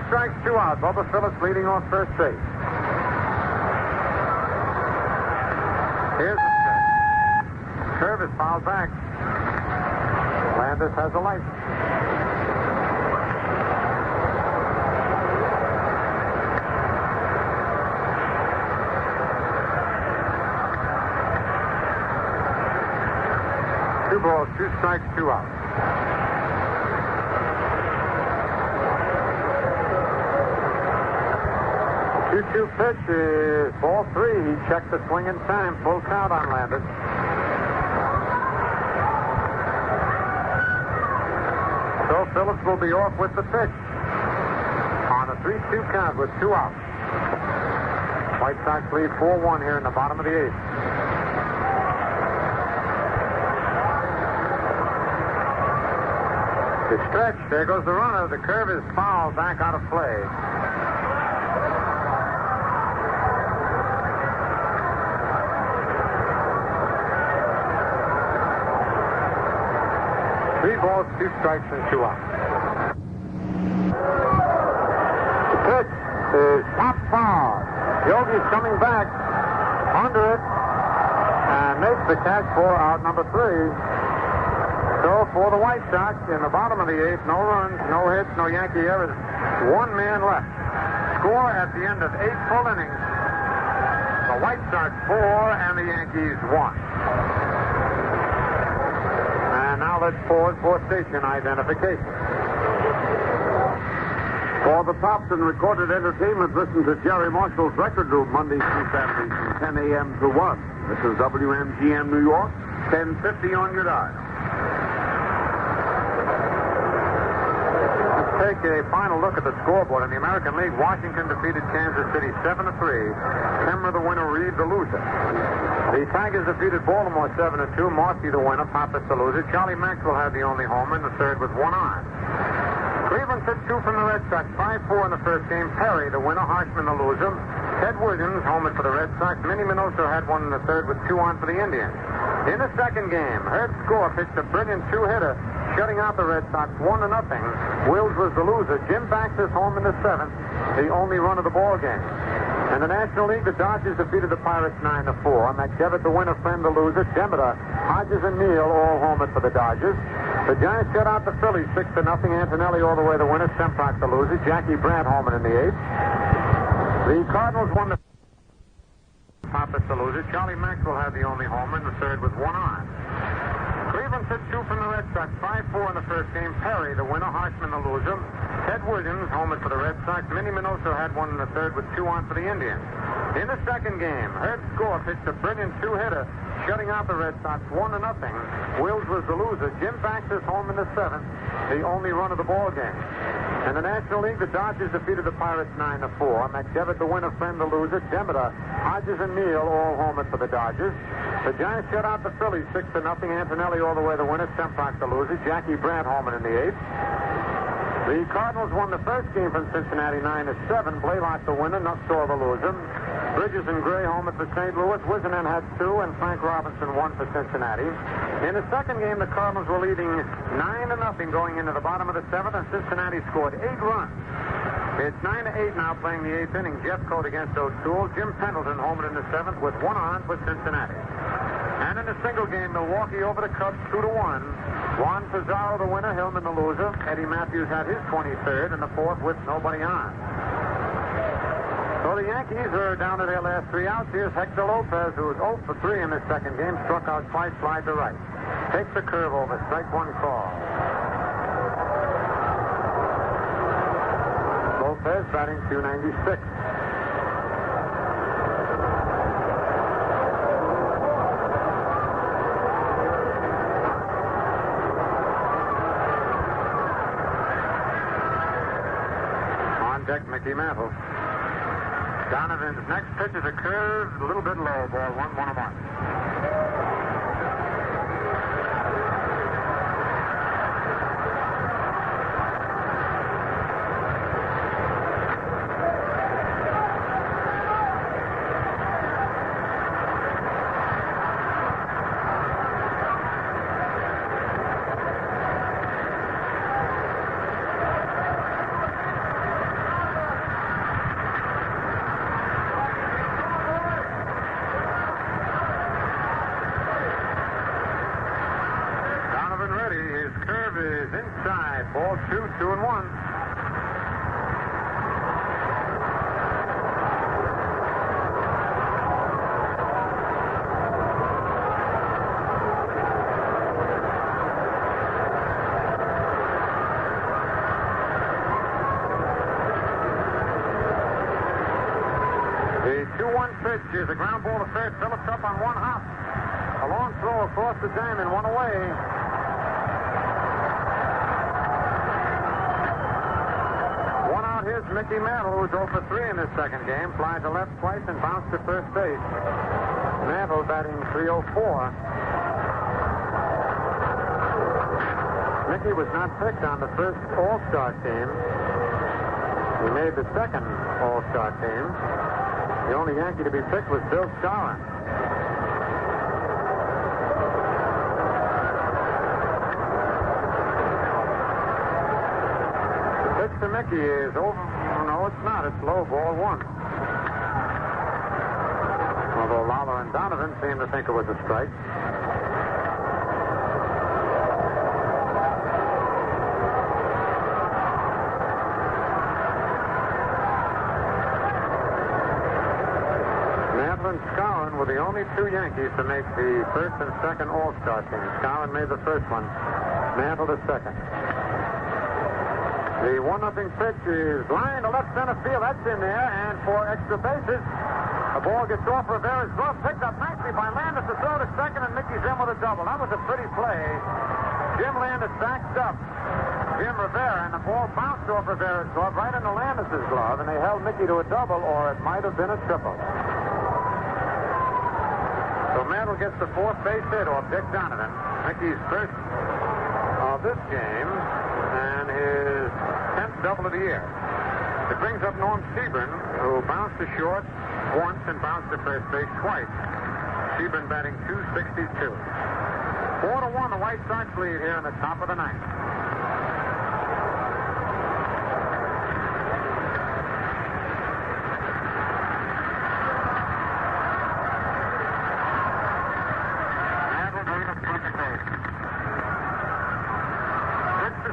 Strikes, 2 out. Bubba Phillips leading off first base. Here's the stretch. Curve is fouled back. Landis has a light. Two balls, 2 strikes, 2 out. 2-2 pitch is ball 3. He checked the swing in time. Full count on Landis. So Phillips will be off with the pitch on a 3-2 count with 2 outs. White Sox lead 4-1 here in the bottom of the 8th. The stretch. There goes the runner. The curve is foul, back out of play. Three balls, 2 strikes, and 2 outs. The pitch is popped foul. Yogi's coming back under it and makes the catch for out number 3. So for the White Sox, in the bottom of the 8th, no runs, no hits, no Yankee errors, 1 man left. Score at the end of 8 full innings. The White Sox 4 and the Yankees 1. And now let's pause for station identification. For the tops and recorded entertainment, listen to Jerry Marshall's Record Room Mondays through Saturdays from 10 a.m. to 1. This is WMGM New York, 1050 on your dial. Take a final look at the scoreboard. In the American League, Washington defeated Kansas City 7-3. Kemmer the winner, Reed the loser. The Tigers defeated Baltimore 7-2. Marcy the winner, Pappas the loser. Charlie Maxwell had the only homer in the third with 1 on. Cleveland took 2 from the Red Sox, 5-4 in the first game. Perry the winner, Harshman the loser. Ted Williams homered for the Red Sox. Minnie Minoso had one in the third with 2 on for the Indians. In the second game, Herb Score pitched a brilliant 2-hitter, shutting out the Red Sox 1-0. Wills was the loser. Jim Baxter's home in the 7th, the only run of the ball game. In the National League, the Dodgers defeated the Pirates 9-4. McDevitt the winner, Friend the loser. Demeter, Hodges, and Neal all homered for the Dodgers. The Giants shut out the Phillies 6-0. Antonelli all the way the winner. Semprock the loser. Jackie Brandt homered in the 8th. The Cardinals won the Pappas the loser. Charlie Maxwell had the only homer in the third with 1 on. Cleveland took 2 from the Red Sox, 5-4 in the first game. Perry the winner, Harshman the loser. Ted Williams homered for the Red Sox. Minnie Minoso had one in the third with 2 on for the Indians. In the second game, Herb Score pitched a brilliant 2-hitter, shutting out the Red Sox 1-0. Wills was the loser. Jim Baxter's home in the 7th, the only run of the ball game. In the National League, the Dodgers defeated the Pirates 9-4. McDevitt the winner, Friend the loser. Demeter, Hodges, and Neal all homered for the Dodgers. The Giants shut out the Phillies 6-0. Antonelli all the way the winner. Semprock the loser. Jackie Brandt homered in the 8th. The Cardinals won the first game from Cincinnati 9-7. Blaylock the winner. Nussbaum the loser. Bridges and Gray homered for St. Louis. Wiseman had 2, and Frank Robinson won for Cincinnati. In the second game, the Cardinals were leading 9-0 going into the bottom of the 7th, and Cincinnati scored 8 runs. It's 9-8 now playing the 8th inning. Jeff Coat against O'Toole. Jim Pendleton homered in the 7th with 1 on for Cincinnati. And in a single game, Milwaukee over the Cubs 2-1. Juan Pizarro the winner, Hillman the loser. Eddie Matthews had his 23rd in the 4th with nobody on. So the Yankees are down to their last 3 outs. Here's Hector Lopez, who was 0 for 3 in this second game. Struck out twice, slide to right. Takes the curve over, strike 1 call. Lopez batting .296. On deck, Mickey Mantle. Donovan's next pitch is a curve, a little bit low, ball 1-1. Inside, ball 2-1. 2-1 pitch is a ground ball to third. Phillips up on one hop. A long throw across the diamond, one away. One out, here's Mickey Mantle, who's 0 for 3 in this second game. Fly to left twice and bounced to first base. Mantle batting .304. Mickey was not picked on the first All-Star team. He made the second All-Star team. The only Yankee to be picked was Bill Skowron. The pitch to Mickey is over. No, it's not. It's low, ball one. Although Lawler and Donovan seem to think it was a strike. Skowron were the only two Yankees to make the first and second All-Star team. Skowron made the first one, Mantle the second. The 1-0 pitch is line to left center field. That's in there, and for extra bases, the ball gets off Rivera's glove, picked up nicely by Landis to throw to second, and Mickey's in with a double. That was a pretty play. Jim Landis backed up Jim Rivera, and the ball bounced off Rivera's glove right into Landis' glove, and they held Mickey to a double, or it might have been a triple. So Mantle gets the fourth base hit off Dick Donovan. Mickey's first of this game and his 10th double of the year. It brings up Norm Sebring, who bounced to short once and bounced to first base twice. Sebring batting .262. 4-1, the White Sox lead here in the top of the ninth.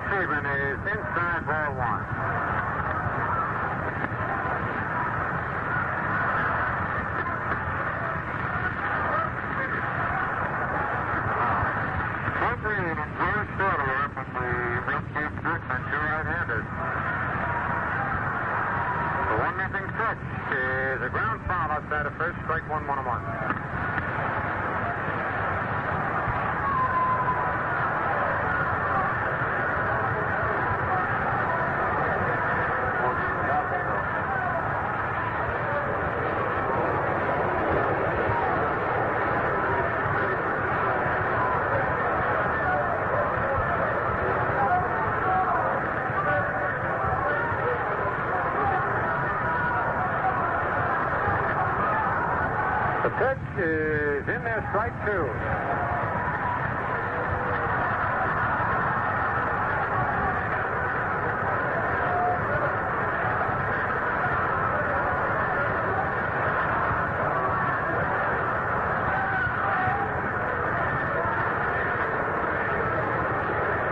Sebring is inside ball one. Quickly and very shortly from the left-hand Strickland, two right-handers. The 1-0 pitch is a ground foul outside of first, strike one, 1-1. The pitch is in there, strike two.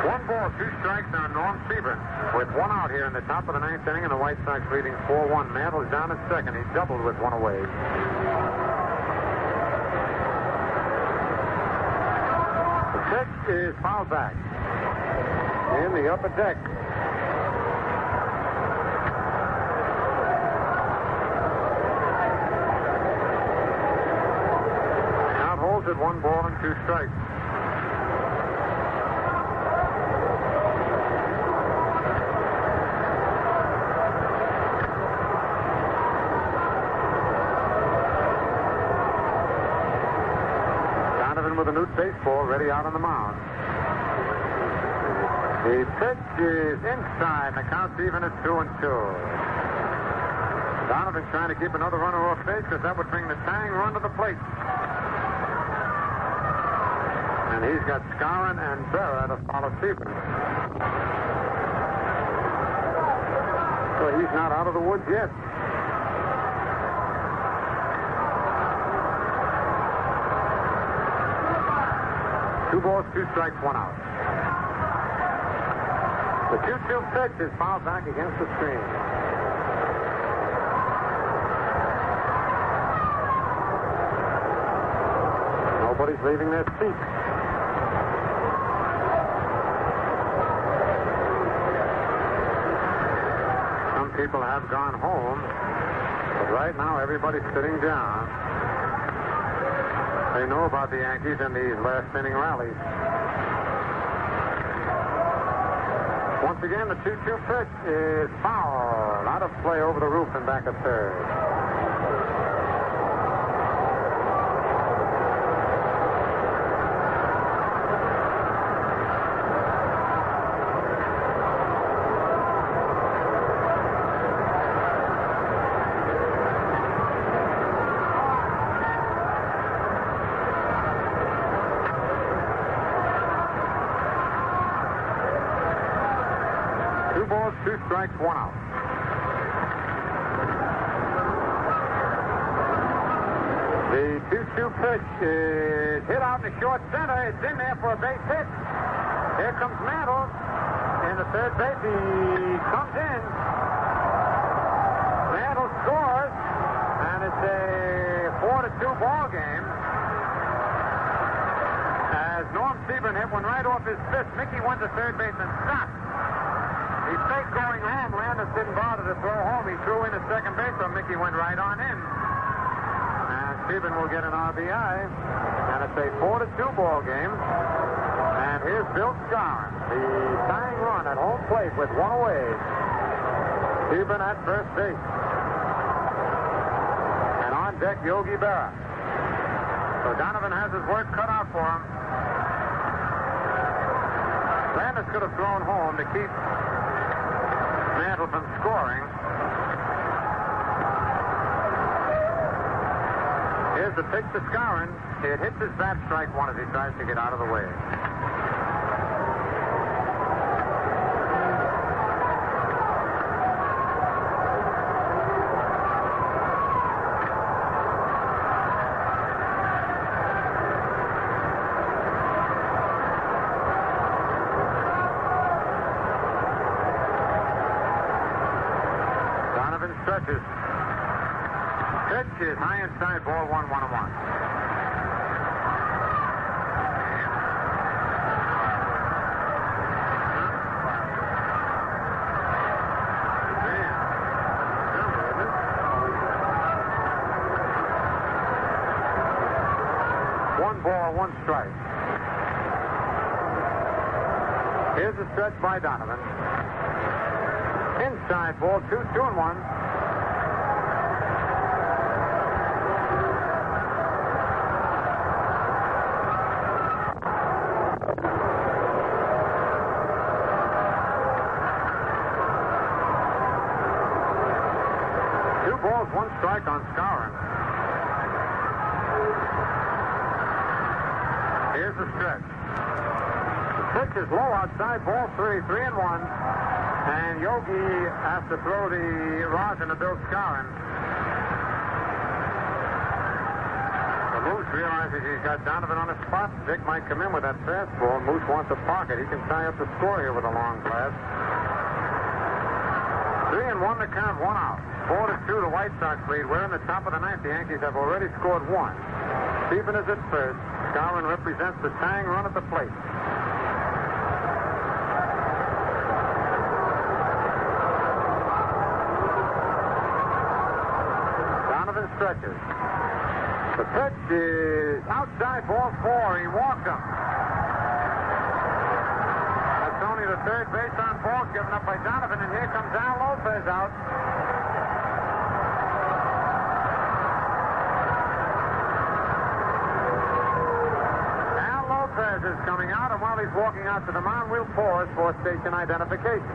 One ball, two strikes on Norm Sebring with one out here in the top of the ninth inning, and the White Sox leading 4-1. Mantle's down at second. He doubled with one away. Pitch is fouled back in the upper deck. Count holds at 1 ball and 2 strikes. With a new baseball ready out on the mound. The pitch is inside, and the count's even at 2-2. Donovan trying to keep another runner off base because that would bring the tying run to the plate. And he's got Skowron and Berra to follow Sebring. So he's not out of the woods yet. 2 balls, 2 strikes, 1 out. The 2-2 pitch is fouled back against the screen. Nobody's leaving their seat. Some people have gone home. But right now, everybody's sitting down. They know about the Yankees and these last inning rallies. Once again, the 2-2 pitch is foul. Out of play over the roof and back at third. Two strikes, one out. The 2-2 pitch is hit out in the short center. It's in there for a base hit. Here comes Mantle in the third base. He comes in. Mantle scores, and it's a 4-2 ball game. As Norm Siebern hit one right off his fist, Mickey went to third base and stopped. He faked going home. Landis didn't bother to throw home. He threw in at second base, so Mickey went right on in. And Stephen will get an RBI. And it's a 4-2 ball game. And here's Bill Skowron, the tying run at home plate with one away. Stephen at first base. And on deck, Yogi Berra. So Donovan has his work cut out for him. Landis could have thrown home to keep Mantle from scoring. Here's the pitch to Skowron. It hits his bat, strike one, as he tries to get out of the way. Stretches. Pitch is high inside, ball 1-1-1. One ball, one strike. Here's the stretch by Donovan. Inside ball, 2-2-1. One strike on Skowron. Here's the stretch. The pitch is low outside, ball 3-1. And Yogi has to throw the rosin to Bill Skowron. The Moose realizes he's got Donovan on the spot. Dick might come in with that fastball. Moose wants a pocket. He can tie up the score here with a long blast. 3-1 the count, one out. 4-2 the White Sox lead. We're in the top of the ninth. The Yankees have already scored one. Stephen is at first. Skowron represents the tying run at the plate. Donovan stretches. The pitch is outside, ball 4. He walked him. That's only the third base on ball given up by Donovan, and here comes Al Lopez out. Is coming out, and while he's walking out to the mound, we'll pause for station identification.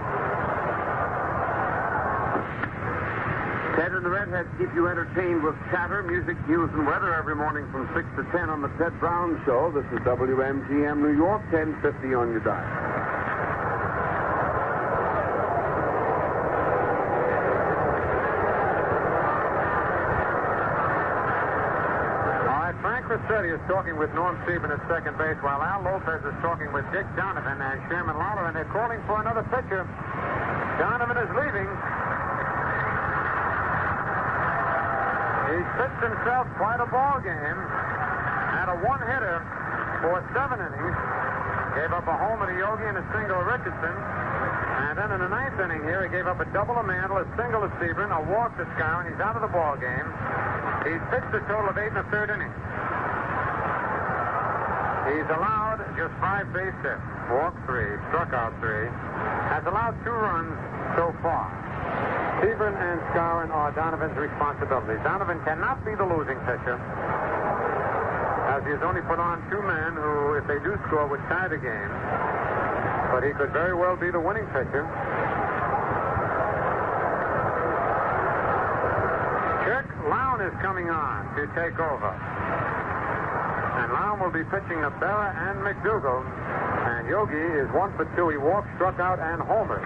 Ted and the Redheads keep you entertained with chatter, music, news, and weather every morning from 6 to 10 on the Ted Brown Show. This is WMGM New York, 1050 on your dial. Rossetti is talking with Norm Siebern at second base, while Al Lopez is talking with Dick Donovan and Sherman Lawler, and they're calling for another pitcher. Donovan is leaving. He pitched himself quite a ball game. Had a one-hitter for 7 innings. Gave up a homer to Yogi and a single to Richardson. And then in the ninth inning here, he gave up a double to Mantle, a single to Sebring, a walk to Skowron. He's out of the ball game. He's pitched a total of 8 in the third inning. He's allowed just 5 base hits, walked 3, struck out 3, has allowed 2 runs so far. Sebring and Skowron are Donovan's responsibility. Donovan cannot be the losing pitcher, as he has only put on 2 men who, if they do score, would tie the game. But he could very well be the winning pitcher. Kirk Lawson is coming on to take over. And Lawson will be pitching to Berra and McDougal. And Yogi is 1 for 2. He walked, struck out, and homered.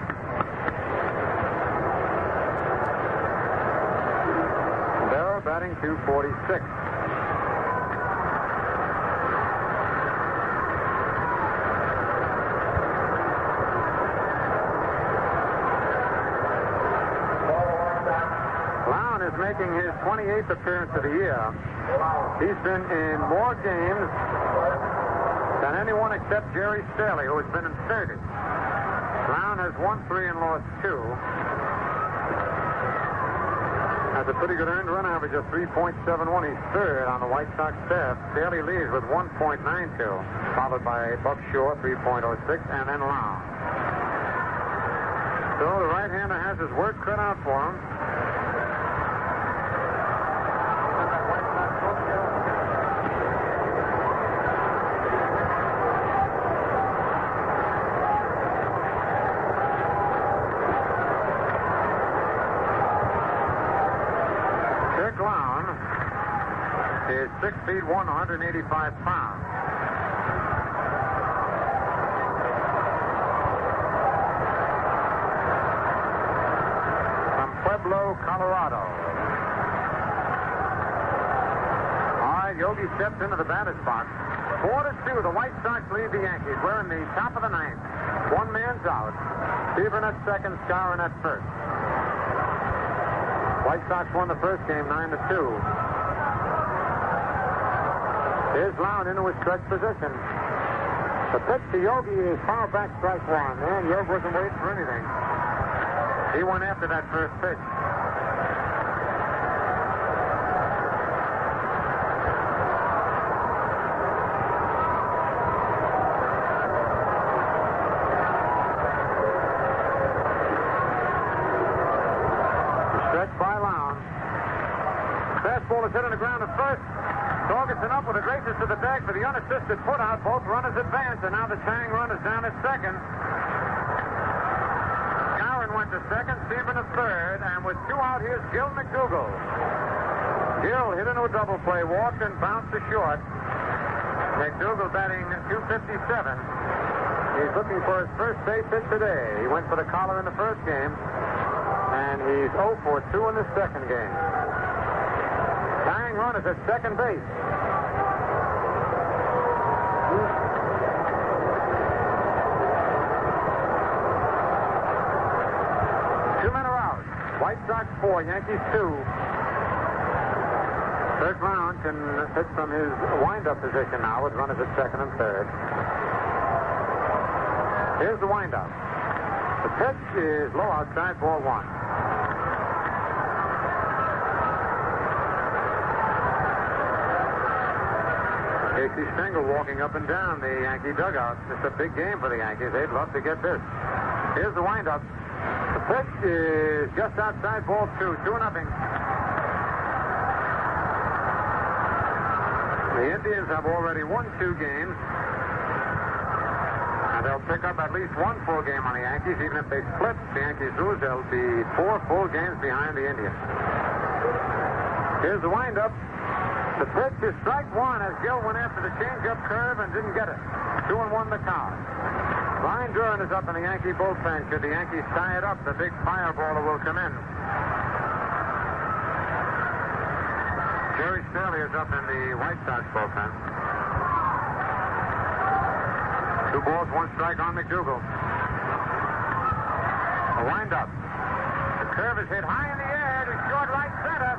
Berra batting .246. Is making his 28th appearance of the year. He's been in more games than anyone except Jerry Staley, who has been in 30. Brown has won 3 and lost 2. Has a pretty good earned run average of 3.71. He's third on the White Sox staff. Staley leads with 1.92, followed by Buck Shore, 3.06, and then Long. So the right-hander has his work cut out for him. Is 6 feet 185 pounds. From Pueblo, Colorado. All right, Yogi steps into the batter's box. 4-2, the White Sox lead the Yankees. We're in the top of the ninth. 1 man's out. Sebring at second, Skowron at first. White Sox won the first game 9-2. Here's Lawson into his stretch position. The pitch to Yogi is foul back, strike 1. And Yogi wasn't waiting for anything. He went after that first pitch. Stretch by Lawson. Fastball is hit on the ground at first. Torgerson up with the graces to the bag for the unassisted put-out. Both runners advance, and now the tying run is down at second. Skowron went to second, Sebring to third, and with 2 out, here's Gil McDougal. Gil hit into a double play, walked and bounced to short. McDougal batting .257. He's looking for his first base hit today. He went for the collar in the first game, and he's 0 for 2 in the second game. Tying run is at second base. Two men are out. White Sox 4, Yankees 2. Kirk Lawson can hit from his wind-up position now with runners at second and third. Here's the wind-up. The pitch is low outside, ball 1. Casey Stengel walking up and down the Yankee dugout. It's a big game for the Yankees. They'd love to get this. Here's the windup. The pitch is just outside, ball 2. 2-0. The Indians have already won 2 games. And they'll pick up at least 1 full game on the Yankees. Even if they split, the Yankees lose, they'll be 4 full games behind the Indians. Here's the windup. The pitch is strike 1 as Gil went after the changeup curve and didn't get it. 2-1 the count. Ryan Duran is up in the Yankee bullpen. Should the Yankees tie it up, the big fireballer will come in. Jerry Staley is up in the White Sox bullpen. 2 balls, 1 strike on McDougal. A windup. The curve is hit high in the air to short right center.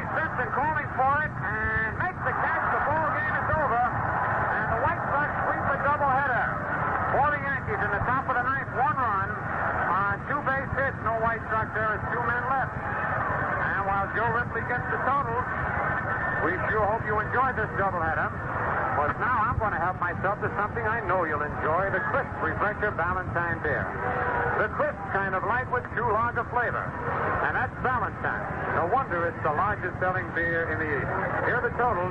Simpson calling for it and makes the catch. The ball game is over, and the White Sox sweep a doubleheader for the Yankees in the top of the ninth. 1 run. White Sox there is 2 men left. And while Joe Ripley gets the totals, we sure hope you enjoyed this doubleheader. But now I'm going to help myself to something I know you'll enjoy, the Crisp Refresher Valentine beer. The crisp kind of light with true lager flavor. And that's Valentine. No wonder it's the largest selling beer in the East. Here are the totals.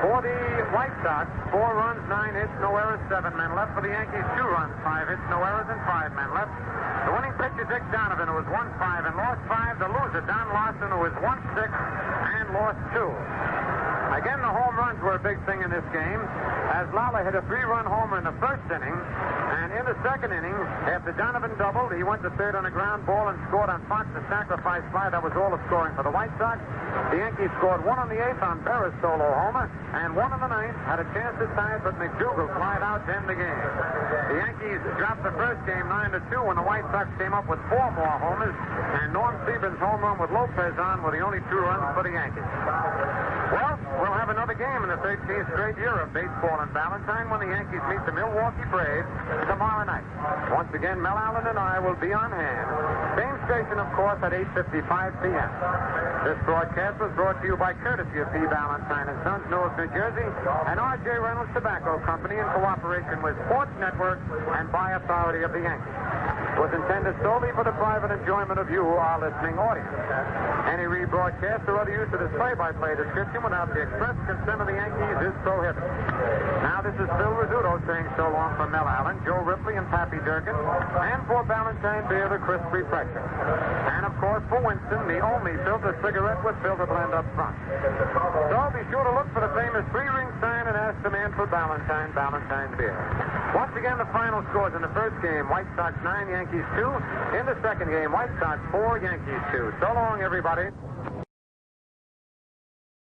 For the White Sox, 4 runs, 9 hits, no errors, 7 men left. For the Yankees, 2 runs, 5 hits, no errors, and 5 men left. The winning pitcher, Dick Donovan, who was 1-5 and lost 5. The loser, Don Lawson, who was 1-6 and lost 2. Again, the home runs were a big thing in this game, as Lala hit a 3-run homer in the first inning, and in the second inning, after Donovan doubled, he went to third on a ground ball and scored on Fox's sacrifice fly. That was all the scoring for the White Sox. The Yankees scored 1 on the 8th on Berra's solo homer, and 1 on the 9th, had a chance to tie it, but McDougal flied out to end the game. The Yankees dropped the first game 9-2 when the White Sox came up with 4 more homers, and Norm Stevens' home run with Lopez on were the only 2 runs for the Yankees. Well, we'll have another game in the 13th straight year of baseball in Valentine when the Yankees meet the Milwaukee Braves tomorrow night. Once again, Mel Allen and I will be on hand. Same station, of course, at 8:55 p.m. This broadcast was brought to you by courtesy of P. Valentine & Sons, Newark, New Jersey, and R.J. Reynolds Tobacco Company in cooperation with Sports Network and by authority of the Yankees. It was intended solely for the private enjoyment of you, our listening audience. Any rebroadcast or other use of this play-by-play description without the express consent of the Yankees is prohibited. Now, this is Phil Rizzuto saying so long for Mel Allen, Joe Ripley, and Pappy Durkin, and for Valentine Beer, the Crisp Refresher. And, of course, for Winston, the only filter cigarette with filter blend up front. So be sure to look for the famous 3-ring sign and ask the man for Valentine Beer. Once again, the final scores in the first game, White Sox 9, Yankees 2. In the second game, White Sox 4, Yankees 2. So long, everybody.